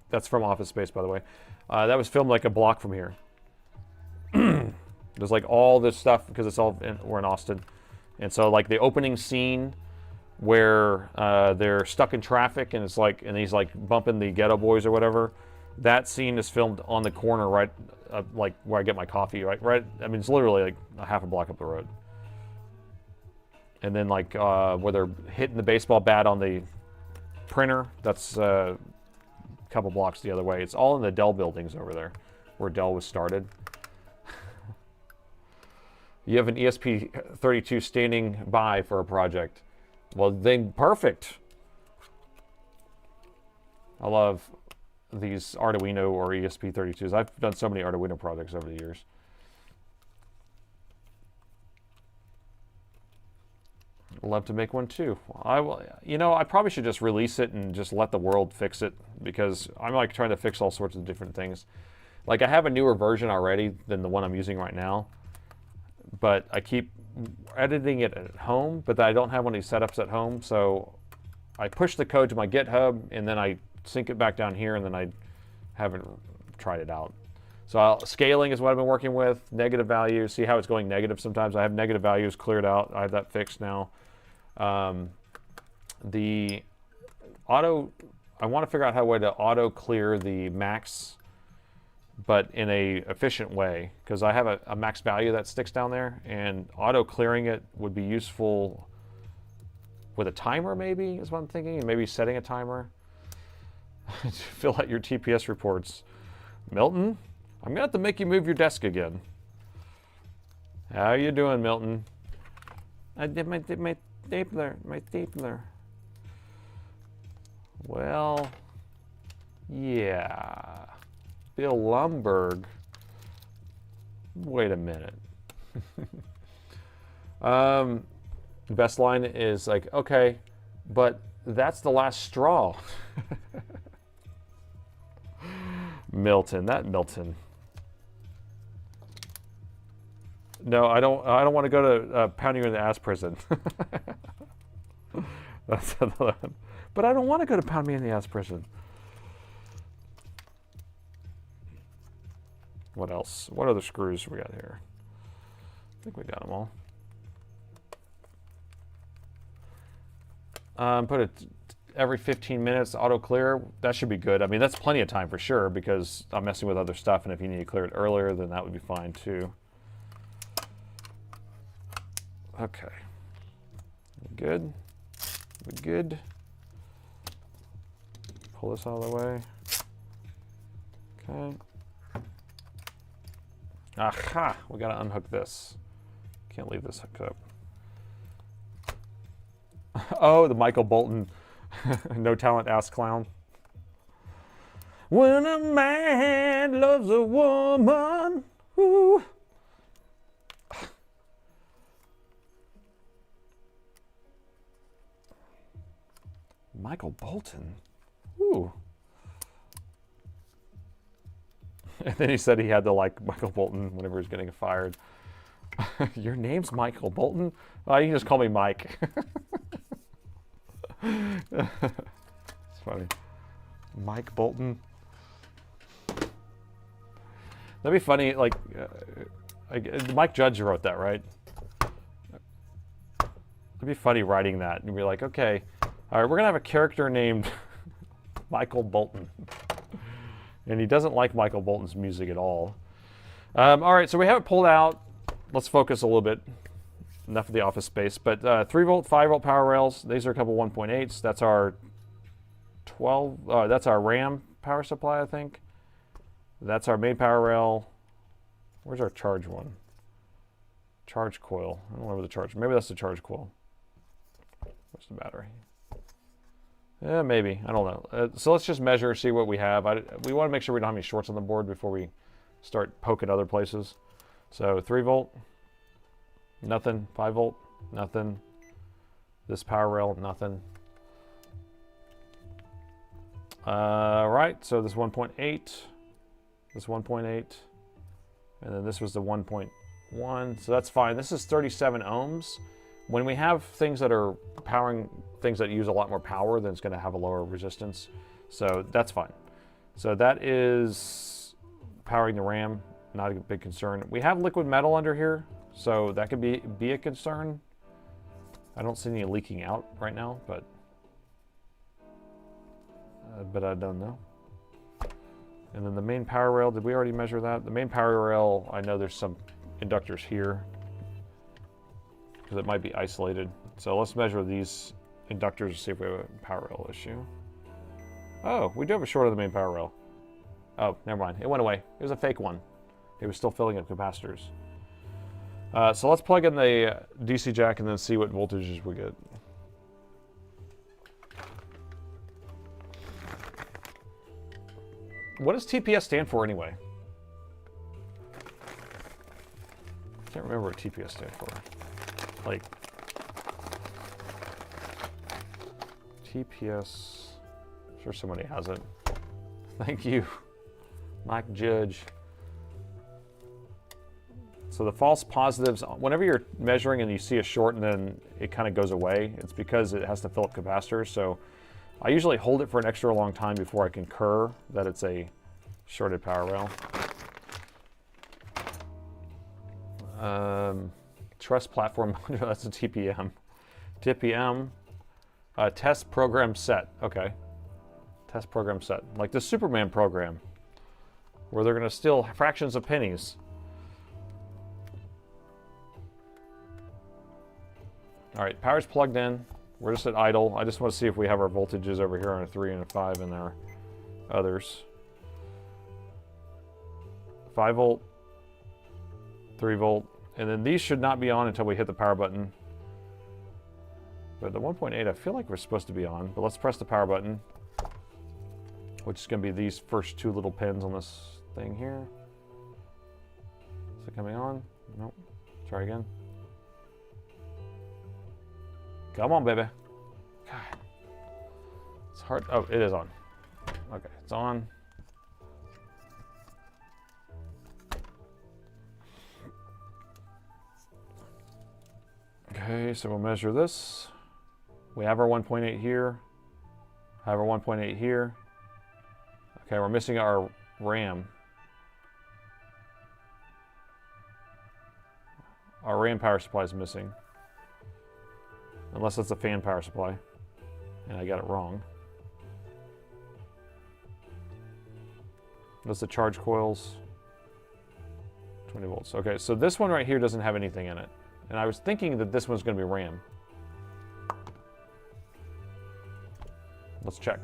that's from Office Space, by the way. That was filmed like a block from here. There's like all this stuff, because we're in Austin. And so like the opening scene where they're stuck in traffic and he's like bumping the Ghetto Boys or whatever. That scene is filmed on the corner right, like where I get my coffee, right. I mean, it's literally like a half a block up the road. And then like where they're hitting the baseball bat on the printer, that's a couple blocks the other way. It's all in the Dell buildings over there, where Dell was started. You have an ESP32 standing by for a project. Well, then perfect. I love these Arduino or ESP32s. I've done so many Arduino projects over the years. I'd love to make one too. I probably should just release it and just let the world fix it, because I'm like trying to fix all sorts of different things. Like I have a newer version already than the one I'm using right now, but I keep editing it at home, but I don't have one of these setups at home, so I push the code to my GitHub and then I sync it back down here, and then I haven't tried it out. So scaling is what I've been working with, negative values, see how it's going negative sometimes. I have negative values cleared out, I have that fixed now. The auto, I want to figure out how to auto clear the max, but in a efficient way, because I have a max value that sticks down there, and auto clearing it would be useful with a timer, maybe, is what I'm thinking, and maybe setting a timer. Fill out your TPS reports. Milton, I'm gonna have to make you move your desk again. How you doing, Milton? I did my stapler. Well, yeah. Bill Lumberg. Wait a minute. Best line is like, okay, but that's the last straw. Milton, that Milton. No, I don't want to go to pound you in the ass prison. That's another one. But I don't want to go to pound me in the ass prison. What else? What other screws we got here? I think we got them all. Put it every 15 minutes, auto clear. That should be good. I mean, that's plenty of time for sure because I'm messing with other stuff, and if you need to clear it earlier, then that would be fine too. Okay. Good. We good. Pull this out of the way. Okay. Aha! We gotta unhook this. Can't leave this hooked up. Oh, the Michael Bolton no talent ass clown. When a man loves a woman, ooh. Michael Bolton. Ooh. And then he said he had to like Michael Bolton whenever he was getting fired. Your name's Michael Bolton? Oh, you can just call me Mike. It's funny. Mike Bolton. That'd be funny, like, Mike Judge wrote that, right? It'd be funny writing that and be like, okay, all right, we're gonna have a character named Michael Bolton. And he doesn't like Michael Bolton's music at all. All right, so we have it pulled out. Let's focus a little bit. Enough of the office space. But 3 volt, 5 volt power rails. These are a couple 1.8s. That's our 12. That's our RAM power supply, I think. That's our main power rail. Where's our charge one? Charge coil. I don't know where the charge. Maybe that's the charge coil. Where's the battery? Yeah, maybe. I don't know. So let's just measure, see what we have. We want to make sure we don't have any shorts on the board before we start poking other places. So 3 volt, nothing. 5 volt, nothing. This power rail, nothing. Right, so this 1.8, this 1.8, and then this was the 1.1, so that's fine. This is 37 ohms. When we have things that are powering things that use a lot more power, then it's going to have a lower resistance. So that's fine. So that is powering the RAM, not a big concern. We have liquid metal under here, so that could be a concern. I don't see any leaking out right now, but I don't know. And then the main power rail, did we already measure that? The main power rail, I know there's some inductors here because it might be isolated. So let's measure these inductors to see if we have a power rail issue. Oh, we do have a short of the main power rail. Oh, never mind. It went away. It was a fake one. It was still filling up capacitors. So let's plug in the DC jack and then see what voltages we get. What does TPS stand for anyway? I can't remember what TPS stands for. Like, TPS, I'm sure somebody has it. Thank you, Mike Judge. So the false positives, whenever you're measuring and you see a short and then it kind of goes away, it's because it has to fill up capacitors. So I usually hold it for an extra long time before I concur that it's a shorted power rail. Trust platform, that's a TPM. TPM, test program set, okay. Test program set, like the Superman program, where they're gonna steal fractions of pennies. All right, power's plugged in. We're just at idle. I just want to see if we have our voltages over here on a 3 and a 5 and our others. 5 volt, 3 volt, and then these should not be on until we hit the power button. But the 1.8, I feel like we're supposed to be on, but let's press the power button, which is going to be these first 2 little pins on this thing here. Is it coming on? Nope. Try again. Come on, baby. God. It's hard. Oh, it is on. Okay, it's on. Okay, so we'll measure this. We have our 1.8 here. Have our 1.8 here. Okay, we're missing our RAM. our RAM power supply is missing. Unless it's a fan power supply. And I got it wrong. That's the charge coils. 20 volts. Okay, so this one right here doesn't have anything in it. And I was thinking that this one's going to be RAM. Let's check.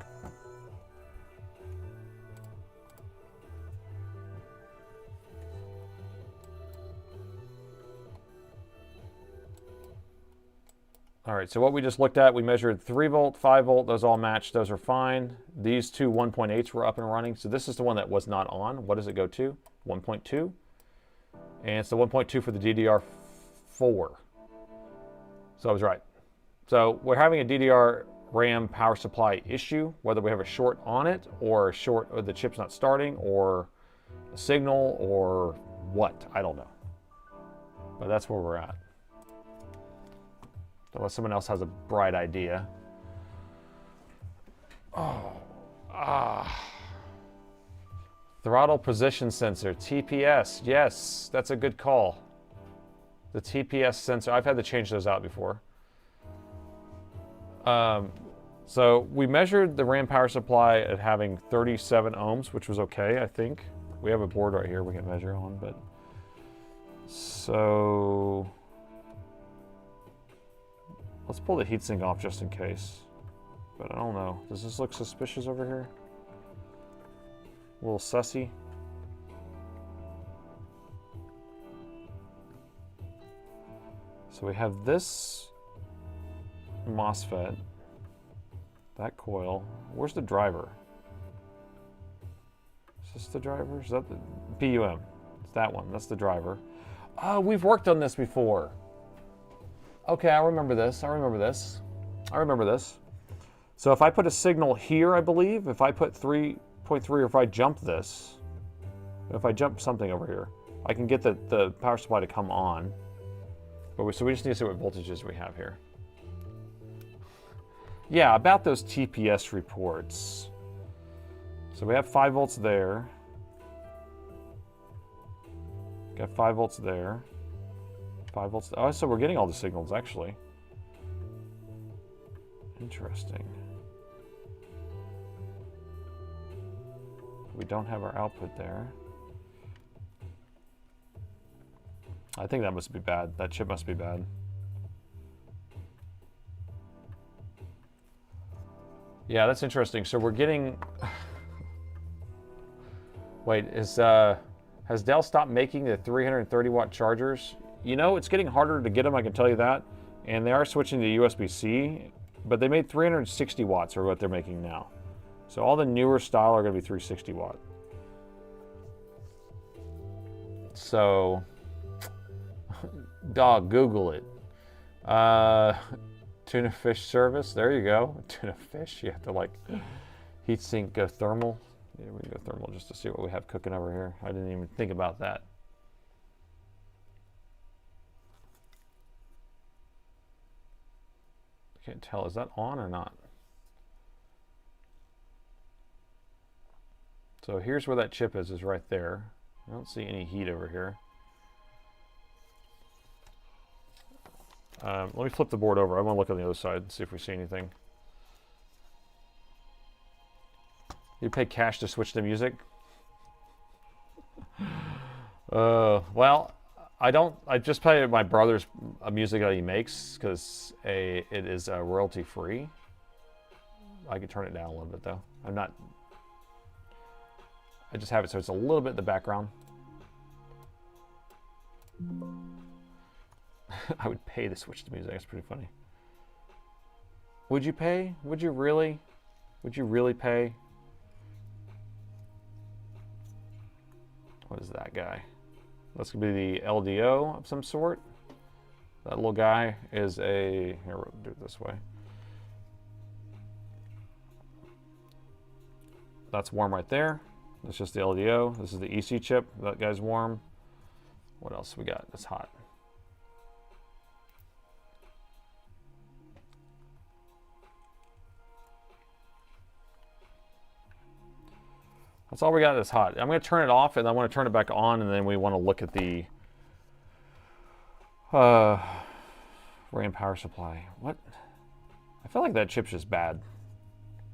All right, so what we just looked at, we measured 3 volt, 5 volt, those all matched, those are fine. These two 1.8s were up and running, so this is the one that was not on. What does it go to? 1.2. And it's the 1.2 for the DDR4. So I was right. So we're having a DDR RAM power supply issue, whether we have a short on it, or a short, or the chip's not starting, or a signal, or what, I don't know. But that's where we're at. Unless someone else has a bright idea. Throttle position sensor, TPS. Yes, that's a good call. The TPS sensor, I've had to change those out before. So we measured the RAM power supply at having 37 ohms, which was okay, I think. We have a board right here we can measure on, but so let's pull the heatsink off just in case. But I don't know. Does this look suspicious over here? A little sussy. So we have this MOSFET, that coil. Where's the driver? Is this the driver? Is that the PUM? It's that one. That's the driver. Oh, we've worked on this before. Okay, I remember this. I remember this. I remember this. So if I put a signal here, I believe, if I put 3.3, or if I jump this, if I jump something over here, I can get the power supply to come on. But so we just need to see what voltages we have here. Yeah, about those TPS reports. So we have 5 volts there. Got 5 volts there. 5 volts. Oh, so we're getting all the signals, actually. Interesting. We don't have our output there. I think that must be bad. That chip must be bad. Yeah, that's interesting. So we're getting... Wait, has Dell stopped making the 330 watt chargers? You know, it's getting harder to get them, I can tell you that. And they are switching to USB-C, but they made 360 watts or what they're making now. So all the newer style are going to be 360 watt. So, dog, Google it. Tuna fish service, there you go. Tuna fish, you have to like heatsink go thermal. Yeah, we can go thermal just to see what we have cooking over here. I didn't even think about that. I can't tell, is that on or not? So here's where that chip is right there. I don't see any heat over here. Let me flip the board over. I want to look on the other side and see if we see anything. You pay cash to switch to music? Well, I don't. I just play my brother's music that he makes because it is royalty free. I could turn it down a little bit though. I'm not. I just have it so it's a little bit in the background. I would pay to switch to music. That's pretty funny. Would you pay? Would you really? Would you really pay? What is that guy? That's gonna be the LDO of some sort. That little guy is a. Here, we'll do it this way. That's warm right there. That's just the LDO. This is the EC chip. That guy's warm. What else we got that's hot? That's all we got that's hot. I'm going to turn it off and I want to turn it back on and then we want to look at the Uh, RAM power supply. What? I feel like that chip's just bad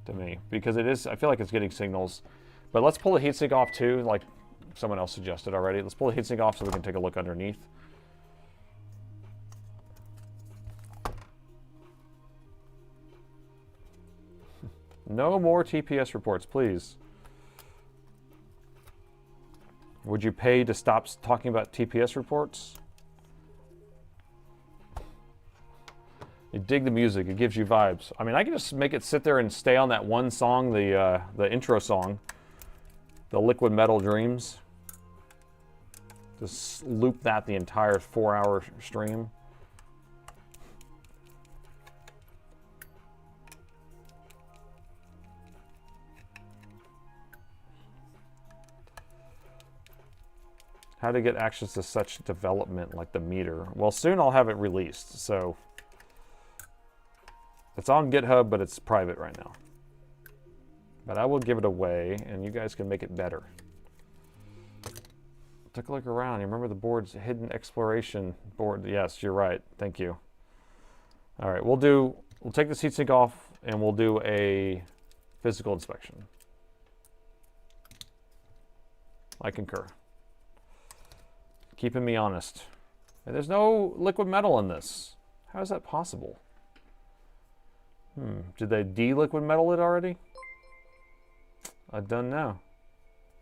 to me because it is. I feel like it's getting signals. But let's pull the heatsink off too, like someone else suggested already. Let's pull the heatsink off so we can take a look underneath. No more TPS reports, please. Would you pay to stop talking about TPS reports? You dig the music, it gives you vibes. I mean, I can just make it sit there and stay on that one song, the intro song, the Liquid Metal Dreams. Just loop that the entire 4-hour stream. How to get access to such development like the meter. Well, soon I'll have it released, so it's on GitHub, but it's private right now. But I will give it away, and you guys can make it better. Take a look around. You remember the board's hidden exploration board? Yes, you're right. Thank you. All right, we'll take the heatsink off, and we'll do a physical inspection. I concur. Keeping me honest. And there's no liquid metal in this. How is that possible? Did they de-liquid metal it already? I don't know.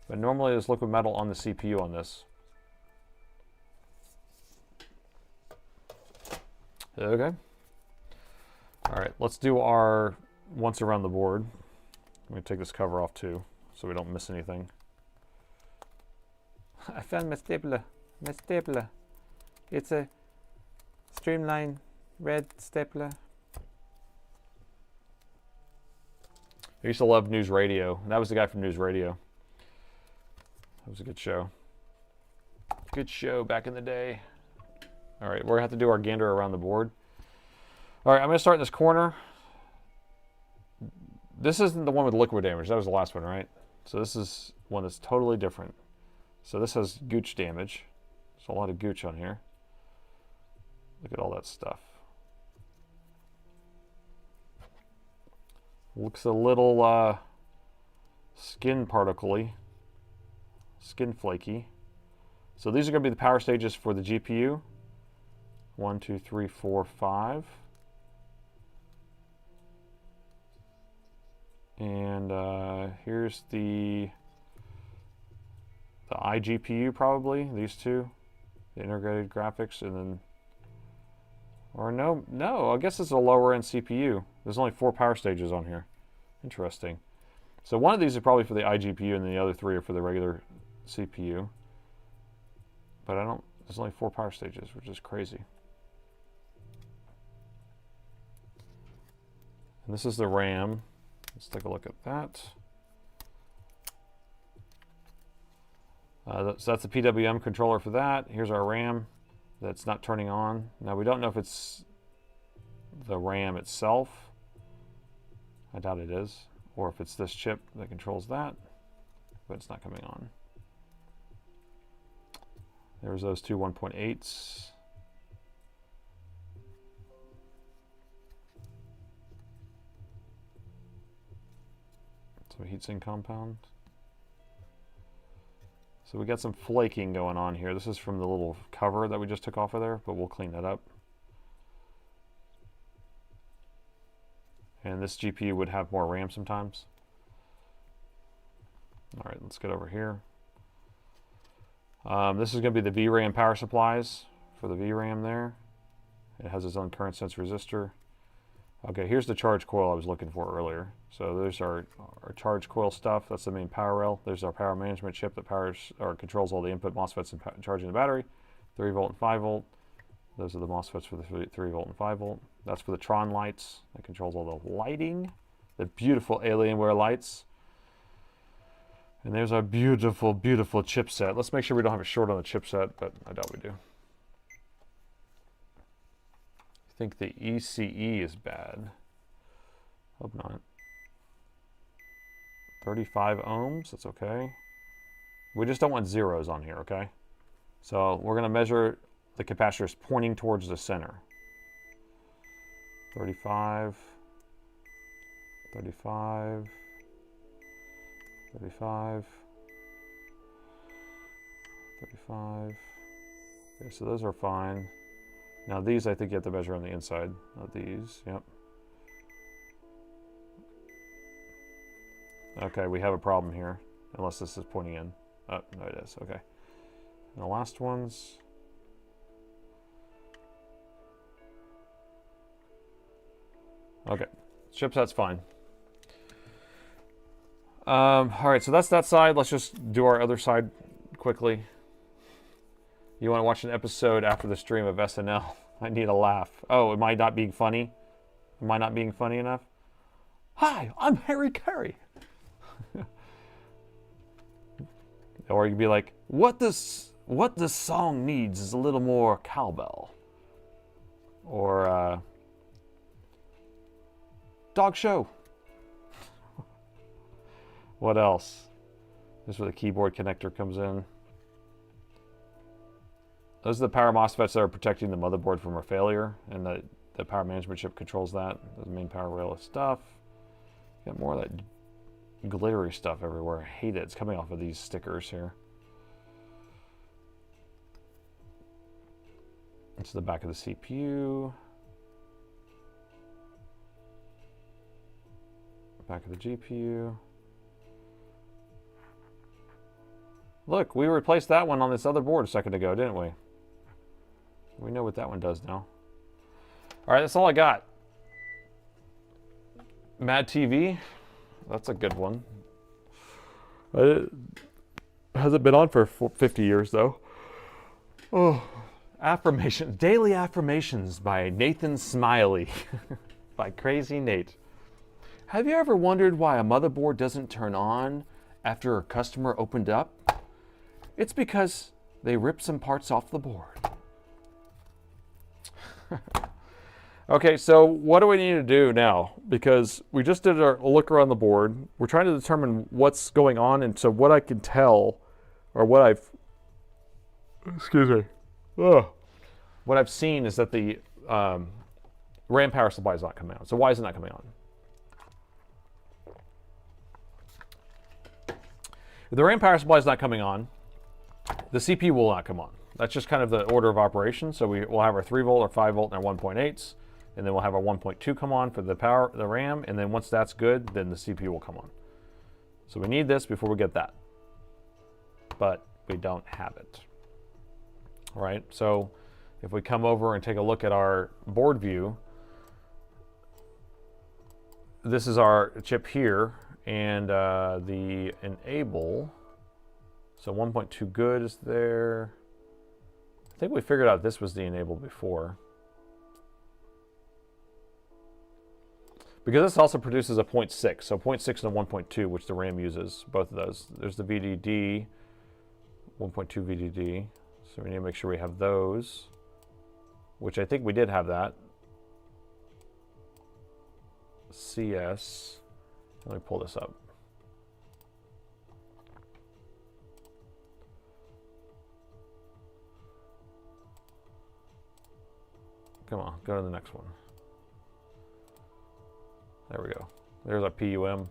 But normally there's liquid metal on the CPU on this. Okay. All right, let's do our once around the board. I'm going to take this cover off too, so we don't miss anything. I found my stapler. My stapler. It's a streamline red stapler. I used to love News Radio. That was the guy from News Radio. That was a good show. Good show back in the day. All right, we're gonna have to do our gander around the board. All right, I'm gonna start in this corner. This isn't the one with liquid damage. That was the last one, right? So this is one that's totally different. So this has gooch damage. There's a lot of gooch on here. Look at all that stuff. Looks a little skin particle-y, skin flaky. So these are going to be the power stages for the GPU. 1, 2, 3, 4, 5. And here's the iGPU probably, these two. The integrated graphics, and then, or no, I guess it's a lower end CPU. There's only 4 power stages on here. Interesting. So one of these is probably for the iGPU, and then the other 3 are for the regular CPU. But there's only 4 power stages, which is crazy. And this is the RAM. Let's take a look at that. So that's the PWM controller for that. Here's our RAM that's not turning on. Now we don't know if it's the RAM itself. I doubt it is. Or if it's this chip that controls that, but it's not coming on. There's those two 1.8s. So heatsink compound. So we got some flaking going on here. This is from the little cover that we just took off of there, but we'll clean that up. And this GPU would have more RAM sometimes. All right, let's get over here. This is going to be the VRAM power supplies for the VRAM there. It has its own current sense resistor. Okay, here's the charge coil I was looking for earlier. So there's our charge coil stuff. That's the main power rail. There's our power management chip that powers or controls all the input MOSFETs and charging the battery. 3 volt and 5 volt. Those are the MOSFETs for the 3 volt and 5 volt. That's for the Tron lights. That controls all the lighting. The beautiful Alienware lights. And there's our beautiful, beautiful chipset. Let's make sure we don't have a short on the chipset, but I doubt we do. I think the ECE is bad. Hope not. 35 ohms, that's okay. We just don't want zeros on here, okay? So we're gonna measure the capacitor is pointing towards the center. 35, 35, 35, 35. Okay, so those are fine. Now these I think you have to measure on the inside, not these. Yep. Okay, we have a problem here, unless this is pointing in. Oh, no it is, okay. And the last ones. Okay, chipset's fine. All right, so that's that side. Let's just do our other side quickly. You want to watch an episode after the stream of SNL? I need a laugh. Oh, am I not being funny? Am I not being funny enough? Hi, I'm Harry Carey. Or you'd be like, what this song needs is a little more cowbell. Or dog show. What else? This is where the keyboard connector comes in. Those are the power MOSFETs that are protecting the motherboard from a failure, and the power management chip controls that. The main power rail stuff. Got more of that glittery stuff everywhere. I hate it. It's coming off of these stickers here. It's the back of the CPU. Back of the GPU. Look, we replaced that one on this other board a second ago, didn't we? We know what that one does now. All right, that's all I got. Mad TV. That's a good one. It hasn't been on for 50 years, though. Oh, affirmations. Daily Affirmations by Nathan Smiley. By Crazy Nate. Have you ever wondered why a motherboard doesn't turn on after a customer opened up? It's because they ripped some parts off the board. Okay, so what do we need to do now? Because we just did a look around the board. We're trying to determine what's going on, and so what I can tell, or what I've, excuse me, what I've seen is that the RAM power supply is not coming on. So why is it not coming on? If the RAM power supply is not coming on, the CPU will not come on. That's just kind of the order of operations. So we'll have our 3 volt, our 5 volt, and our 1.8s, and then we'll have our 1.2 come on for the RAM, and then once that's good, then the CPU will come on. So we need this before we get that, but we don't have it. All right, so if we come over and take a look at our board view, this is our chip here, and the enable, so 1.2 good is there. I think we figured out this was the enable before. Because this also produces a 0.6, so 0.6 and a 1.2, which the RAM uses, both of those. There's the VDD, 1.2 VDD, so we need to make sure we have those, which I think we did have that. CS, let me pull this up. Come on, go to the next one. There we go. There's our PUM.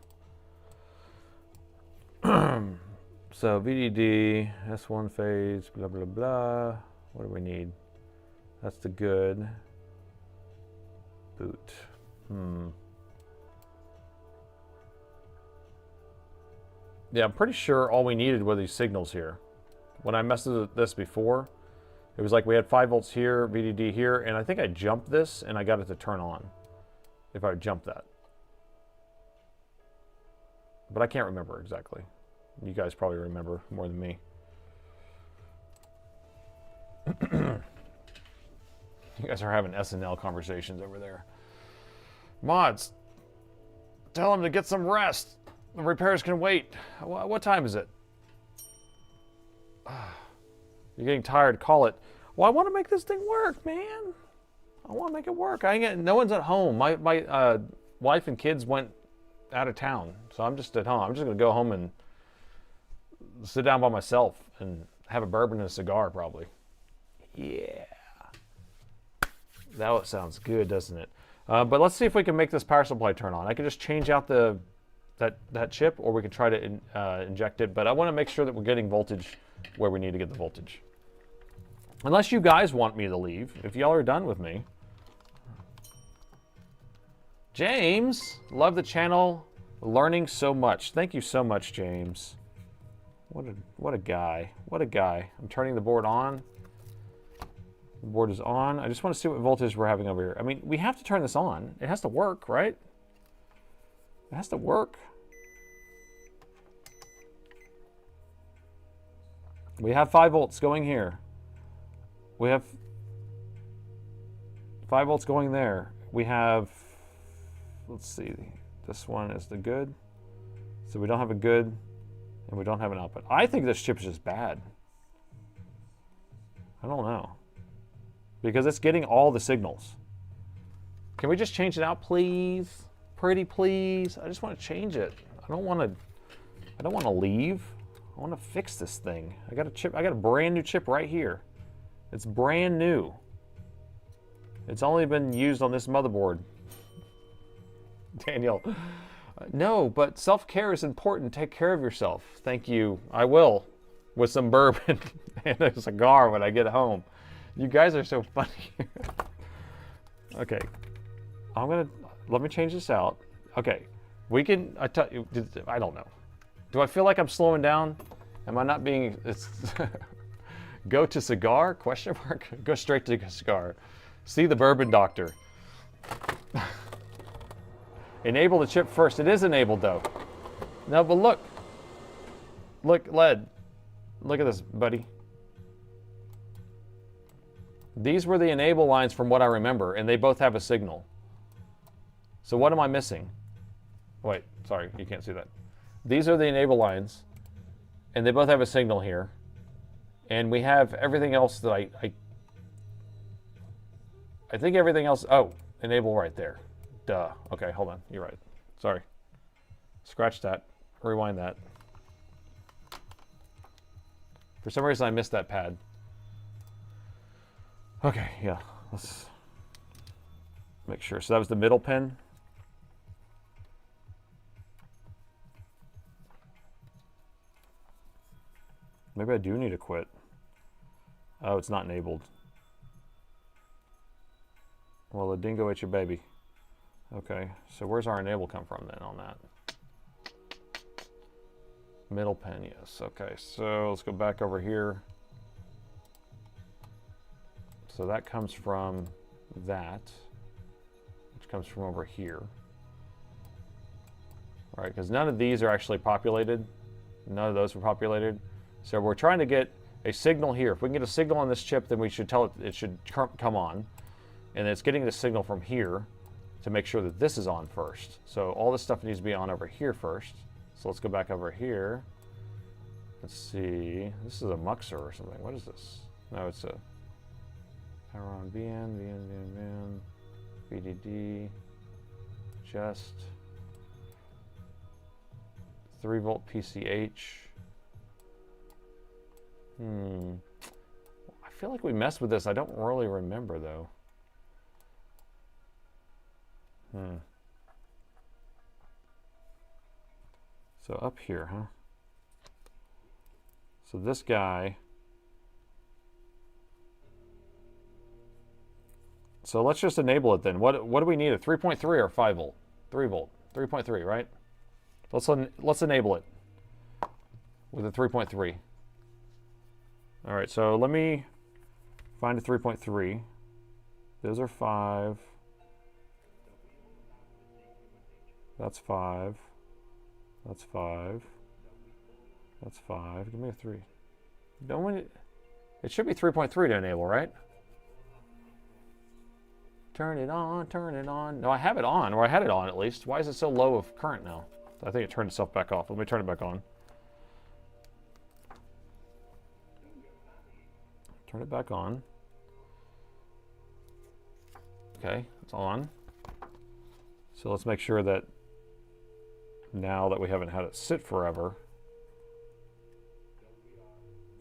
So VDD, S1 phase, blah, blah, blah. What do we need? That's the good. Boot. Yeah, I'm pretty sure all we needed were these signals here. When I messed with this before, it was like we had 5 volts here, VDD here, and I think I jumped this and I got it to turn on. If I jumped that. But I can't remember exactly. You guys probably remember more than me. You guys are having SNL conversations over there. Mods, tell them to get some rest. The repairs can wait. What time is it? You're getting tired, call it. Well, I want to make this thing work, man. I want to make it work. No one's at home. My wife and kids went out of town, so I'm just at home. I'm just going to go home and sit down by myself and have a bourbon and a cigar, probably. Yeah. That sounds good, doesn't it? But let's see if we can make this power supply turn on. I can just change out that chip, or we can try to inject it. But I want to make sure that we're getting voltage where we need to get the voltage. Unless you guys want me to leave. If y'all are done with me. James, love the channel. Learning so much. Thank you so much, James. What a guy. What a guy. I'm turning the board on. The board is on. I just want to see what voltage we're having over here. I mean, we have to turn this on. It has to work, right? It has to work. We have 5 volts going here. We have 5 volts going there. We have, let's see, this one is the good. So we don't have a good, and we don't have an output. I think this chip is just bad. I don't know. Because it's getting all the signals. Can we just change it out, please? Pretty please. I just want to change it. I don't want to leave. I want to fix this thing. I got a brand new chip right here. It's brand new. It's only been used on this motherboard. Daniel. No, but self-care is important. Take care of yourself. Thank you. I will. With some bourbon and a cigar when I get home. You guys are so funny. Okay. Let me change this out. Okay. We can, I don't know. Do I feel like I'm slowing down? Am I not being, go to cigar, question mark? Go straight to cigar. See the bourbon doctor. Enable the chip first. It is enabled though. No, but look. Look, LED. Look at this, buddy. These were the enable lines from what I remember, and they both have a signal. So what am I missing? Wait, sorry, you can't see that. These are the enable lines, and they both have a signal here. And we have everything else that I think everything else, oh, enable right there. Duh. Okay, hold on, you're right. Sorry. Scratch that, rewind that. For some reason I missed that pad. Okay, yeah, let's make sure. So that was the middle pin. Maybe I do need to quit. Oh, it's not enabled. Well, the dingo ate your baby. Okay, so where's our enable come from then on that? Middle pin, yes. Okay, so let's go back over here. So that comes from that, which comes from over here. All right, because none of these are actually populated. None of those were populated. So we're trying to get a signal here. If we can get a signal on this chip, then we should tell it it should come on. And it's getting the signal from here to make sure that this is on first. So all this stuff needs to be on over here first. So let's go back over here. Let's see. This is a muxer or something. What is this? No, it's a power on VN, VDD, just 3 volt PCH. I feel like we messed with this. I don't really remember though. So up here, huh? So this guy. So let's just enable it then. What do we need? A 3.3 or 5 volt? 3 volt. 3.3, right? Let's enable it with a 3.3. All right, so let me find a 3.3. Those are 5. That's 5. That's 5. That's 5. Give me a 3. Don't want it. It should be 3.3 to enable, right? Turn it on, turn it on. No, I have it on, or I had it on at least. Why is it so low of current now? I think it turned itself back off. Let me turn it back on. Turn it back on. Okay, it's on. So let's make sure that now that we haven't had it sit forever.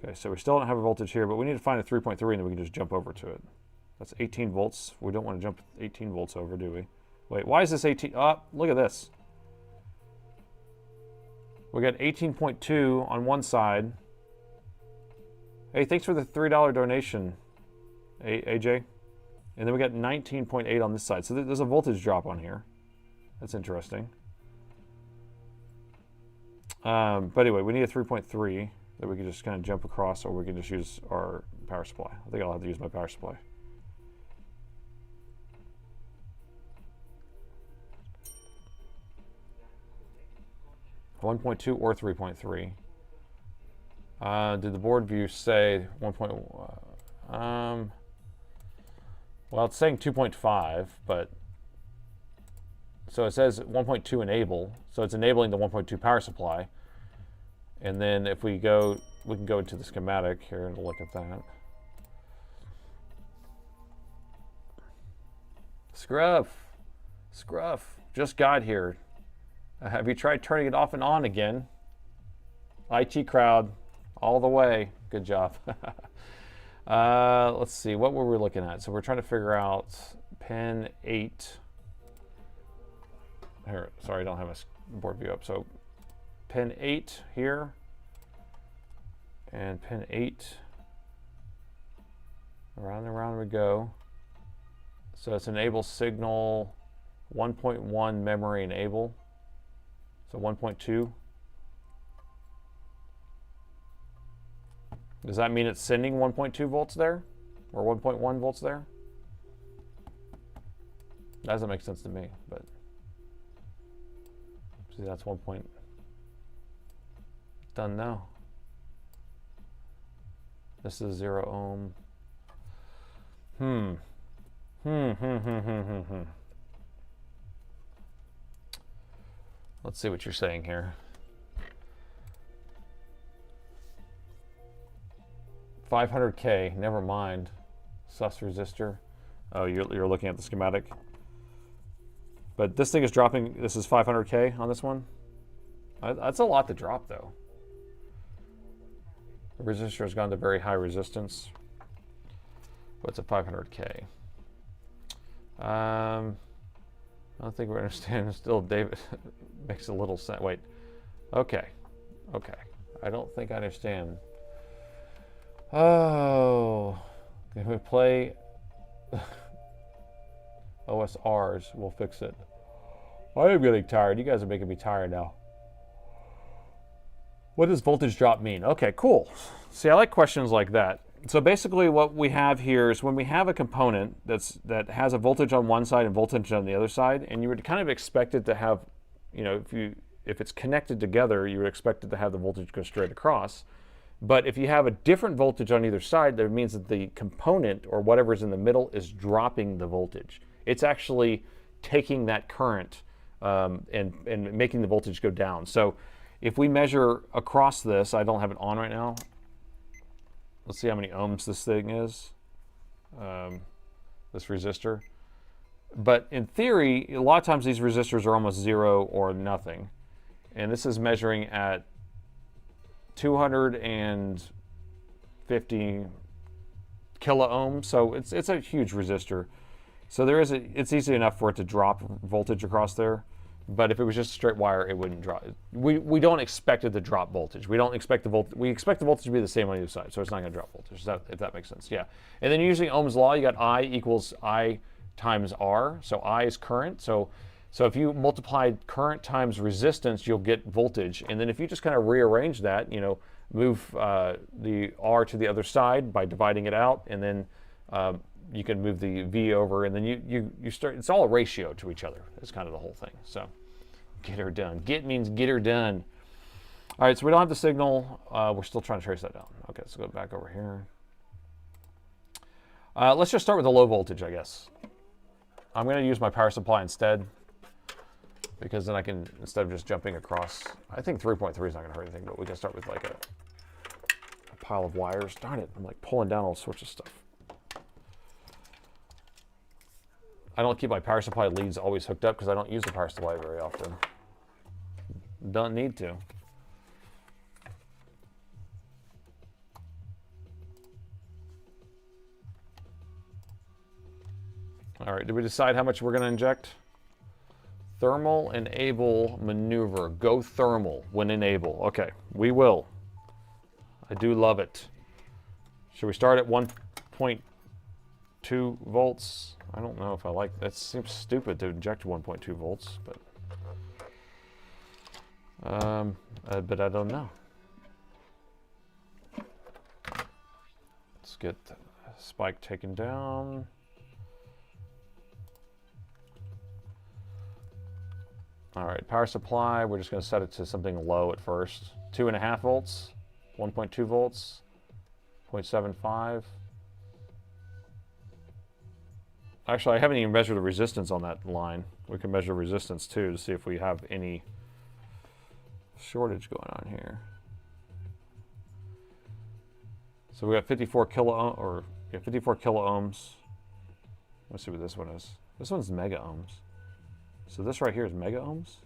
Okay, so we still don't have a voltage here, but we need to find a 3.3 and then we can just jump over to it. That's 18 volts. We don't want to jump 18 volts over, do we? Wait, why is this 18? Oh, look at this. We got 18.2 on one side. Hey, thanks for the $3 donation, AJ. And then we got 19.8 on this side. So there's a voltage drop on here. That's interesting. But anyway, we need a 3.3 that we can just kind of jump across, or we can just use our power supply. I think I'll have to use my power supply. (1.2) or 3.3. Did the board view say 1. Well, it's saying 2.5, but so it says 1.2 enable, so it's enabling the 1.2 power supply. And then if we go, we can go into the schematic here and look at that. Scruff, just got here. Have you tried turning it off and on again? IT crowd, all the way. Good job. Let's see, what were we looking at? So we're trying to figure out pin 8. Here, sorry, I don't have a board view up. So pin 8 here, and pin 8. Around and around we go. So it's enable signal 1.1 memory enable. So 1.2. Does that mean it's sending 1.2 volts there? Or 1.1 volts there? That doesn't make sense to me, but see, that's 1 point. Done now. This is 0 ohm. Let's see what you're saying here. 500K, never mind. Sus resistor. Oh, you're looking at the schematic. But this thing is dropping, this is 500K on this one. That's a lot to drop though. The resistor has gone to very high resistance. But it's a 500K. I don't think we understand. Still, David makes a little sense. Wait. Okay. I don't think I understand. Oh. If we play OSRs, we'll fix it. I am getting tired. You guys are making me tired now. What does voltage drop mean? Okay, cool. See, I like questions like that. So basically what we have here is when we have a component that has a voltage on one side and voltage on the other side, and you would kind of expect it to have, you know, if it's connected together, you would expect it to have the voltage go straight across. But if you have a different voltage on either side, that means that the component or whatever's in the middle is dropping the voltage. It's actually taking that current and making the voltage go down. So if we measure across this, I don't have it on right now. Let's see how many ohms this thing is, this resistor. But in theory, a lot of times these resistors are almost 0 or nothing. And this is measuring at 250 kilo ohms, so it's a huge resistor. So it's easy enough for it to drop voltage across there. But if it was just a straight wire, it wouldn't drop. We don't expect it to drop voltage. We don't expect the voltage. We expect the voltage to be the same on either side, so it's not going to drop voltage. If that makes sense, yeah. And then using Ohm's law, you got I equals I times R. So I is current. So if you multiply current times resistance, you'll get voltage. And then if you just kind of rearrange that, you know, move the R to the other side by dividing it out, and then you can move the V over, and then you start. It's all a ratio to each other. It's kind of the whole thing. So get her done. Get means get her done. All right, so we don't have the signal. We're still trying to trace that down. Okay, let's go back over here. Let's just start with the low voltage, I guess. I'm going to use my power supply instead, because then I can, instead of just jumping across, I think 3.3 is not going to hurt anything, but we can start with like a pile of wires. Darn it, I'm like pulling down all sorts of stuff. I don't keep my power supply leads always hooked up because I don't use the power supply very often. Don't need to. All right, did we decide how much we're going to inject? Thermal enable maneuver. Go thermal when enable. Okay, we will. I do love it. Should we start at 1.2 volts? I don't know if I like that. Seems stupid to inject 1.2 volts, but I don't know. Let's get the spike taken down. All right, power supply, we're just going to set it to something low at first. 2.5 volts, 1.2 volts, 0.75. Actually, I haven't even measured the resistance on that line. We can measure resistance too to see if we have any shortage going on here. So we got 54 kilo or yeah, 54 kilo ohms. Let's see what this one is. This one's mega ohms. So this right here is mega ohms?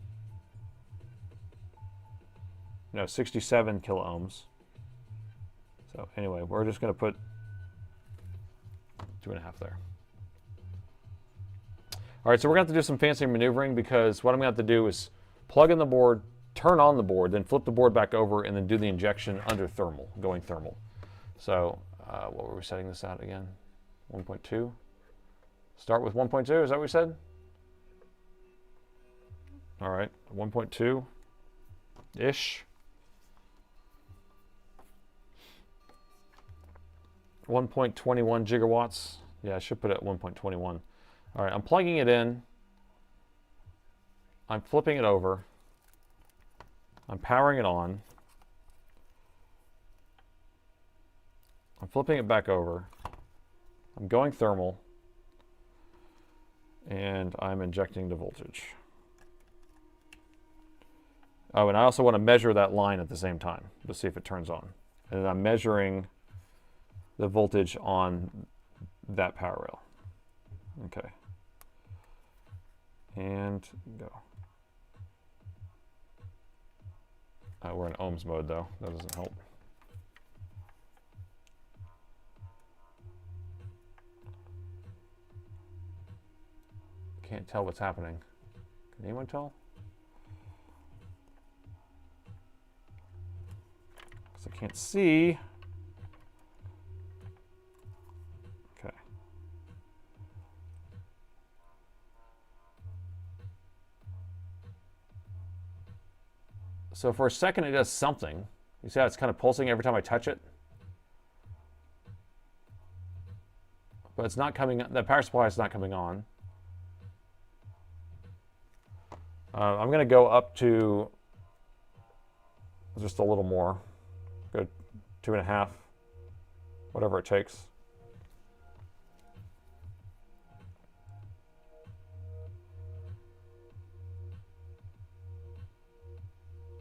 No, 67 kilo ohms. So anyway, we're just going to put 2.5 there. All right, so we're going to have to do some fancy maneuvering because what I'm going to have to do is plug in the board, turn on the board, then flip the board back over, and then do the injection under thermal, going thermal. So what were we setting this at again? 1.2? Start with 1.2, is that what we said? All right, 1.2-ish. 1.21 gigawatts. Yeah, I should put it at 1.21. All right, I'm plugging it in. I'm flipping it over. I'm powering it on. I'm flipping it back over. I'm going thermal. And I'm injecting the voltage. Oh, and I also want to measure that line at the same time to see if it turns on. And I'm measuring the voltage on that power rail. Okay. And go. We're in ohms mode though. That doesn't help. Can't tell what's happening. Can anyone tell? Because I can't see. Okay. So for a second it does something. You see how it's kind of pulsing every time I touch it? But it's not coming, the power supply is not coming on. I'm going to go up to just a little more. Go 2.5, whatever it takes.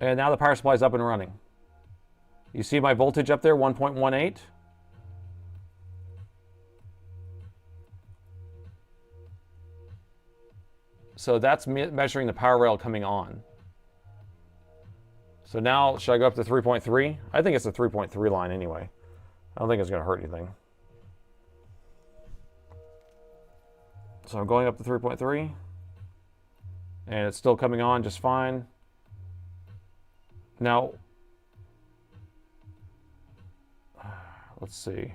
And now the power supply is up and running. You see my voltage up there, 1.18? So that's measuring the power rail coming on. So now, should I go up to 3.3? I think it's a 3.3 line anyway. I don't think it's going to hurt anything. So I'm going up to 3.3. And it's still coming on just fine. Now, let's see.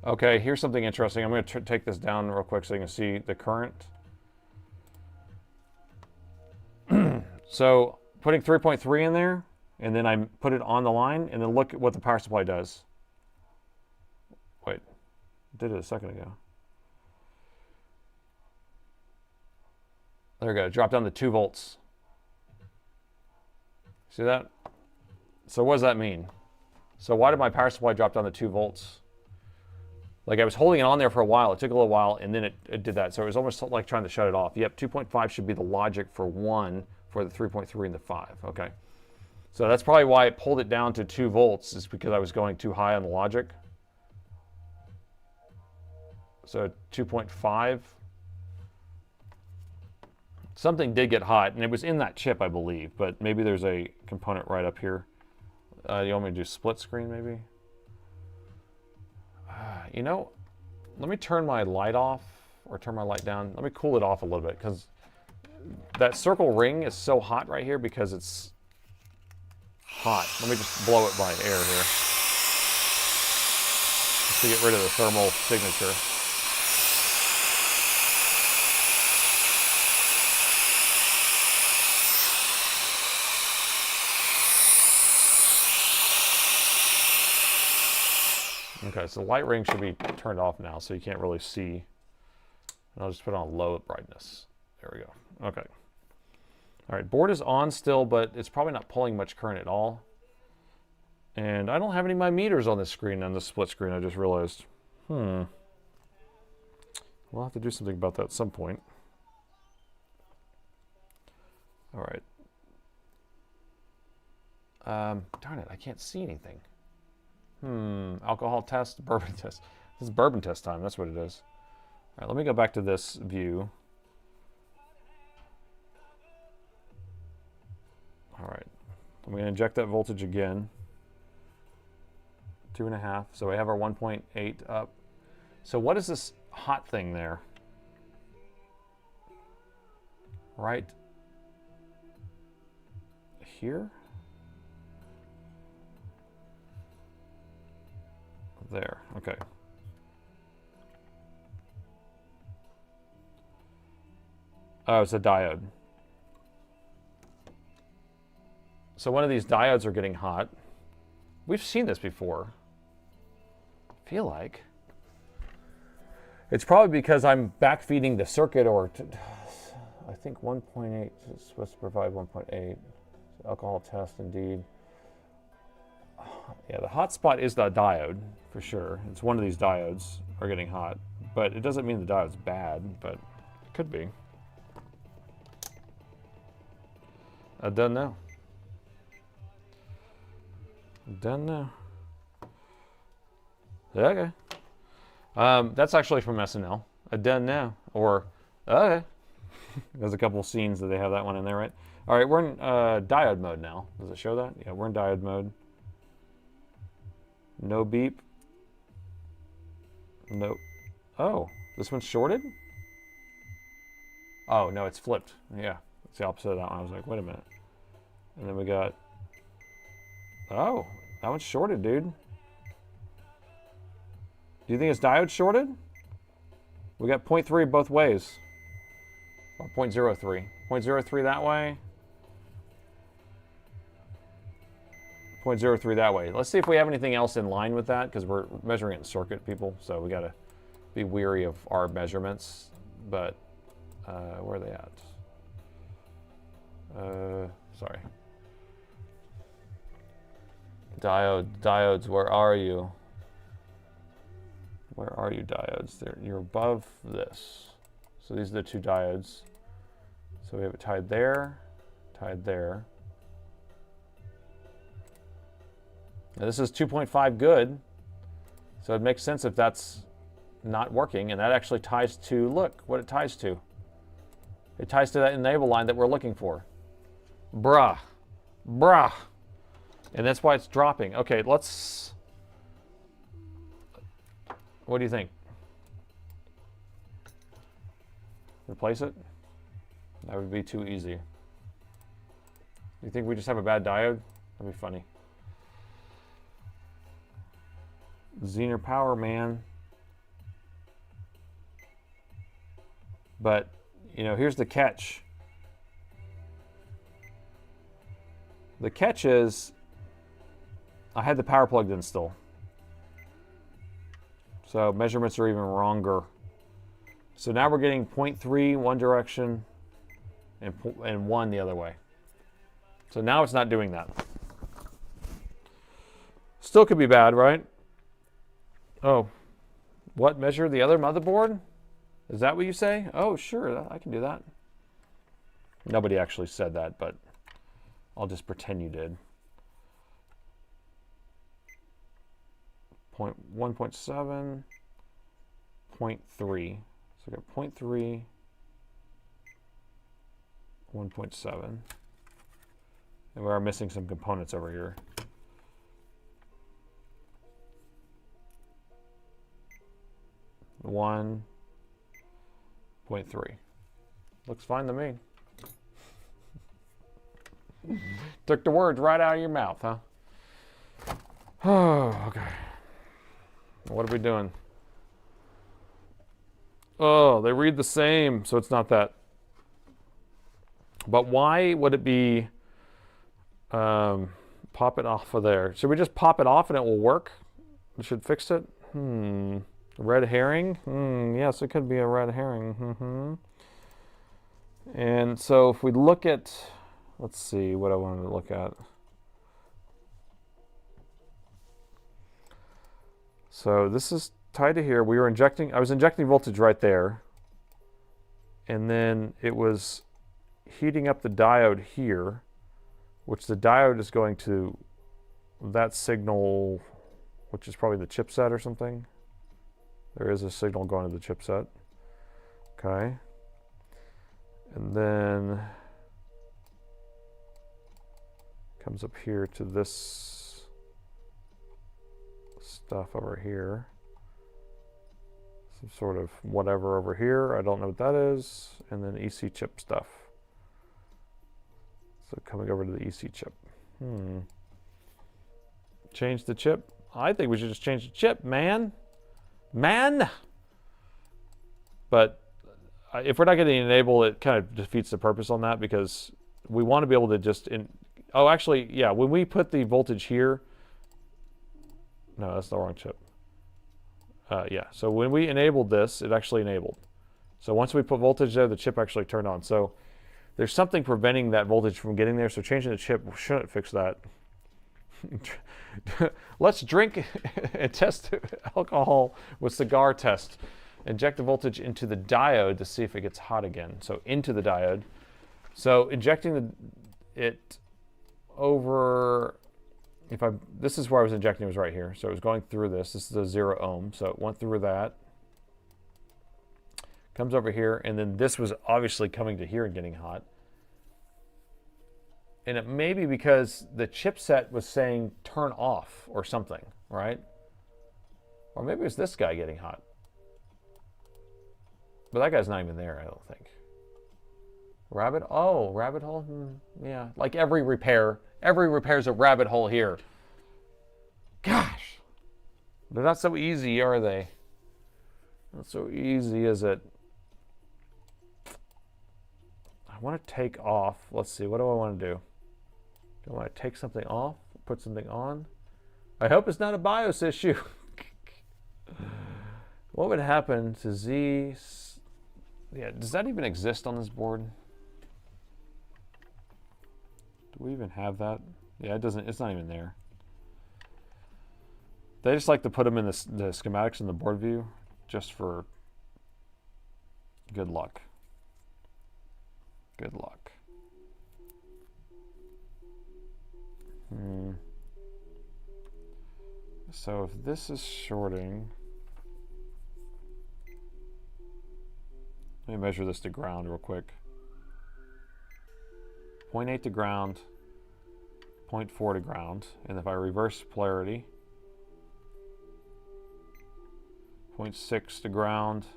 Okay, here's something interesting. I'm going to take this down real quick so you can see the current. So putting 3.3 in there, and then I put it on the line, and then look at what the power supply does. Wait, I did it a second ago. There we go, drop down to 2 volts. See that? So what does that mean? So why did my power supply drop down to 2 volts? Like I was holding it on there for a while. It took a little while, and then it did that. So it was almost like trying to shut it off. Yep, 2.5 should be the logic for 1 for the 3.3 and the 5. Okay. So that's probably why it pulled it down to 2 volts, is because I was going too high on the logic. So 2.5. Something did get hot, and it was in that chip, I believe. But maybe there's a component right up here. You want me to do split screen, maybe? You know, let me turn my light off or turn my light down. Let me cool it off a little bit because that circle ring is so hot right here because it's hot. Let me just blow it by air here just to get rid of the thermal signature. Okay, so the light ring should be turned off now so you can't really see. And I'll just put it on low brightness. There we go. Okay. All right, board is on still, but it's probably not pulling much current at all. And I don't have any of my meters on this screen, on this split screen, I just realized. We'll have to do something about that at some point. All right. Darn it, I can't see anything. Alcohol test, bourbon test. This is bourbon test time, that's what it is. All right, let me go back to this view. All right, I'm going to inject that voltage again. 2.5, so we have our 1.8 up. So what is this hot thing there? Right here? There, okay. Oh, it's a diode. So one of these diodes are getting hot. We've seen this before. I feel like. It's probably because I'm backfeeding the circuit, or I think 1.8 is supposed to provide 1.8. Alcohol test, indeed. Yeah, the hot spot is the diode, for sure. It's one of these diodes are getting hot. But it doesn't mean the diode's bad, but it could be. I don't know. Don't know. Okay. That's actually from SNL. I don't know. Or, okay. There's a couple of scenes that they have that one in there, right? All right, we're in diode mode now. Does it show that? Yeah, we're in diode mode. No beep. No. Oh, this one's shorted? Oh, no, it's flipped. Yeah, it's the opposite of that one. I was like, wait a minute. And then we got... Oh, that one's shorted, dude. Do you think it's diode shorted? We got 0.3 both ways. Or 0.03. 0.03 that way. 0.03 that way. Let's see if we have anything else in line with that, because we're measuring it in circuit, people. So we got to be weary of our measurements. But where are they at? Sorry. Diodes, where are you? Where are you, diodes? You're above this. So these are the two diodes. So we have it tied there, tied there. Now this is 2.5 good, so it makes sense if that's not working, and that actually ties to, look what it ties to. It ties to that enable line that we're looking for. Bruh. And that's why it's dropping. Okay, let's, what do you think? Replace it? That would be too easy. You think we just have a bad diode? That'd be funny. Zener power, man. But, you know, here's the catch. The catch is, I had the power plugged in still. So measurements are even wronger. So now we're getting 0.3 one direction and 1 the other way. So now it's not doing that. Still could be bad, right? Oh, what, measure the other motherboard? Is that what you say? Oh, sure, I can do that. Nobody actually said that, but I'll just pretend you did. 1.7, 0.3. So we got 0.3, 1.7. And we are missing some components over here. 1.3. Looks fine to me. Took the words right out of your mouth, huh? Oh, okay. What are we doing? Oh, they read the same, so it's not that. But why would it be pop it off of there? Should we just pop it off and it will work? It should fix it? Red herring? Yes, it could be a red herring. And so if we look at, let's see what I wanted to look at. So this is tied to here. I was injecting voltage right there. And then it was heating up the diode here, which the diode is going to that signal, which is probably the chipset or something. There is a signal going to the chipset. Okay. And then comes up here to this stuff over here. Some sort of whatever over here. I don't know what that is. And then EC chip stuff. So coming over to the EC chip. Change the chip. I think we should just change the chip, man. But if we're not getting enable, it kind of defeats the purpose on that, because we want to be able to just oh, actually, yeah, when we put the voltage here, no, that's the wrong chip. Yeah, so when we enabled this, it actually enabled. So once we put voltage there, the chip actually turned on. So there's something preventing that voltage from getting there, so changing the chip shouldn't fix that. Let's drink and test alcohol with cigar test. Inject the voltage into the diode to see if it gets hot again. So into the diode. So injecting it over, this is where I was injecting, it was right here. So it was going through this. This is a 0 ohm. So it went through that. Comes over here, and then this was obviously coming to here and getting hot. And it may be because the chipset was saying turn off or something, right? Or maybe it's this guy getting hot. But that guy's not even there, I don't think. Rabbit hole? Yeah, like every repair is a rabbit hole here. Gosh, they're not so easy, are they? Not so easy, is it? I want to take off. Let's see, what do I want to do? Do I want to take something off, put something on? I hope it's not a BIOS issue. What would happen to Z? Yeah, does that even exist on this board? Do we even have that? Yeah, it doesn't. It's not even there. They just like to put them in the schematics in the board view just for good luck. Good luck. So if this is shorting, let me measure this to ground real quick. 0.8 to ground, 0.4 to ground, and if I reverse polarity, 0.6 to ground,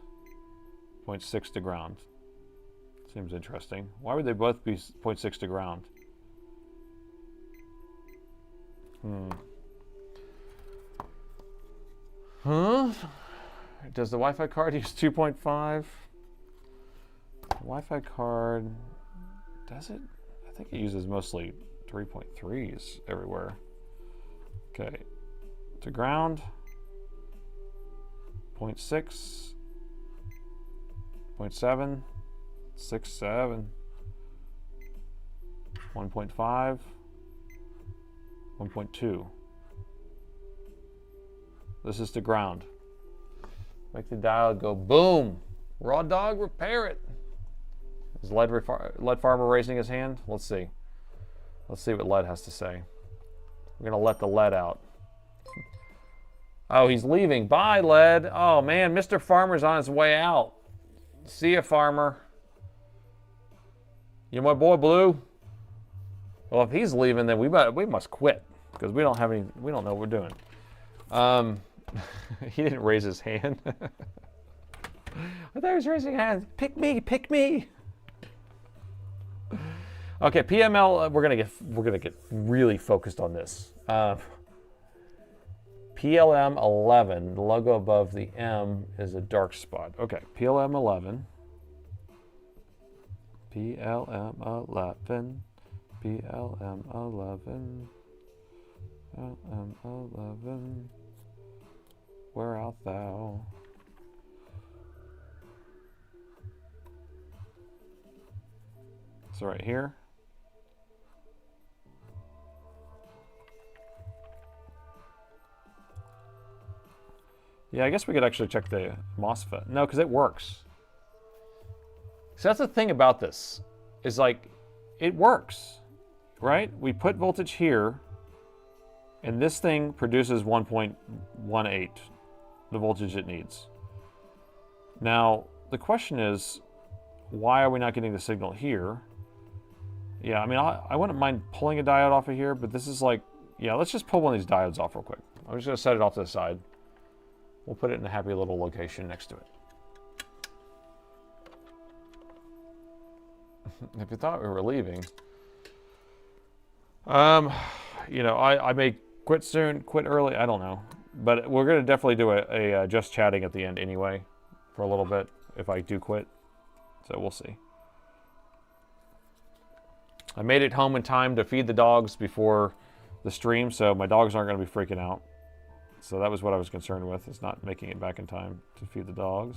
0.6 to ground. Seems interesting. Why would they both be 0.6 to ground? Huh? Does the Wi-Fi card use 2.5? Wi-Fi card, does it? I think it uses mostly 3.3s everywhere. Okay, to ground, 0.6, 0.7, 6.7, 1.5, 1.2. This is to ground. Make the dial go boom. Raw dog, repair it. Is Lead Farmer raising his hand? Let's see. Let's see what Lead has to say. We're going to let the Lead out. Oh, he's leaving. Bye, Lead. Oh, man, Mr. Farmer's on his way out. See ya, Farmer. You my boy, Blue? Well, if he's leaving, then we must quit, because we don't know what we're doing. He didn't raise his hand. I thought he was raising hands. Pick me, pick me. Okay, PML. We're gonna get really focused on this. PLM 11. The logo above the M is a dark spot. Okay, PLM 11. PLM 11. PLM 11. PLM 11. Where art thou? So right here. Yeah, I guess we could actually check the MOSFET. No, because it works. So that's the thing about this, is like, it works, right? We put voltage here, and this thing produces 1.18, the voltage it needs. Now, the question is, why are we not getting the signal here? Yeah, I mean, I wouldn't mind pulling a diode off of here, but this is like, yeah, let's just pull one of these diodes off real quick. I'm just gonna set it off to the side. We'll put it in a happy little location next to it. If you thought we were leaving, you know, I may quit soon, quit early, I don't know. But we're gonna definitely do a just chatting at the end anyway, for a little bit, if I do quit. So we'll see. I made it home in time to feed the dogs before the stream, so my dogs aren't gonna be freaking out. So that was what I was concerned with, is not making it back in time to feed the dogs.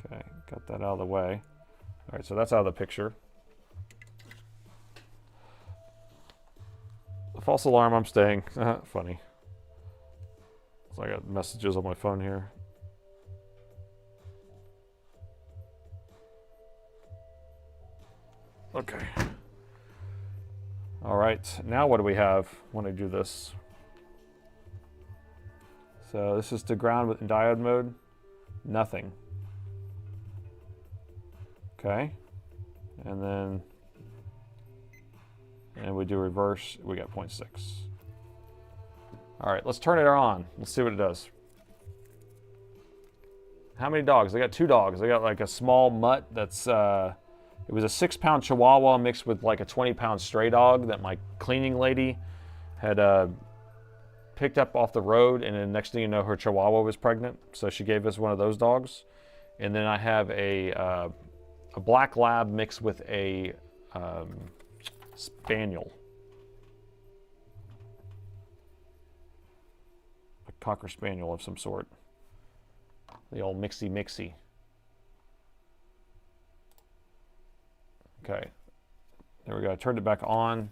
Okay, got that out of the way. All right, so that's out of the picture. A false alarm, I'm staying. Funny. So I got messages on my phone here. Okay. All right, now what do we have when I do this? So this is to ground in diode mode. Nothing. Okay. And we do reverse, we got 0.6. All right, let's turn it on. Let's see what it does. How many dogs? I got 2 dogs. I got like a small mutt that's, it was a 6-pound Chihuahua mixed with like a 20-pound stray dog that my cleaning lady had picked up off the road, and then next thing you know, her Chihuahua was pregnant, so she gave us one of those dogs. And then I have a black lab mixed with a spaniel, a cocker spaniel of some sort, the old mixy. Okay, there we go. I turned it back on.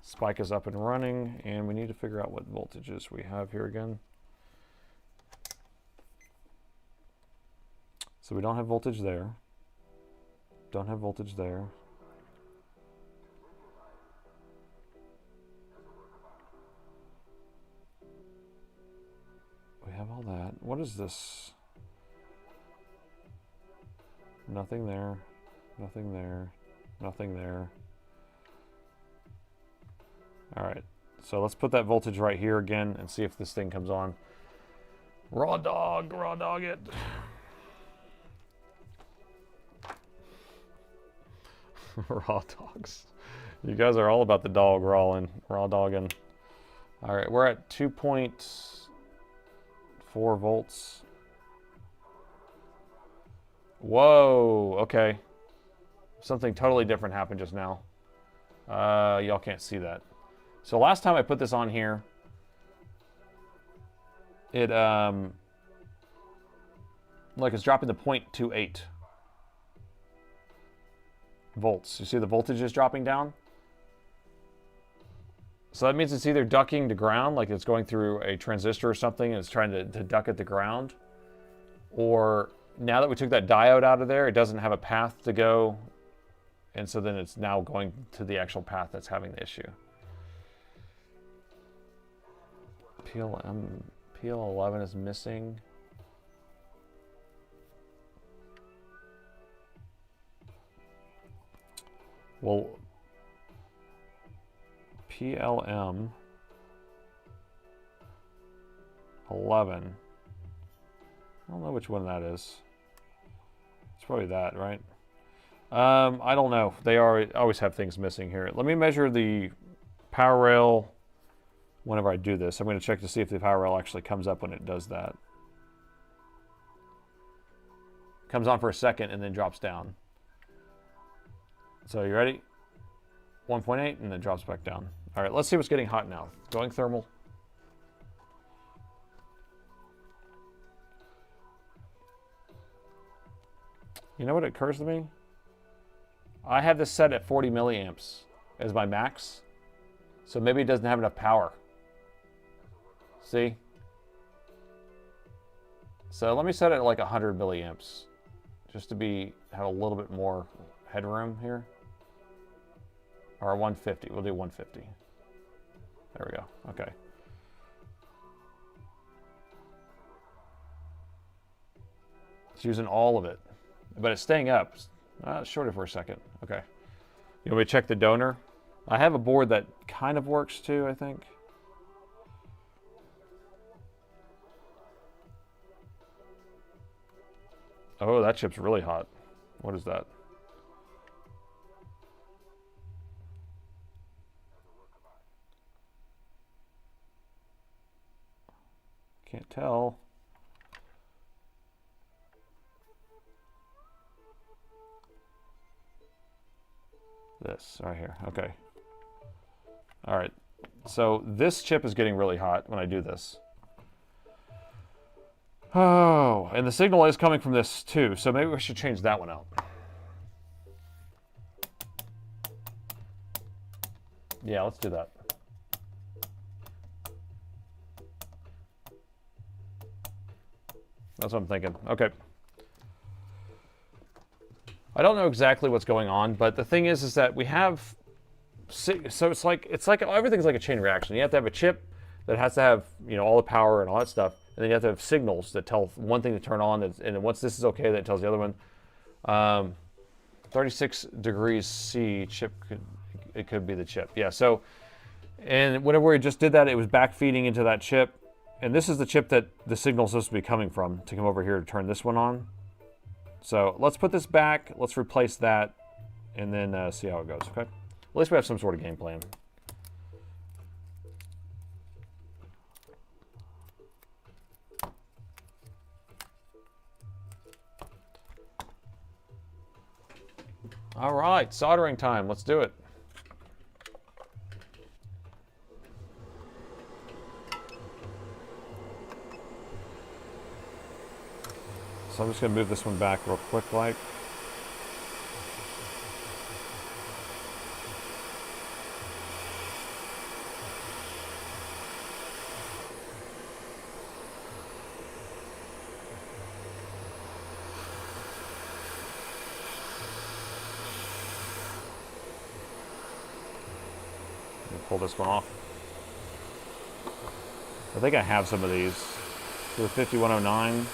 Spike is up and running, and we need to figure out what voltages we have here again. So we don't have voltage there. Don't have voltage there. We have all that. What is this? Nothing there. Nothing there. Nothing there. All right, so let's put that voltage right here again and see if this thing comes on. Raw dog it. Raw dogs. You guys are all about the dog raw dogging. All right, we're at 2.4 volts. Whoa, okay. Something totally different happened just now. Y'all can't see that. So last time I put this on here, it like it's dropping to 0.28 volts. You see the voltage is dropping down? So that means it's either ducking to ground, like it's going through a transistor or something and it's trying to duck at the ground. Or now that we took that diode out of there, it doesn't have a path to go. And so then it's now going to the actual path that's having the issue. PL11 is missing. Well, PLM 11. I don't know which one that is. It's probably that, right? I don't know. They always have things missing here. Let me measure the power rail whenever I do this. I'm going to check to see if the power rail actually comes up when it does that. Comes on for a second and then drops down. So you ready? 1.8 and then drops back down. All right, let's see what's getting hot now. Going thermal. You know what occurs to me? I have this set at 40 milliamps as my max. So maybe it doesn't have enough power. See? So let me set it at like 100 milliamps. Just to have a little bit more headroom here. Or 150. We'll do 150. There we go. Okay. It's using all of it. But it's staying up. It's shorted for a second. Okay. You want me to check the donor? I have a board that kind of works too, I think. Oh, that chip's really hot. What is that? Can't tell. This right here. Okay. All right. So this chip is getting really hot when I do this. Oh, and the signal is coming from this too, so maybe we should change that one out. Yeah, let's do that. That's what I'm thinking. Okay. I don't know exactly what's going on, but the thing is that we have, so it's like everything's like a chain reaction. You have to have a chip that has to have, you know, all the power and all that stuff, and then you have to have signals that tell one thing to turn on, and then once this is okay, that tells the other one. 36 degrees C chip it could be the chip. Yeah. So, and whenever we just did that, it was back feeding into that chip, and this is the chip that the signal is supposed to be coming from to come over here to turn this one on. So let's put this back, let's replace that, and then see how it goes, okay? At least we have some sort of game plan. All right, soldering time, let's do it. So I'm just going to move this one back real quick like. Pull this one off. I think I have some of these. So the 5109.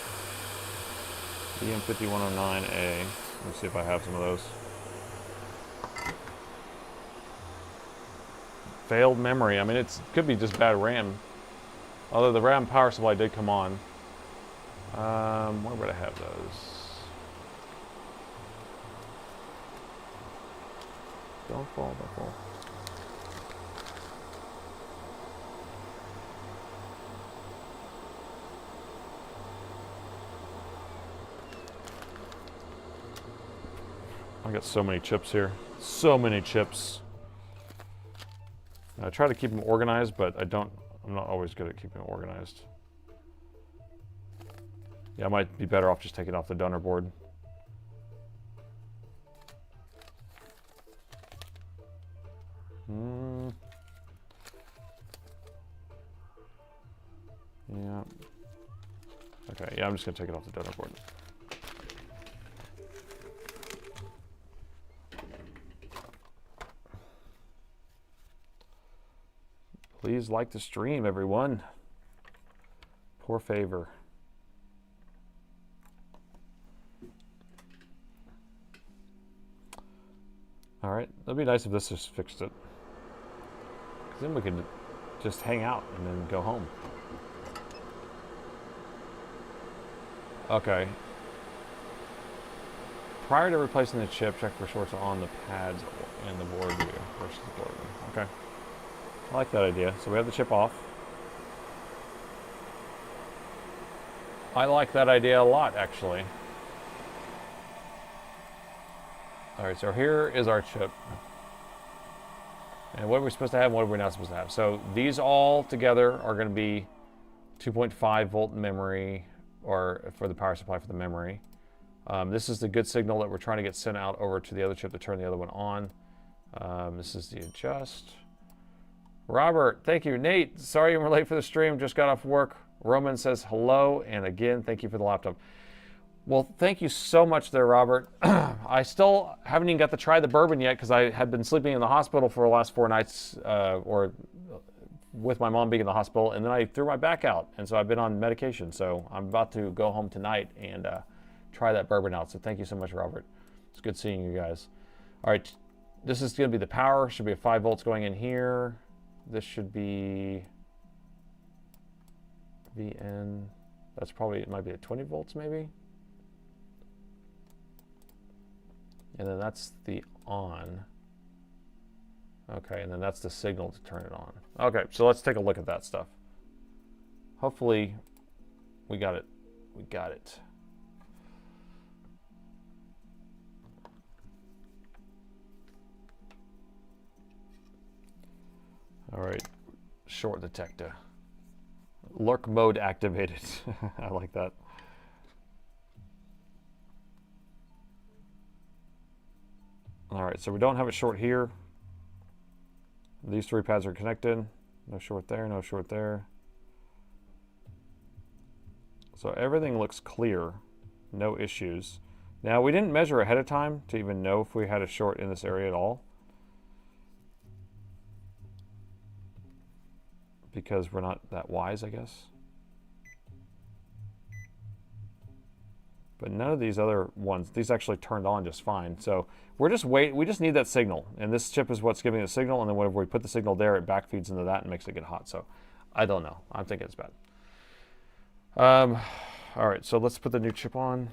EM5109A. Let me see if I have some of those. Failed memory. I mean, it could be just bad RAM. Although the RAM power supply did come on. Where would I have those? Don't fall, don't fall. I got so many chips here. So many chips. I try to keep them organized, but I'm not always good at keeping them organized. Yeah, I might be better off just taking off the donor board. Yeah. Okay, yeah, I'm just gonna take it off the donor board. Please like the stream, everyone. Poor favor. All right, that'd be nice if this just fixed it. Because then we could just hang out and then go home. Okay. Prior to replacing the chip, check for shorts on the pads and the board view versus the board view. Okay. I like that idea. So we have the chip off. I like that idea a lot, actually. All right, so here is our chip. And what are we supposed to have and what are we not supposed to have? So these all together are going to be 2.5 volt memory, or for the power supply for the memory. This is the good signal that we're trying to get sent out over to the other chip to turn the other one on. This is the adjust. Robert, thank you. Nate, sorry you were late for the stream, just got off work. Roman says hello, and again, thank you for the laptop. Well, thank you so much there, Robert. I still haven't even got to try the bourbon yet because I had been sleeping in the hospital for the last 4 nights, or with my mom being in the hospital, and then I threw my back out, and so I've been on medication. So I'm about to go home tonight and try that bourbon out. So thank you so much, Robert. It's good seeing you guys. All right, this is going to be the power. Should be a 5 volts going in here. This should be VN. That's probably, it might be at 20 volts maybe. And then that's the on. Okay, and then that's the signal to turn it on. Okay, so let's take a look at that stuff. Hopefully we got it. We got it. All right, short detector. Lurk mode activated. I like that. All right, so we don't have a short here. These 3 pads are connected. No short there, no short there. So everything looks clear, no issues. Now, we didn't measure ahead of time to even know if we had a short in this area at all, because we're not that wise, I guess. But none of these other ones, these actually turned on just fine. So we're just we just need that signal. And this chip is what's giving the signal. And then whenever we put the signal there, it backfeeds into that and makes it get hot. So I don't know. I'm thinking it's bad. All right, so let's put the new chip on.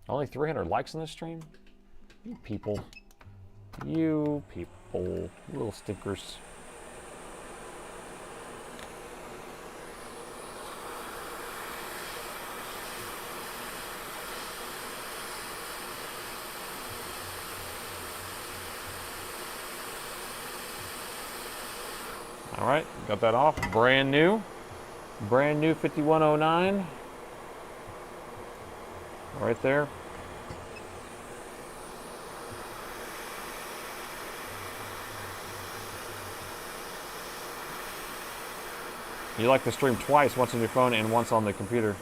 Only 300 likes on this stream? You people. You people. Little stinkers. All right, got that off. Brand new 5109. Right there. You like to stream twice, once on your phone and once on the computer.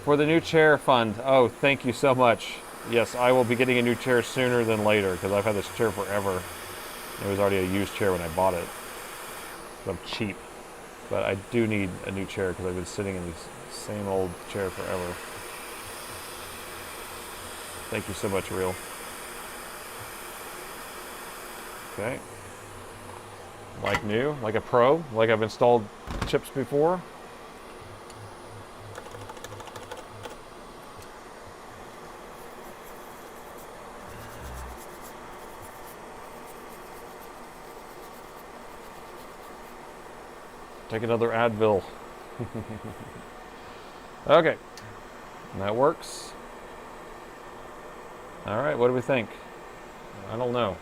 For the new chair fund. Oh, thank you so much. Yes, I will be getting a new chair sooner than later because I've had this chair forever. It was already a used chair when I bought it. I'm cheap. But I do need a new chair because I've been sitting in this same old chair forever. Thank you so much, Real. Okay. Like new, like a pro, like I've installed chips before. Take another Advil. Okay, that works. All right, what do we think? I don't know.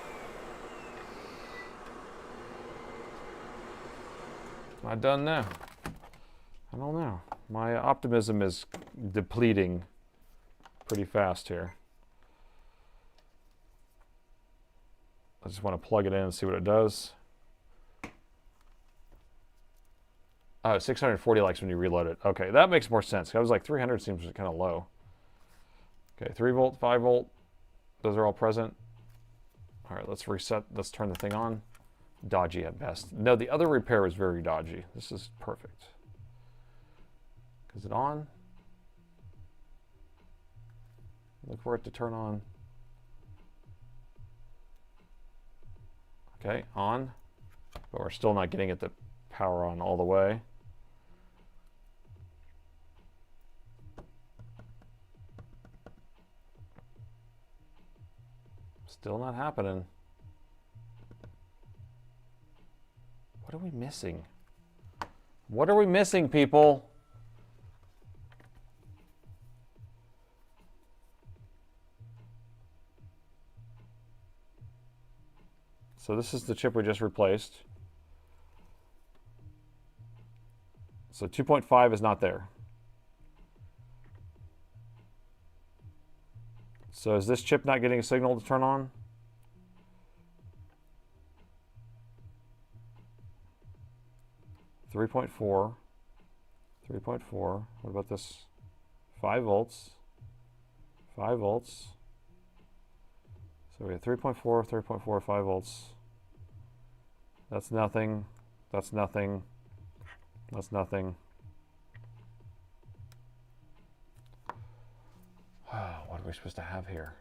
Am I done now? I don't know. My optimism is depleting pretty fast here. I just want to plug it in and see what it does. Oh, 640 likes when you reload it. Okay, that makes more sense. I was like, 300 seems kind of low. Okay, 3 volt, 5 volt. Those are all present. All right, let's reset. Let's turn the thing on. Dodgy at best. No, the other repair was very dodgy. This is perfect. Is it on? Look for it to turn on. Okay, on. But we're still not getting it to power on all the way. Still not happening. What are we missing? What are we missing, people? So this is the chip we just replaced. So 2.5 is not there. So is this chip not getting a signal to turn on? .4. What about this? 5 volts. 5 volts. So we have 3.4, 3.4, 5 volts. That's nothing. That's nothing. That's nothing. What are we supposed to have here?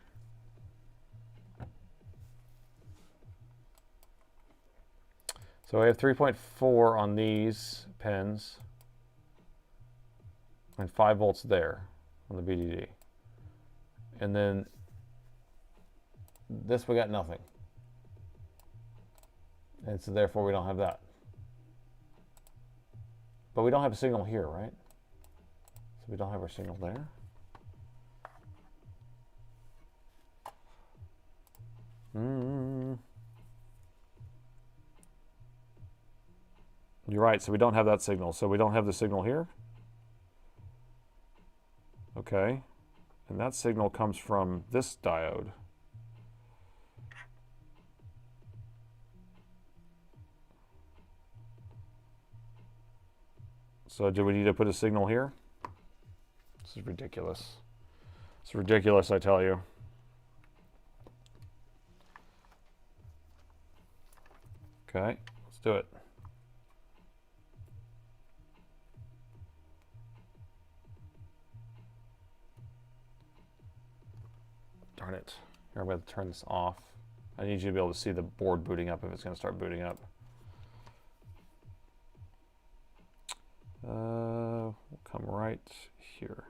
So we have 3.4 on these pins and 5 volts there on the BDD. And then this we got nothing. And so therefore we don't have that. But we don't have a signal here, right? So we don't have our signal there. You're right, so we don't have that signal. So we don't have the signal here. Okay. And that signal comes from this diode. So do we need to put a signal here? This is ridiculous. It's ridiculous, I tell you. Okay, let's do it. Darn it. Here, I'm going to turn this off. I need you to be able to see the board booting up if it's going to start booting up. We'll come right here.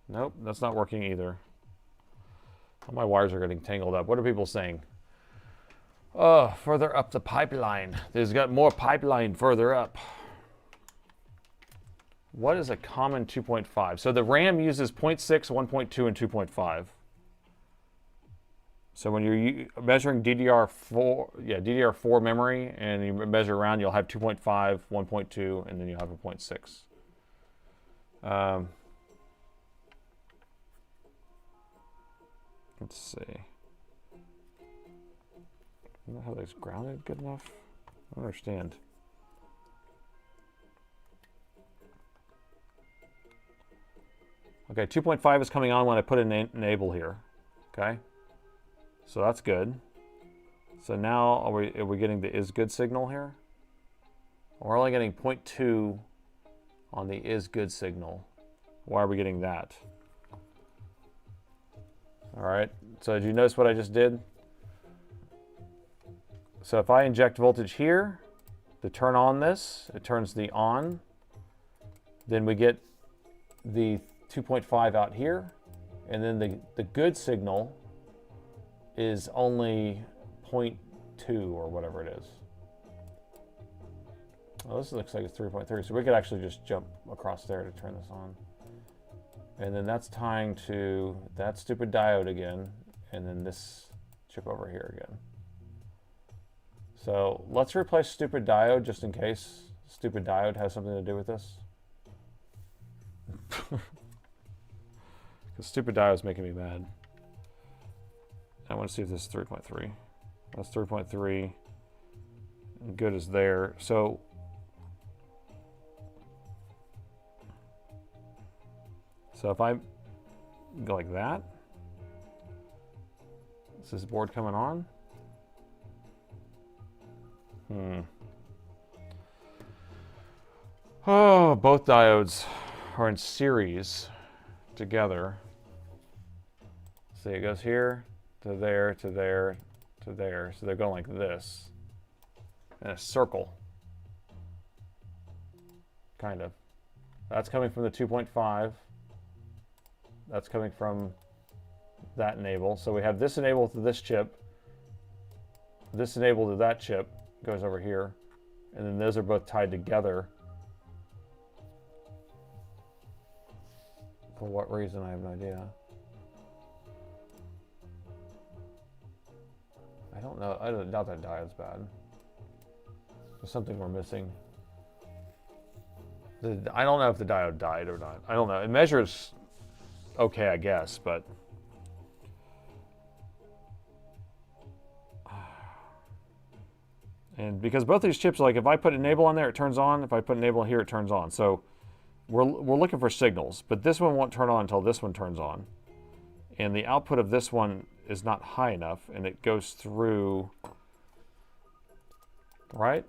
Nope, that's not working either. All my wires are getting tangled up. What are people saying? Oh, further up the pipeline. There's got more pipeline further up. What is a common 2.5? So the RAM uses 0.6, 1.2, and 2.5. So when you're measuring DDR4 memory and you measure around, you'll have 2.5, 1.2, and then you'll have a 0.6. Let's see. I don't know how that's grounded good enough. I don't understand. Okay, 2.5 is coming on when I put an enable here. Okay, so that's good. So now are we getting the is good signal here? We're only getting 0.2 on the is good signal. Why are we getting that? All right, so did you notice what I just did? So if I inject voltage here to turn on this, it turns the on. Then we get the 2.5 out here, and then the good signal is only 0.2 or whatever it is. Well, this looks like it's 3.3, so we could actually just jump across there to turn this on. And then that's tying to that stupid diode again, and then this chip over here again. So let's replace stupid diode just in case stupid diode has something to do with this. Because stupid diode is making me mad. I want to see if this is 3.3. That's 3.3. And good is there. So if I go like that, is this board coming on? Oh, both diodes are in series together. See, it goes here to there to there to there. So they're going like this in a circle, kind of. That's coming from the 2.5. That's coming from that enable. So we have this enabled to this chip. This enabled to that chip goes over here. And then those are both tied together. For what reason, I have no idea. I don't know. I doubt that diode's bad. There's something we're missing. I don't know if the diode died or not. I don't know. It measures okay, I guess, but... And because both these chips, like if I put enable on there, it turns on. If I put enable here, it turns on. So we're looking for signals, but this one won't turn on until this one turns on. And the output of this one is not high enough, and it goes through, right?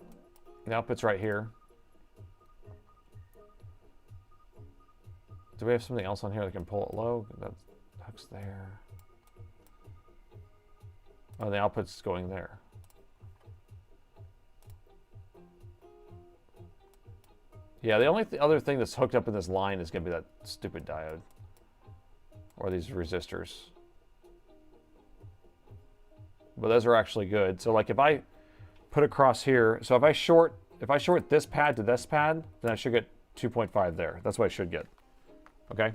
The output's right here. Do we have something else on here that can pull it low? That hook's there. Oh, the output's going there. Yeah, the only other thing that's hooked up in this line is going to be that stupid diode. Or these resistors. But those are actually good. So like if I put across here, so if I short this pad to this pad, then I should get 2.5 there. That's what I should get. Okay?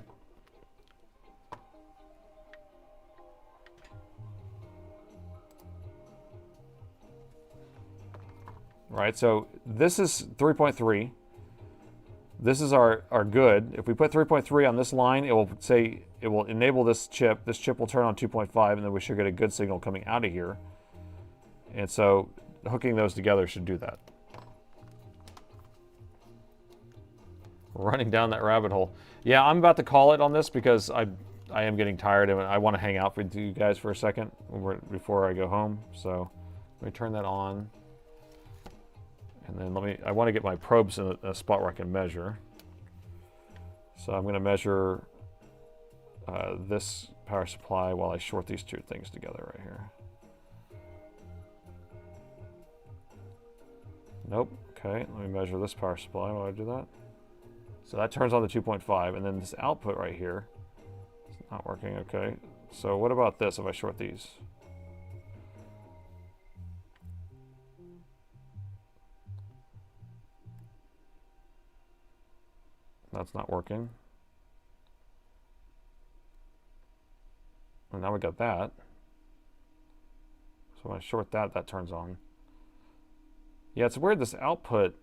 Right, so this is 3.3. This is our good. If we put 3.3 on this line, it will say, it will enable this chip. This chip will turn on 2.5, and then we should get a good signal coming out of here. And so hooking those together should do that. Running down that rabbit hole. Yeah, I'm about to call it on this because I am getting tired and I want to hang out with you guys for a second before I go home. So let me turn that on. And then I want to get my probes in a spot where I can measure. So I'm going to measure this power supply while I short these two things together right here. Nope. Okay, let me measure this power supply while I do that. So that turns on the 2.5, and then this output right here is not working. Okay, so what about this if I short these? That's not working. And now we got that. So when I short that, that turns on. Yeah, it's weird this output.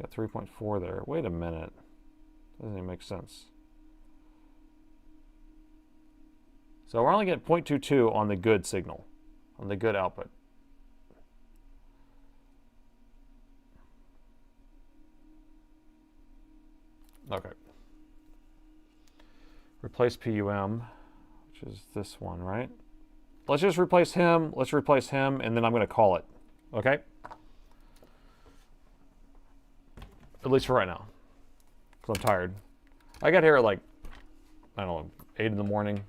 Got 3.4 there. Wait a minute. Doesn't even make sense. So we're only getting 0.22 on the good signal, on the good output. Okay. Replace PUM, which is this one, right? Let's just replace him. Let's replace him, and then I'm going to call it. Okay? At least for right now. Because I'm tired. I got here at like, I don't know, 8 in the morning.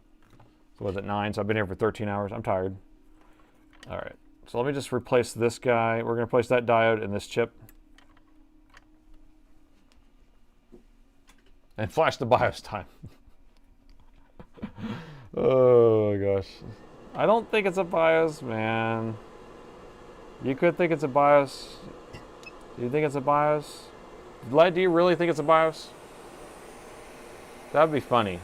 So was it 9? So I've been here for 13 hours. I'm tired. All right. So let me just replace this guy. We're going to replace that diode and this chip. And flash the BIOS time. Oh my gosh. I don't think it's a BIOS, man. You could think it's a BIOS. Do you think it's a BIOS? Vlad, do you really think it's a BIOS? That'd be funny.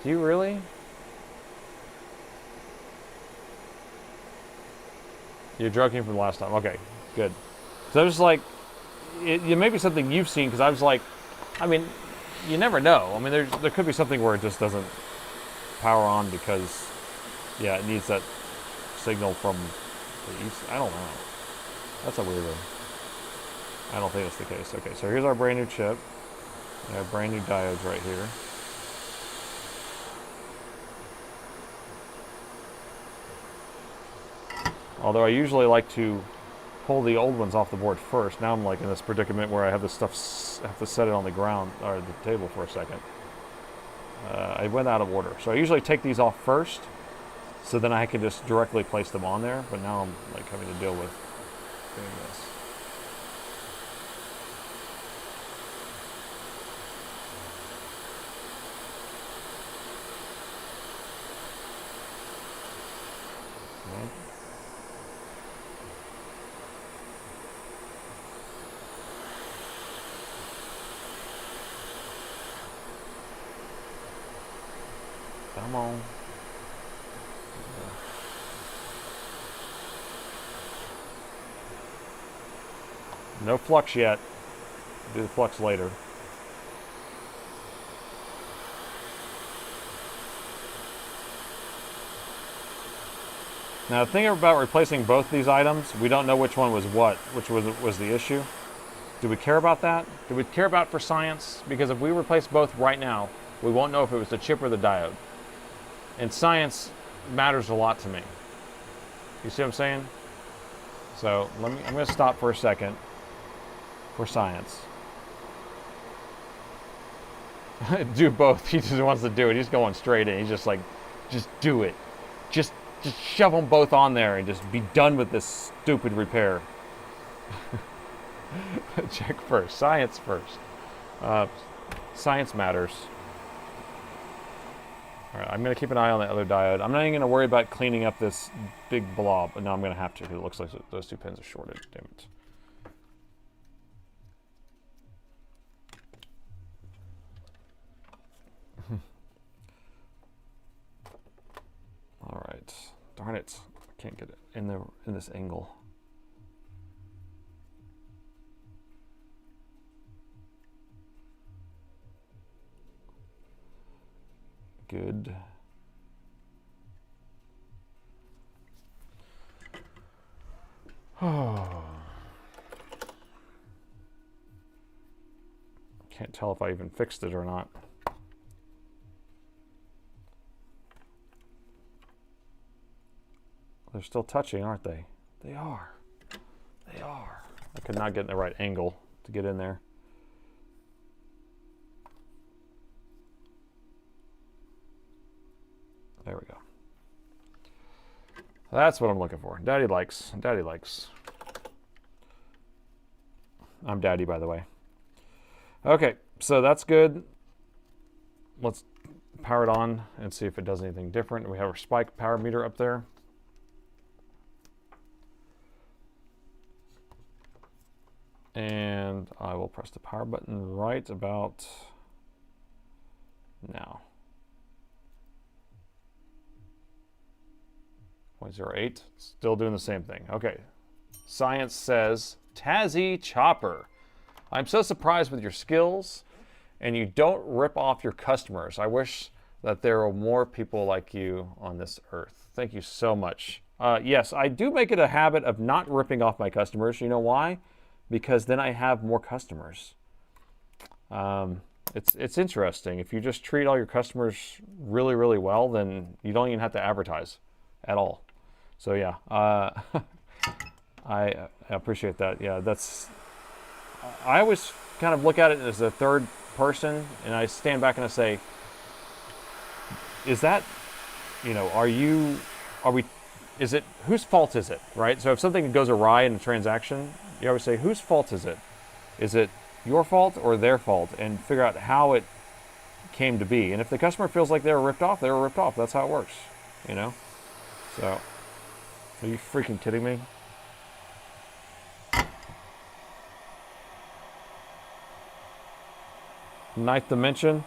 Do you really? You're joking from last time. Okay, good. So I was like, it may be something you've seen, because I was like, I mean, you never know. I mean, there could be something where it just doesn't power on because, yeah, it needs that signal from the east. I don't know. That's a weird one. I don't think that's the case. Okay, so here's our brand new chip. We have brand new diodes right here. Although I usually like to pull the old ones off the board first. Now I'm like in this predicament where I have this stuff, have to set it on the ground or the table for a second. I went out of order. So I usually take these off first, so then I can just directly place them on there. But now I'm like having to deal with doing this. Okay. Come on. No flux yet. Do the flux later. Now the thing about replacing both these items, we don't know which one was what, which was the issue. Do we care about that? Do we care about for science? Because if we replace both right now, we won't know if it was the chip or the diode. And science matters a lot to me. You see what I'm saying? So I'm going to stop for a second for science. Do both. He just wants to do it. He's going straight in. He's just like, just do it. Just shove them both on there and just be done with this stupid repair. Check first. Science first. Science matters. All right, I'm going to keep an eye on the other diode. I'm not even going to worry about cleaning up this big blob, but no, I'm going to have to because it looks like those two pins are shorted. Damn it. All right. Darn it. I can't get it in this angle. Good. Can't tell if I even fixed it or not. They're still touching, aren't they? They are. They are. I could not get in the right angle to get in there. There we go. That's what I'm looking for. Daddy likes. Daddy likes. I'm Daddy, by the way. Okay, so that's good. Let's power it on and see if it does anything different. We have our spike power meter up there. And I will press the power button right about now. 0.08, still doing the same thing. Okay, science says, Tazzy Chopper. I'm so surprised with your skills, and you don't rip off your customers. I wish that there were more people like you on this earth. Thank you so much. Yes, I do make it a habit of not ripping off my customers. You know why? Because then I have more customers. It's interesting. If you just treat all your customers really, really well, then you don't even have to advertise at all. So yeah, I appreciate that. Yeah, I always kind of look at it as a third person, and I stand back and I say, is that, whose fault is it, right? So if something goes awry in a transaction, you always say, whose fault is it? Is it your fault or their fault? And figure out how it came to be. And if the customer feels like they were ripped off, they were ripped off. That's how it works, So, are you freaking kidding me? Ninth dimension.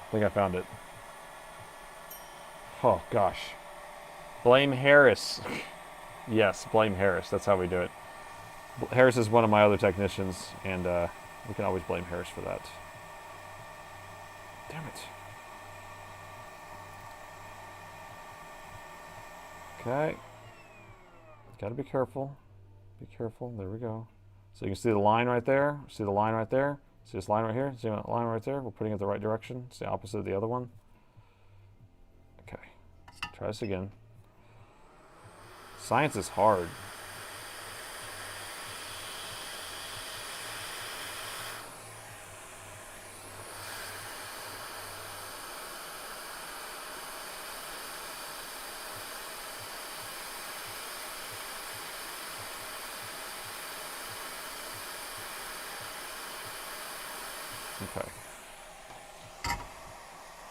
I think I found it. Oh, gosh. Blame Harris. Yes, blame Harris. That's how we do it. Harris is one of my other technicians, and we can always blame Harris for that. Damn it. Okay. Gotta be careful. Be careful. There we go. So you can see the line right there. See the line right there. See this line right here? See that line right there? We're putting it the right direction. It's the opposite of the other one. Okay. Try this again. Science is hard. Okay.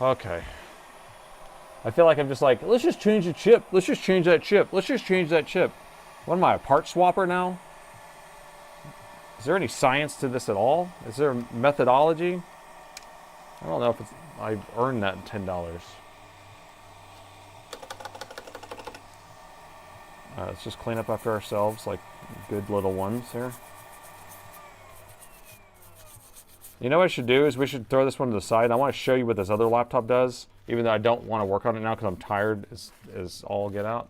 Okay. I feel like I'm just like, let's just change the chip. Let's just change that chip. Let's just change that chip. What am I, a part swapper now? Is there any science to this at all? Is there a methodology? I don't know if it's, I earned that $10. Let's just clean up after ourselves like good little ones here. You know what I should do is we should throw this one to the side. I want to show you what this other laptop does, even though I don't want to work on it now because I'm tired as all get out.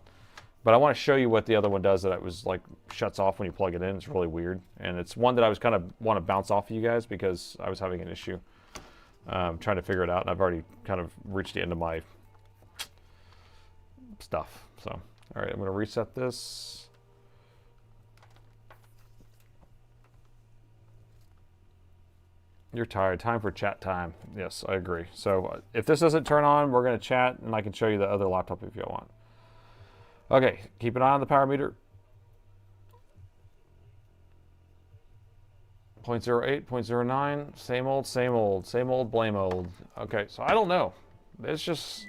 But I want to show you what the other one does that it was like shuts off when you plug it in. It's really weird. And it's one that I was kind of want to bounce off of you guys because I was having an issue trying to figure it out. And I've already kind of reached the end of my stuff. So, all right, I'm going to reset this. You're tired. Time for chat time. Yes, I agree. So if this doesn't turn on, we're going to chat, and I can show you the other laptop if you want. Okay, keep an eye on the power meter. 0.08, 0.09, same old, same old, same old, blame old. Okay, so I don't know. It's just,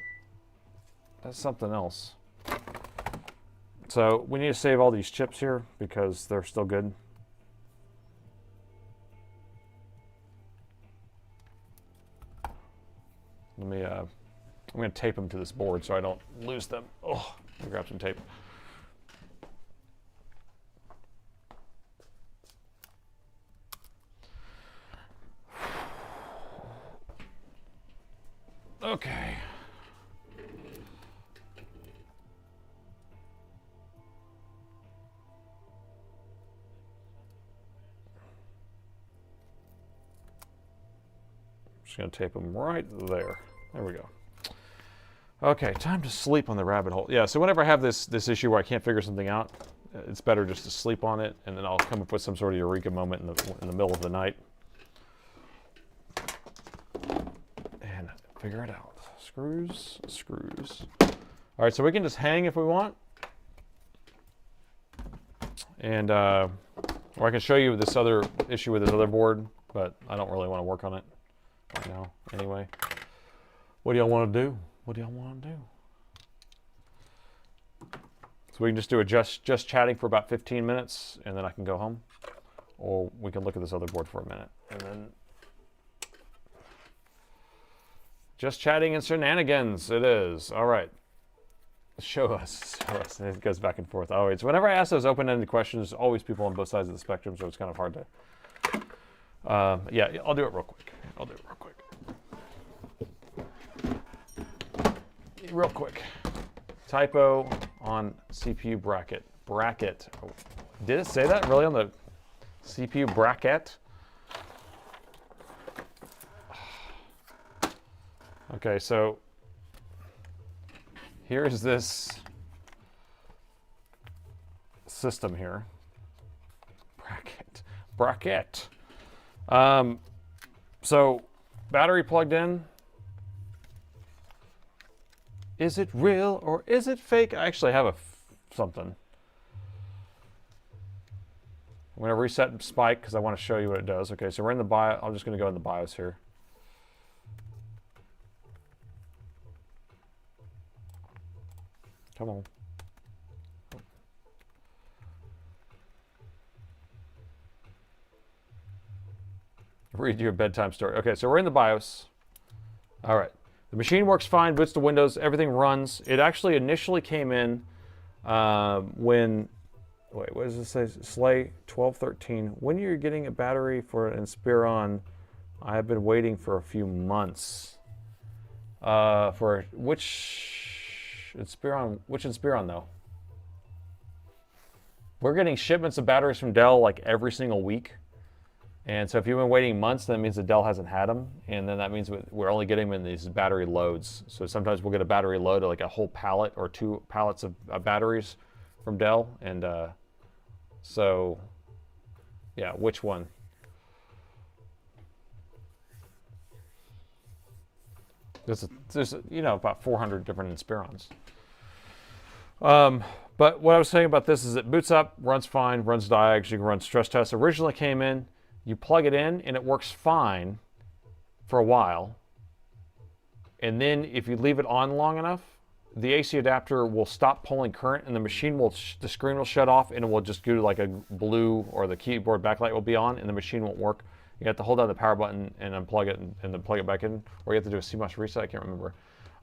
that's something else. So we need to save all these chips here because they're still good. Let me, I'm going to tape them to this board so I don't lose them. Oh, let me grab some tape. Okay. Just going to tape them right there. There we go. Okay, time to sleep on the rabbit hole. Yeah, so whenever I have this issue where I can't figure something out, it's better just to sleep on it, and then I'll come up with some sort of eureka moment in the middle of the night. And figure it out. Screws, screws. All right, so we can just hang if we want. And, or I can show you this other issue with this other board, but I don't really want to work on it right now anyway. What do y'all want to do? What do y'all want to do? So we can just do a just chatting for about 15 minutes and then I can go home. Or we can look at this other board for a minute and then just chatting and shenanigans it is. All right. Show us. And it goes back and forth. Always. Whenever I ask those open-ended questions, there's always people on both sides of the spectrum, so it's kind of hard to... yeah, I'll do it real quick. Real quick. Typo on CPU bracket. Bracket. Oh, did it say that really on the CPU bracket? Okay, so here's this system here. Bracket. So battery plugged in. Is it real or is it fake? I actually have something. I'm going to reset Spike because I want to show you what it does. Okay, so we're in the BIOS. I'm just going to go in the BIOS here. Come on. Read your bedtime story. Okay, so we're in the BIOS. All right. The machine works fine, boots to Windows, everything runs. It actually initially came in when, wait, what does it say? Slay 1213. When you're getting a battery for an Inspiron, I have been waiting for a few months. For which Inspiron though? We're getting shipments of batteries from Dell like every single week. And so if you've been waiting months, that means that Dell hasn't had them. And then that means we're only getting them in these battery loads. So sometimes we'll get a battery load of like a whole pallet or 2 pallets of batteries from Dell. And so, yeah, which one? There's you know, about 400 different Inspirons. But what I was saying about this is it boots up, runs fine, runs diags. You can run stress tests. Originally came in. You plug it in and it works fine, for a while, and then if you leave it on long enough, the AC adapter will stop pulling current, and the machine will, the screen will shut off, and it will just go to like a blue, or the keyboard backlight will be on, and the machine won't work. You have to hold down the power button and unplug it, and then plug it back in, or you have to do a CMOS reset. I can't remember.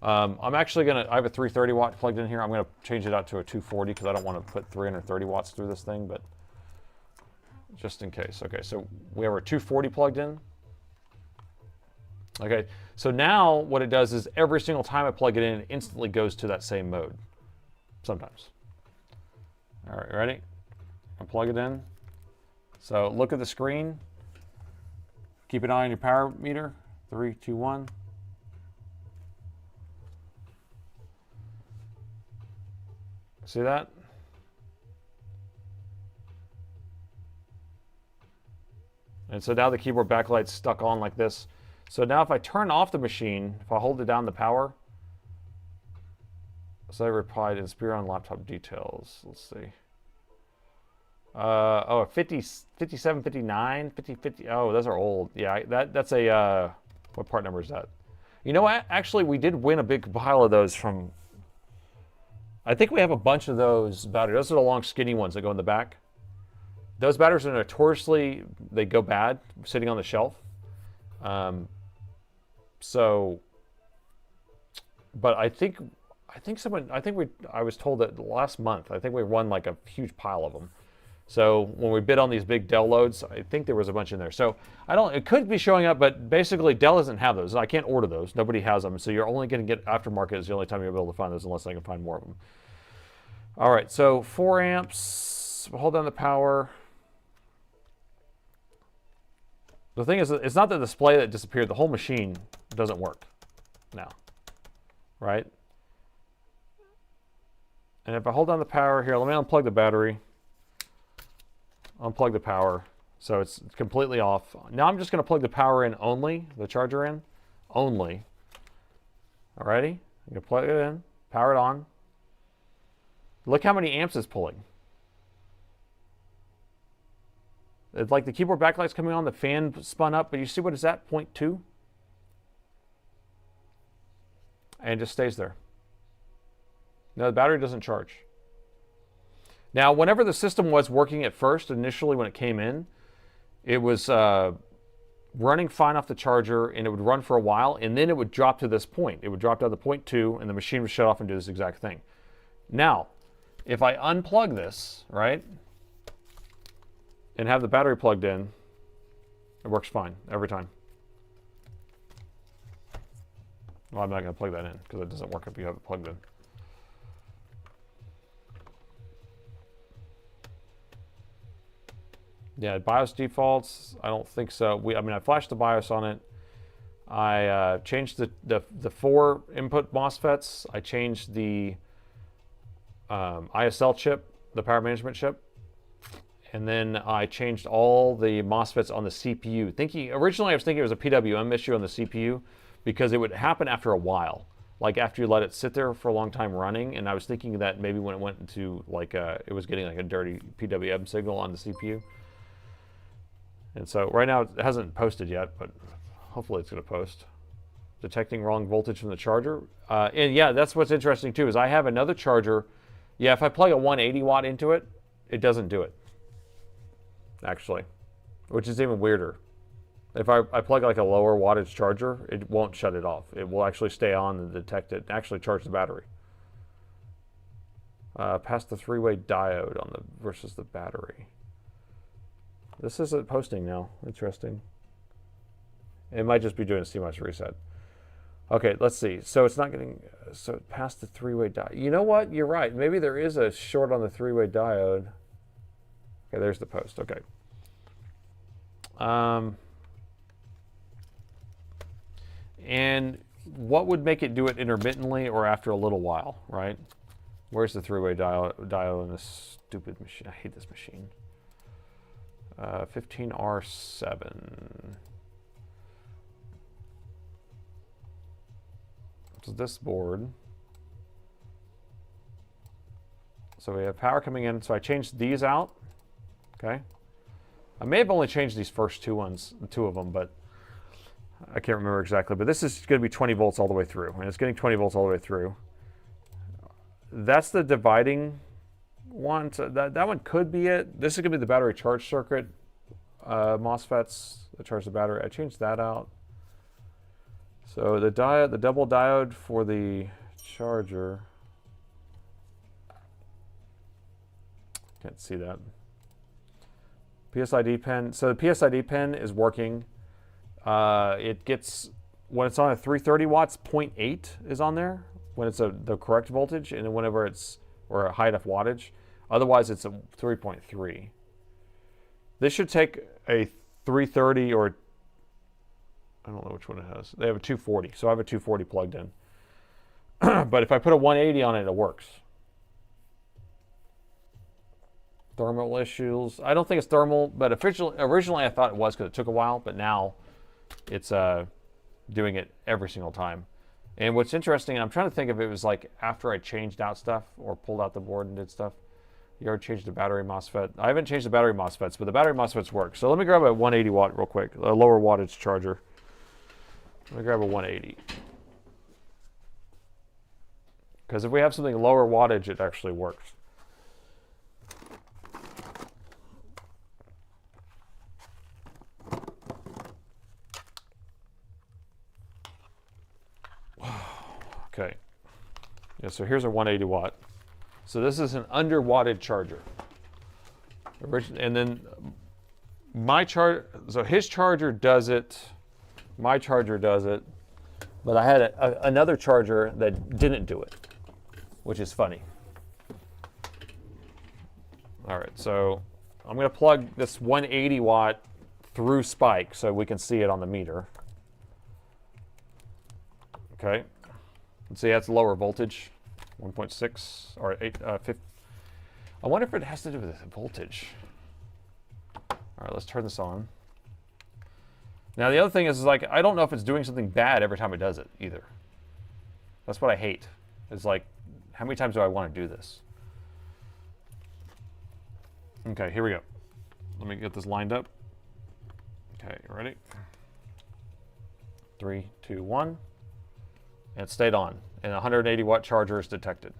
I'm actually gonna, I have a 330 watt plugged in here. I'm gonna change it out to a 240 because I don't want to put 330 watts through this thing, but just in case. Okay, so we have our 240 plugged in. Okay, so now what it does is every single time I plug it in, it instantly goes to that same mode. Sometimes. All right, ready? I'll plug it in. So look at the screen. Keep an eye on your power meter. 3, 2, 1. See that? And so now the keyboard backlight's stuck on like this. So now if I turn off the machine, if I hold it down the power, so I replied, Inspire on laptop details. Let's see. Oh, 50, 57, 59, 50, 50. Oh, those are old. Yeah, that's a, what part number is that? You know what? Actually, we did win a big pile of those from, I think we have a bunch of those batteries. Those are the long skinny ones that go in the back. Those batteries are notoriously, they go bad sitting on the shelf. But I was told that last month, I think we won like a huge pile of them. So when we bid on these big Dell loads, I think there was a bunch in there. So it could be showing up, but basically Dell doesn't have those. I can't order those. Nobody has them. So you're only going to get aftermarket is the only time you'll be able to find those unless I can find more of them. All right, so 4 amps, hold down the power. The thing is, it's not the display that disappeared. The whole machine doesn't work now, right? And if I hold down the power here, let me unplug the battery. Unplug the power, so it's completely off. Now I'm just going to plug the power in only, the charger in, only. Alrighty, I'm going to plug it in, power it on. Look how many amps it's pulling. It's like the keyboard backlight's coming on, the fan spun up, but you see what is that, 0.2? And it just stays there. No, the battery doesn't charge. Now, whenever the system was working at first, initially when it came in, it was running fine off the charger, and it would run for a while, and then it would drop to this point. It would drop down to 0.2, and the machine would shut off and do this exact thing. Now, if I unplug this, right, and have the battery plugged in, it works fine every time. Well, I'm not going to plug that in because it doesn't work if you have it plugged in. Yeah, BIOS defaults, I don't think so. I flashed the BIOS on it. I changed the 4 input MOSFETs. I changed the ISL chip, the power management chip. And then I changed all the MOSFETs on the CPU. Originally I was thinking it was a PWM issue on the CPU because it would happen after a while. Like after you let it sit there for a long time running, and I was thinking that maybe when it went into like, it was getting like a dirty PWM signal on the CPU. And so right now it hasn't posted yet, but hopefully it's going to post. Detecting wrong voltage from the charger. And yeah, that's what's interesting too, is I have another charger. Yeah, if I plug a 180 watt into it, it doesn't do it. Actually, which is even weirder. If I plug like a lower wattage charger, it won't shut it off. It will actually stay on and detect it and actually charge the battery. Past the 3-way diode on the versus the battery. This isn't posting now. Interesting. It might just be doing a CMOS reset. Okay, let's see. So it's not getting, so past the 3-way diode. You know what? You're right. Maybe there is a short on the 3-way diode. Okay, there's the post. Okay. And what would make it do it intermittently or after a little while, right? Where's the 3-way diode in this stupid machine? I hate this machine. 15R7. So this board. So we have power coming in. So I changed these out. Okay. I may have only changed these first two of them, but I can't remember exactly, but this is going to be 20 volts all the way through, and it's getting 20 volts all the way through. That's the dividing one. So that one could be it. This is going to be the battery charge circuit MOSFETs that charge the battery. I changed that out. So the diode, the double diode for the charger. Can't see that. PSID pin. So the PSID pin is working. It gets, when it's on a 330 watts, 0.8 is on there when it's the correct voltage, and then whenever it's, or a high enough wattage. Otherwise, it's a 3.3. This should take a 330 or, I don't know which one it has. They have a 240, so I have a 240 plugged in. But if I put a 180 on it, it works. Thermal issues. I don't think it's thermal, but originally I thought it was because it took a while, but now it's doing it every single time. And what's interesting, I'm trying to think if it was like after I changed out stuff or pulled out the board and did stuff. You already changed the battery MOSFET. I haven't changed the battery MOSFETs, but the battery MOSFETs work. So let me grab a 180 watt real quick, a lower wattage charger. Let me grab a 180. Because if we have something lower wattage, it actually works. Okay. Yeah, so here's a 180 watt. So this is an under watted charger. And then so his charger does it, my charger does it, but I had another charger that didn't do it, which is funny. All right, so I'm gonna plug this 180 watt through spike so we can see it on the meter. Okay, let's see, that's lower voltage, 1.6 or 8, 50. I wonder if it has to do with the voltage. All right, let's turn this on. Now the other thing is like, I don't know if it's doing something bad every time it does it either. That's what I hate. It's like, how many times do I want to do this? Okay, here we go. Let me get this lined up. Okay, you ready? 3, 2, 1. And it stayed on. And a 180 watt charger is detected.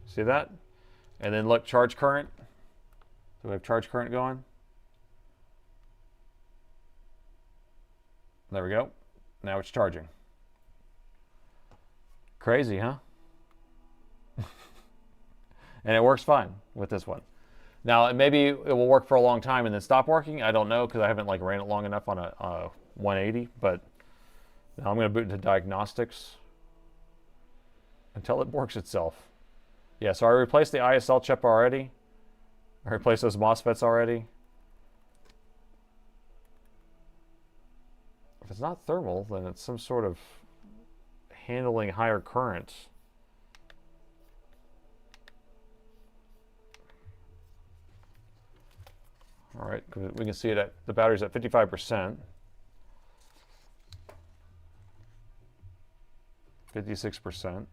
See that? And then look, charge current. Do we have charge current going? There we go. Now it's charging. Crazy, huh? And it works fine with this one. Now, maybe it will work for a long time and then stop working. I don't know because I haven't like ran it long enough on a 180. But now I'm going to boot into diagnostics until it works itself. Yeah, so I replaced the ISL chip already. I replaced those MOSFETs already. If it's not thermal, then it's some sort of handling higher current. All right, we can see it at the battery's at 55%. 56%.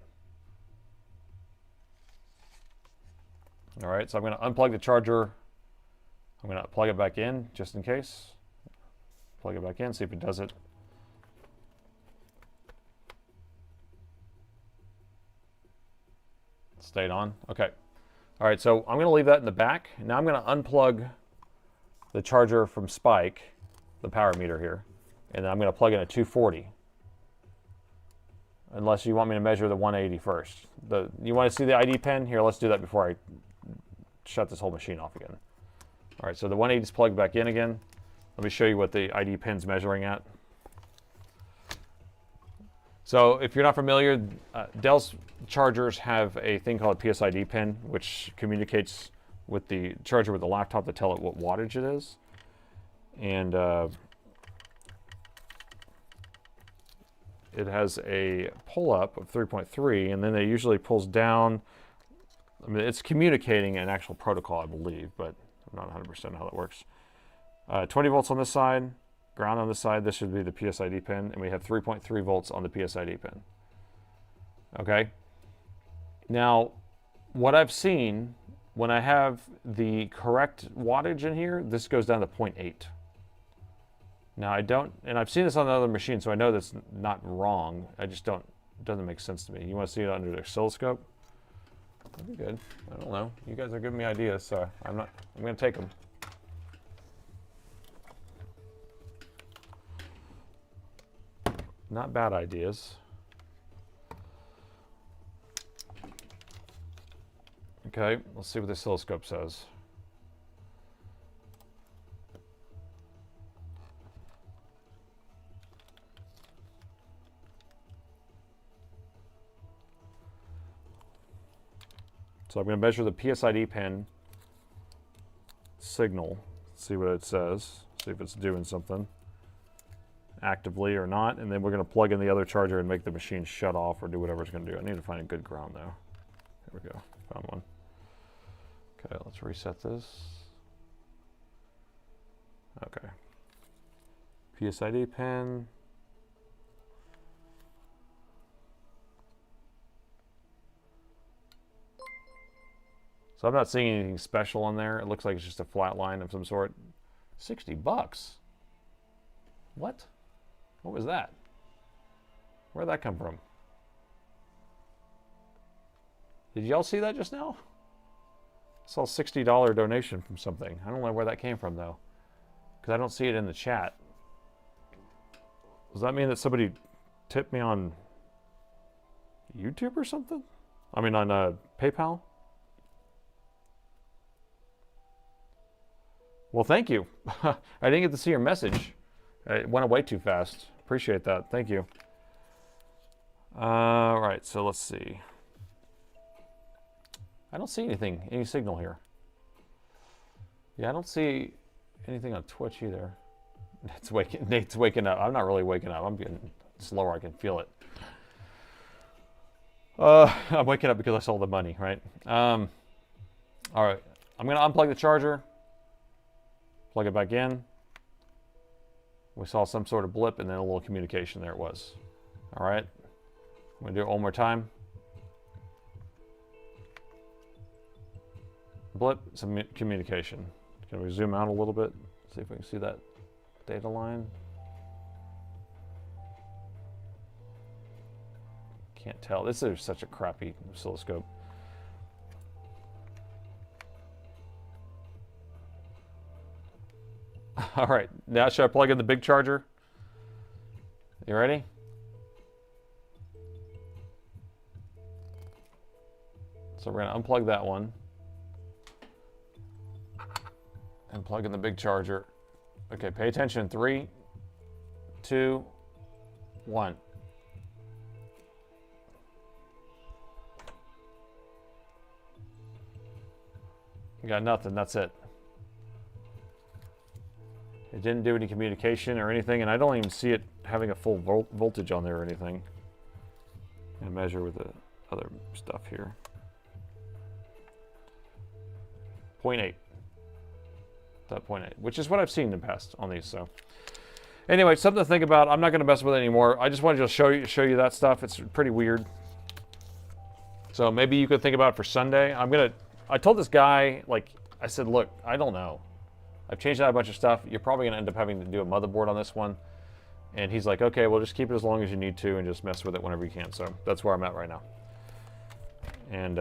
All right, so I'm going to unplug the charger. I'm going to plug it back in just in case. Plug it back in, see if it does it. Stayed on. Okay. All right, so I'm going to leave that in the back. Now I'm going to unplug the charger from Spike, the power meter here, and then I'm going to plug in a 240. Unless you want me to measure the 180 first. You want to see the ID pin? Here, let's do that before I shut this whole machine off again. All right, so the 180 is plugged back in again. Let me show you what the ID pin's measuring at. So if you're not familiar, Dell's chargers have a thing called a PSID pin, which communicates with the charger with the laptop to tell it what wattage it is. And it has a pull-up of 3.3, and then it usually pulls down. I mean, it's communicating an actual protocol, I believe, but I'm not 100% how that works. 20 volts on this side, ground on this side. This should be the PSID pin, and we have 3.3 volts on the PSID pin. Okay? Now, what I've seen when I have the correct wattage in here, this goes down to 0.8. Now I don't, and I've seen this on another machine, so I know that's not wrong. I just don't, it doesn't make sense to me. You want to see it under the oscilloscope? That'd be good. I don't know. You guys are giving me ideas, so I'm going to take them. Not bad ideas. Okay, let's see what the oscilloscope says. So I'm going to measure the PSID pin signal, see what it says, see if it's doing something actively or not, and then we're going to plug in the other charger and make the machine shut off or do whatever it's going to do. I need to find a good ground though. There we go, found one. Okay, let's reset this. Okay. PSID pin. So I'm not seeing anything special on there. It looks like it's just a flat line of some sort. 60 bucks. What? What was that? Where'd that come from? Did y'all see that just now? I saw a $60 donation from something. I don't know where that came from though, because I don't see it in the chat. Does that mean that somebody tipped me on YouTube or something? I mean on PayPal? Well, thank you. I didn't get to see your message. It went away too fast. Appreciate that. Thank you. All right, so let's see. I don't see anything, any signal here. Yeah, I don't see anything on Twitch either. Nate's waking up. I'm not really waking up. I'm getting slower. I can feel it. I'm waking up because I saw the money, right? All right, I'm gonna unplug the charger. Plug it back in. We saw some sort of blip and then a little communication. There it was. All right. I'm going to do it one more time. Blip, some communication. Can we zoom out a little bit? See if we can see that data line. Can't tell. This is such a crappy oscilloscope. All right, now should I plug in the big charger? You ready? So we're gonna unplug that one and plug in the big charger. Okay, pay attention. 3, 2, 1. You got nothing, that's it. It didn't do any communication or anything, and I don't even see it having a full voltage on there or anything. And measure with the other stuff here. 0.8. That 0.8, which is what I've seen in the past on these. So, anyway, something to think about. I'm not going to mess with it anymore. I just wanted to show you that stuff. It's pretty weird. So maybe you could think about it for Sunday. I told this guy, like, I said, look, I don't know. I've changed out a bunch of stuff. You're probably going to end up having to do a motherboard on this one. And he's like, okay, well, just keep it as long as you need to and just mess with it whenever you can. So that's where I'm at right now. And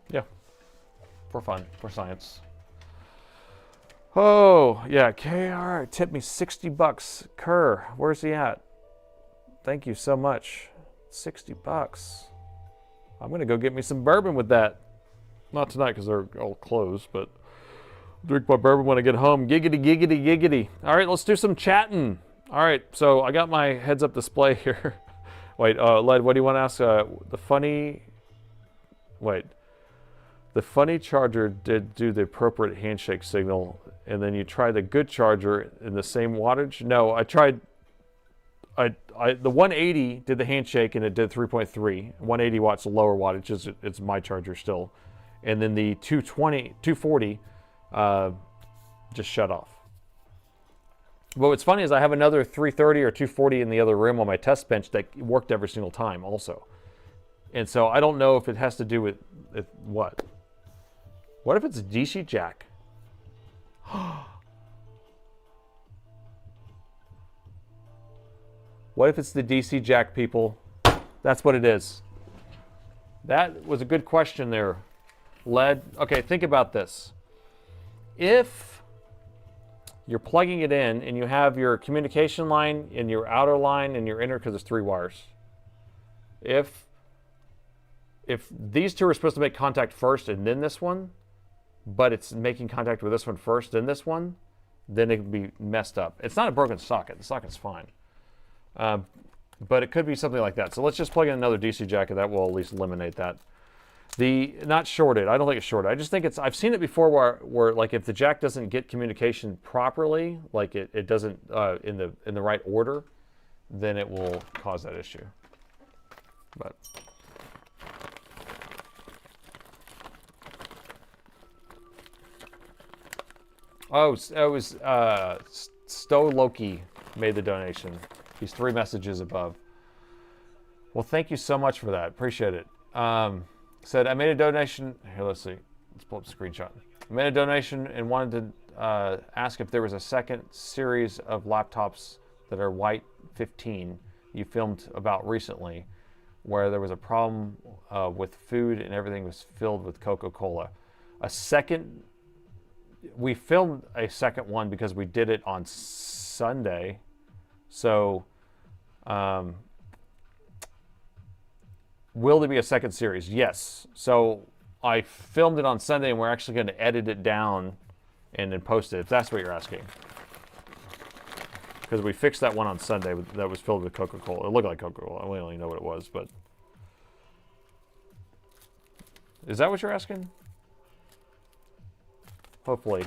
yeah, for fun, for science. Oh, yeah, KR tipped me 60 bucks. Kerr, where's he at? Thank you so much. 60 bucks. I'm going to go get me some bourbon with that. Not tonight because they're all closed, but drink my bourbon when I get home. Giggity, giggity, giggity. All right, let's do some chatting. All right, so I got my heads-up display here. Wait, Led, what do you want to ask? The funny charger did do the appropriate handshake signal, and then you try the good charger in the same wattage? No, I tried, the 180 did the handshake and it did 3.3. 180 watts lower wattage, it's my charger still. And then the 240 just shut off. But what's funny is I have another 330 or 240 in the other room on my test bench that worked every single time also. And so I don't know if it has to do with what. What if it's a DC jack? What if it's the DC jack, people? That's what it is. That was a good question there. Lead. Okay, think about this. If you're plugging it in and you have your communication line and your outer line and your inner, because there's 3 wires. If these two are supposed to make contact first and then this one, but it's making contact with this one first, then this one, then it can be messed up. It's not a broken socket. The socket's fine. But it could be something like that. So let's just plug in another DC jack, and that will at least eliminate that. Not shorted. I don't think it's shorted. I just think it's, I've seen it before where like if the jack doesn't get communication properly, like it doesn't in the right order, then it will cause that issue. But oh, it was Stowe Loki made the donation. He's 3 messages above. Well, thank you so much for that. Appreciate it. Said, I made a donation. Here, let's see. Let's pull up the screenshot. I made a donation and wanted to ask if there was a second series of laptops that are white 15 you filmed about recently, where there was a problem with food and everything was filled with Coca-Cola. We filmed a second one because we did it on Sunday. So, will there be a second series? Yes. So I filmed it on Sunday, and we're actually going to edit it down and then post it, if that's what you're asking. Because we fixed that one on Sunday that was filled with Coca-Cola. It looked like Coca-Cola. We don't even know what it was, but... Is that what you're asking? Hopefully.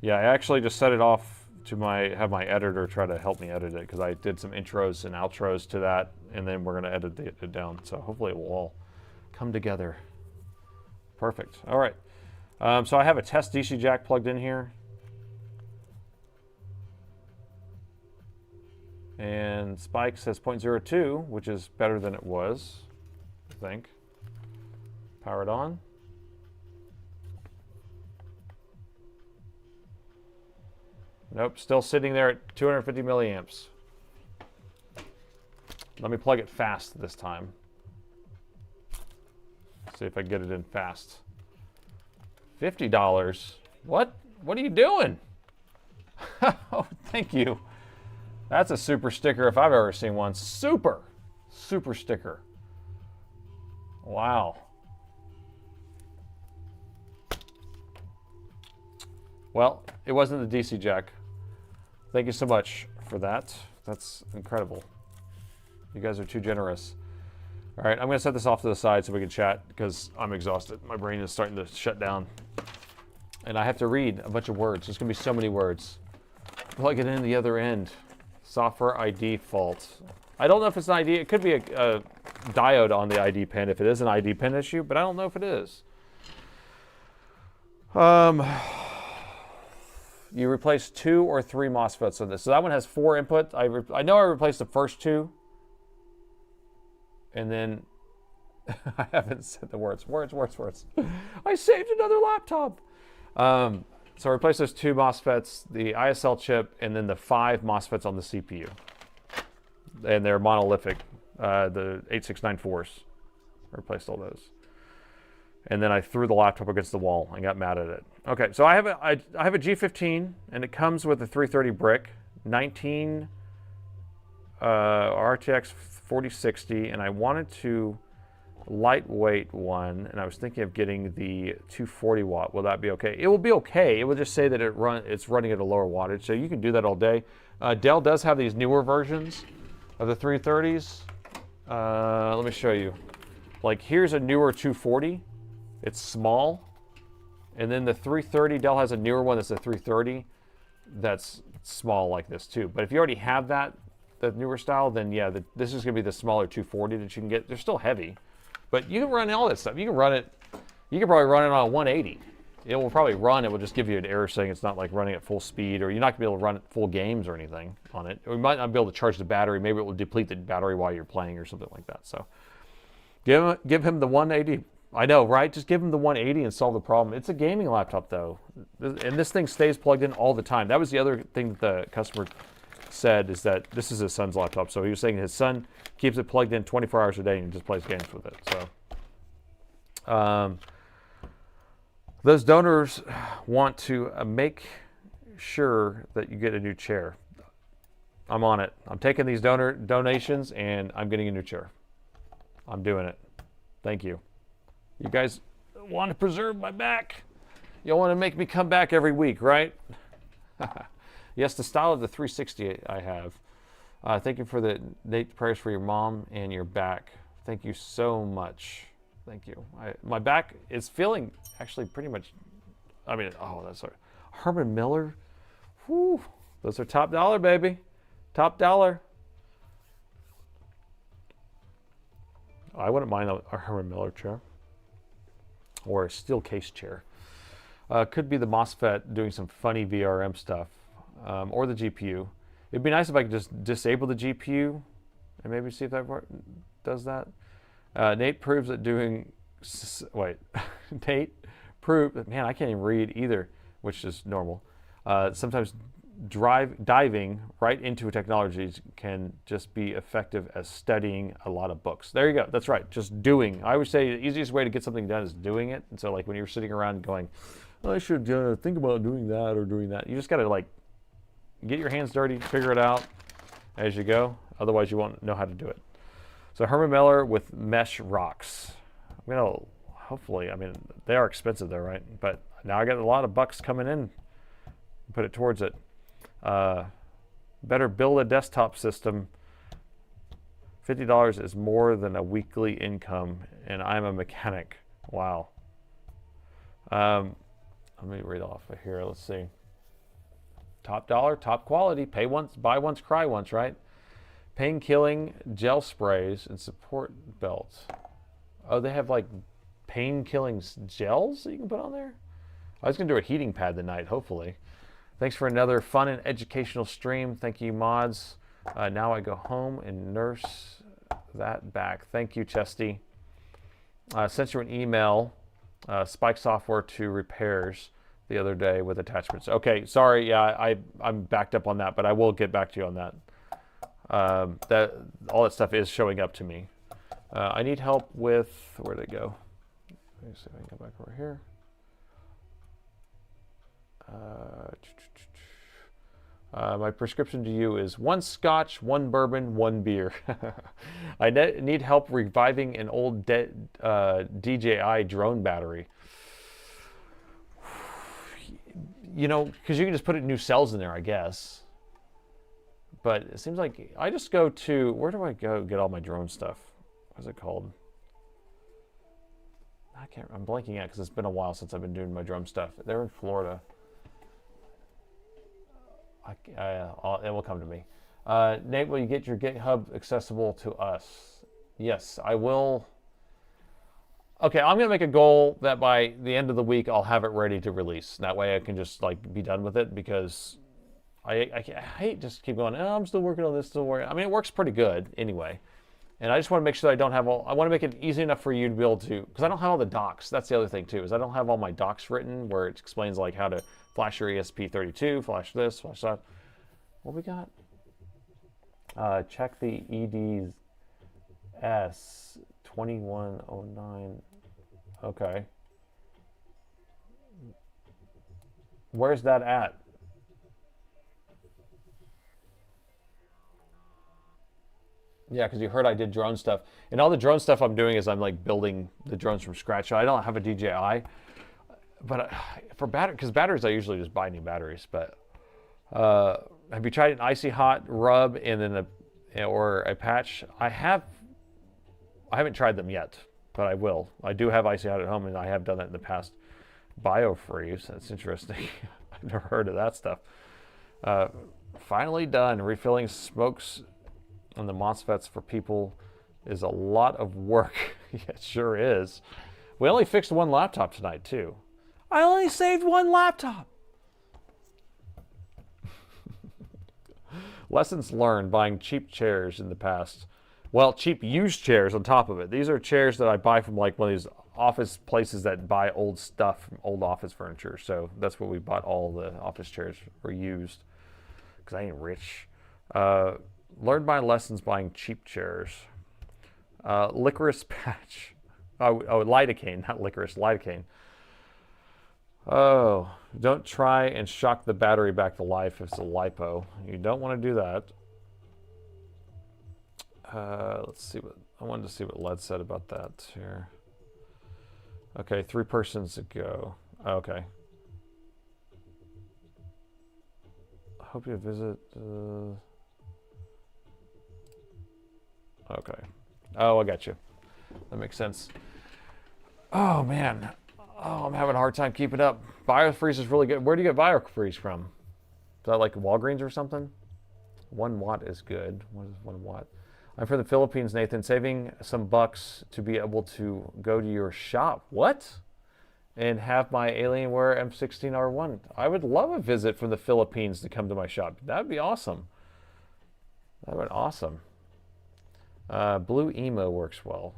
Yeah, I actually just set it off to have my editor try to help me edit it, because I did some intros and outros to that, and then we're going to edit it down. So hopefully it will all come together. Perfect. All right. So I have a test DC jack plugged in here. And Spike says 0.02, which is better than it was, I think. Power it on. Nope, still sitting there at 250 milliamps. Let me plug it fast this time. See if I can get it in fast. $50? What? What are you doing? Oh, thank you. That's a super sticker if I've ever seen one. Super sticker. Wow. Well, it wasn't the DC jack. Thank you so much for that. That's incredible. You guys are too generous. All right, I'm going to set this off to the side so we can chat, because I'm exhausted. My brain is starting to shut down. And I have to read a bunch of words. There's going to be so many words. Plug it in the other end. Software ID fault. I don't know if it's an ID. It could be a diode on the ID pin if it is an ID pin issue, but I don't know if it is. You replaced 2 or 3 MOSFETs on this. So that one has 4 inputs. I know I replaced the first 2. And then I haven't said the words. Words. I saved another laptop. So I replaced those 2 MOSFETs, the ISL chip, and then the 5 MOSFETs on the CPU. And they're monolithic, the 8694s. I replaced all those. And then I threw the laptop against the wall and got mad at it. Okay, so I have a G15, and it comes with a 330 brick, 19 RTX 4060, and I wanted to lightweight one, and I was thinking of getting the 240 watt. Will that be okay? It will be okay. It will just say that it's running at a lower wattage, so you can do that all day. Dell does have these newer versions of the 330s. Let me show you. Like, here's a newer 240. It's small. And then the 330, Dell has a newer one that's a 330 that's small like this too. But if you already have the newer style, then yeah, this is going to be the smaller 240 that you can get. They're still heavy, but you can run all that stuff. You can probably run it on a 180 it will probably run. It will just give you an error saying it's not like running at full speed, or you're not going to be able to run full games or anything on it. Or you might not be able to charge the battery. Maybe it will deplete the battery while you're playing or something like that. So give him the 180. I know, right? Just give him the 180 and solve the problem. It's a gaming laptop, though. And this thing stays plugged in all the time. That was the other thing that the customer said, is that this is his son's laptop. So he was saying his son keeps it plugged in 24 hours a day and just plays games with it. So those donors want to make sure that you get a new chair. I'm on it. I'm taking these donations and I'm getting a new chair. I'm doing it. Thank you. You guys want to preserve my back. You want to make me come back every week, right? Yes, the style of the 360 I have. Thank you for the prayers for your mom and your back. Thank you so much. Thank you. My back is feeling actually pretty much, I mean, oh, that's right. Herman Miller. Whew. Those are top dollar, baby. Top dollar. I wouldn't mind a Herman Miller chair. Or a steel case chair. Could be the MOSFET doing some funny VRM stuff. Or the GPU. It'd be nice if I could just disable the GPU and maybe see if that does that. Nate proves that doing, wait, Nate proved, man, I can't even read either, which is normal. Sometimes diving right into a technology can just be effective as studying a lot of books. There you go. That's right. Just doing. I always say the easiest way to get something done is doing it. And so like when you're sitting around going, oh, I should think about doing that or doing that. You just got to like get your hands dirty, figure it out as you go. Otherwise you won't know how to do it. So Herman Miller with mesh rocks. I'm going to hopefully, I mean, they are expensive though, right? But now I got a lot of bucks coming in. Put it towards it. Better build a desktop system. $50 is more than a weekly income, and I'm a mechanic. Wow. Let me read off of here. Let's see. Top dollar, top quality. Pay once, buy once, cry once, right? Pain killing gel sprays and support belts. Oh, they have like pain killing gels that you can put on there? I was going to do a heating pad tonight, hopefully. Thanks for another fun and educational stream. Thank you, mods. Now I go home and nurse that back. Thank you, Chesty. Sent you an email, Spike Software to repairs the other day with attachments. Okay, sorry. Yeah, I'm backed up on that, but I will get back to you on that. All that stuff is showing up to me. I need help with, where'd it go? Let me see if I can go back over here. My prescription to you is 1 scotch, 1 bourbon, 1 beer. I need help reviving an old DJI drone battery. You know, because you can just put new cells in there, I guess. But it seems like I just go to, where do I go get all my drone stuff? What's it called? I'm blanking out because it's been a while since I've been doing my drone stuff. They're in Florida. It will come to me. Nate, will you get your GitHub accessible to us? Yes, I will. Okay, I'm going to make a goal that by the end of the week, I'll have it ready to release. That way I can just like be done with it, because I hate just keep going, oh, I'm still working on this, still working. I mean, it works pretty good anyway. And I just want to make sure that I don't have all, I want to make it easy enough for you to be able to, because I don't have all the docs. That's the other thing too, is I don't have all my docs written where it explains like how to flash your ESP32, flash this, flash that. What we got? Check the EDS 2109. Okay. Where's that at? Yeah, because you heard I did drone stuff. And all the drone stuff I'm doing is I'm like building the drones from scratch. So I don't have a DJI. But for battery, because batteries I usually just buy new batteries. But have you tried an icy hot rub and then or a patch? I haven't tried them yet, but I will. I do have icy hot at home, and I have done that in the past. Biofreeze, that's interesting. I've never heard of that stuff. Finally done. Refilling smokes on the MOSFETs for people is a lot of work. Yeah, it sure is. We only fixed one laptop tonight too. I only saved one laptop. Lessons learned buying cheap chairs in the past. Well, cheap used chairs on top of it. These are chairs that I buy from like one of these office places that buy old stuff from old office furniture. So that's what we bought. All the office chairs were used because I ain't rich. Learned my lessons buying cheap chairs. Licorice patch. Oh, lidocaine, not licorice, lidocaine. Oh, don't try and shock the battery back to life if it's a lipo. You don't want to do that. Let's see what, I wanted to see what Led said about that here. Okay, 3 persons ago. Okay. Hope you visit. Okay. Oh, I got you. That makes sense. Oh, man. Oh, I'm having a hard time keeping up. BioFreeze is really good. Where do you get BioFreeze from? Is that like Walgreens or something? 1 watt is good. What is 1 watt? I'm from the Philippines, Nathan. Saving some bucks to be able to go to your shop. What? And have my Alienware M16R1. I would love a visit from the Philippines to come to my shop. That'd be awesome. That would be awesome. Blue Emo works well.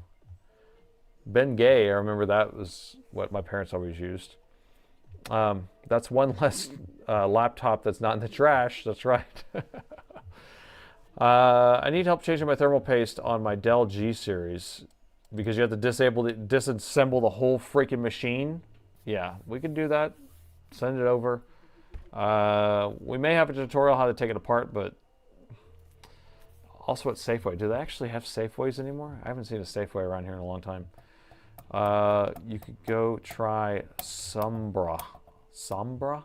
Ben Gay, I remember that was what my parents always used. That's one less laptop that's not in the trash. That's right. I need help changing my thermal paste on my Dell G series because you have to disassemble the whole freaking machine. Yeah, we can do that. Send it over. We may have a tutorial how to take it apart, but also at Safeway. Do they actually have Safeways anymore? I haven't seen a Safeway around here in a long time. You could go try Sombra. Sombra?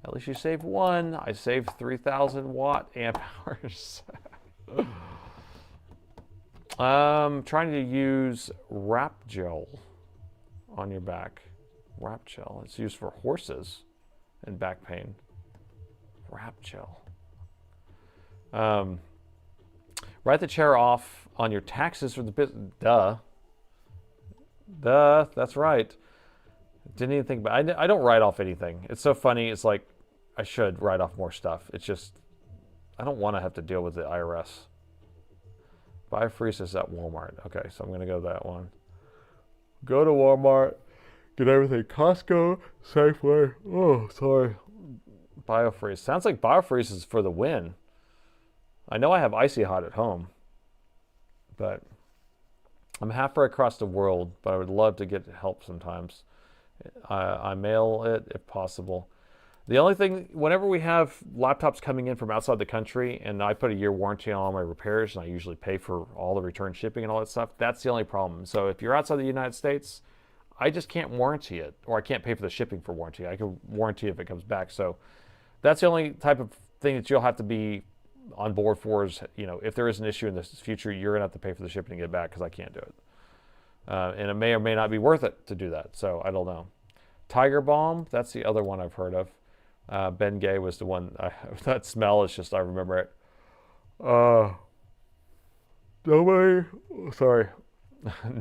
At least you save 1. I saved 3,000 watt amp hours. Trying to use wrap gel on your back. Wrap gel. It's used for horses and back pain. Wrap gel. Write the chair off on your taxes for the business. Duh. That's right. Didn't even think about it. I don't write off anything. It's so funny. It's like I should write off more stuff. It's just I don't want to have to deal with the IRS. BioFreeze is at Walmart. Okay, so I'm going to go that one. Go to Walmart. Get everything. Costco. Safeway. Oh, sorry. BioFreeze. Sounds like BioFreeze is for the win. I know I have Icy Hot at home. But I'm halfway across the world, but I would love to get help sometimes. I mail it if possible. The only thing, whenever we have laptops coming in from outside the country, and I put a year warranty on all my repairs, and I usually pay for all the return shipping and all that stuff, that's the only problem. So if you're outside the United States, I just can't warranty it, or I can't pay for the shipping for warranty. I can warranty if it comes back. So that's the only type of thing that you'll have to be on board for is, you know, if there is an issue in the future, you're going to have to pay for the shipping to get it back because I can't do it. And it may or may not be worth it to do that. So I don't know. Tiger Balm, that's the other one I've heard of. Ben Gay was the one. That smell is just, I remember it.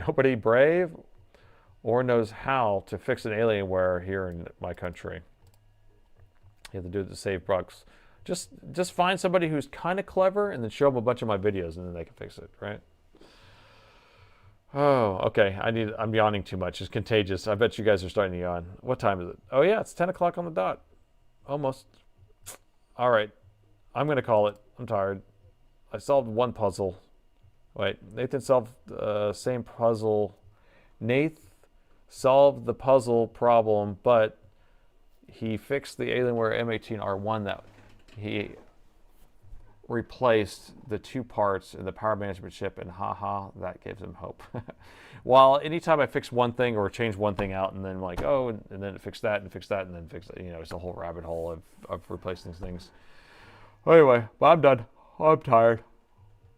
Nobody brave or knows how to fix an Alienware here in my country. You have to do it to save bucks. Just find somebody who's kind of clever and then show them a bunch of my videos and then they can fix it, right? Oh, okay. I'm yawning too much. It's contagious. I bet you guys are starting to yawn. What time is it? Oh yeah, it's 10 o'clock on the dot. Almost. All right. I'm going to call it. I'm tired. I solved one puzzle. Wait, Nathan solved the same puzzle. Nath solved the puzzle problem, but he fixed the Alienware M18R1 that he replaced the 2 parts in the power management chip, and haha, that gives him hope. While anytime I fix one thing or change one thing out and then like, oh, and then fix that and fix that and then fix it, you know, it's a whole rabbit hole of replacing things. Anyway, but I'm done. I'm tired.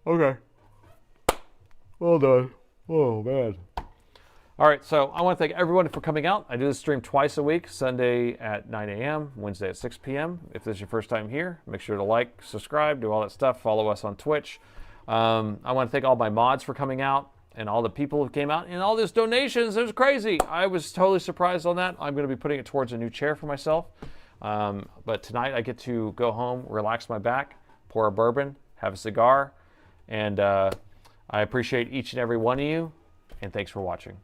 Okay. Well done. Oh, man. All right, so I want to thank everyone for coming out. I do this stream twice a week, Sunday at 9 a.m., Wednesday at 6 p.m. If this is your first time here, make sure to like, subscribe, do all that stuff. Follow us on Twitch. I want to thank all my mods for coming out. and all the people who came out and all these donations. It was crazy. I was totally surprised on that. I'm going to be putting it towards a new chair for myself. But tonight I get to go home, relax my back, pour a bourbon, have a cigar, and I appreciate each and every one of you, and thanks for watching.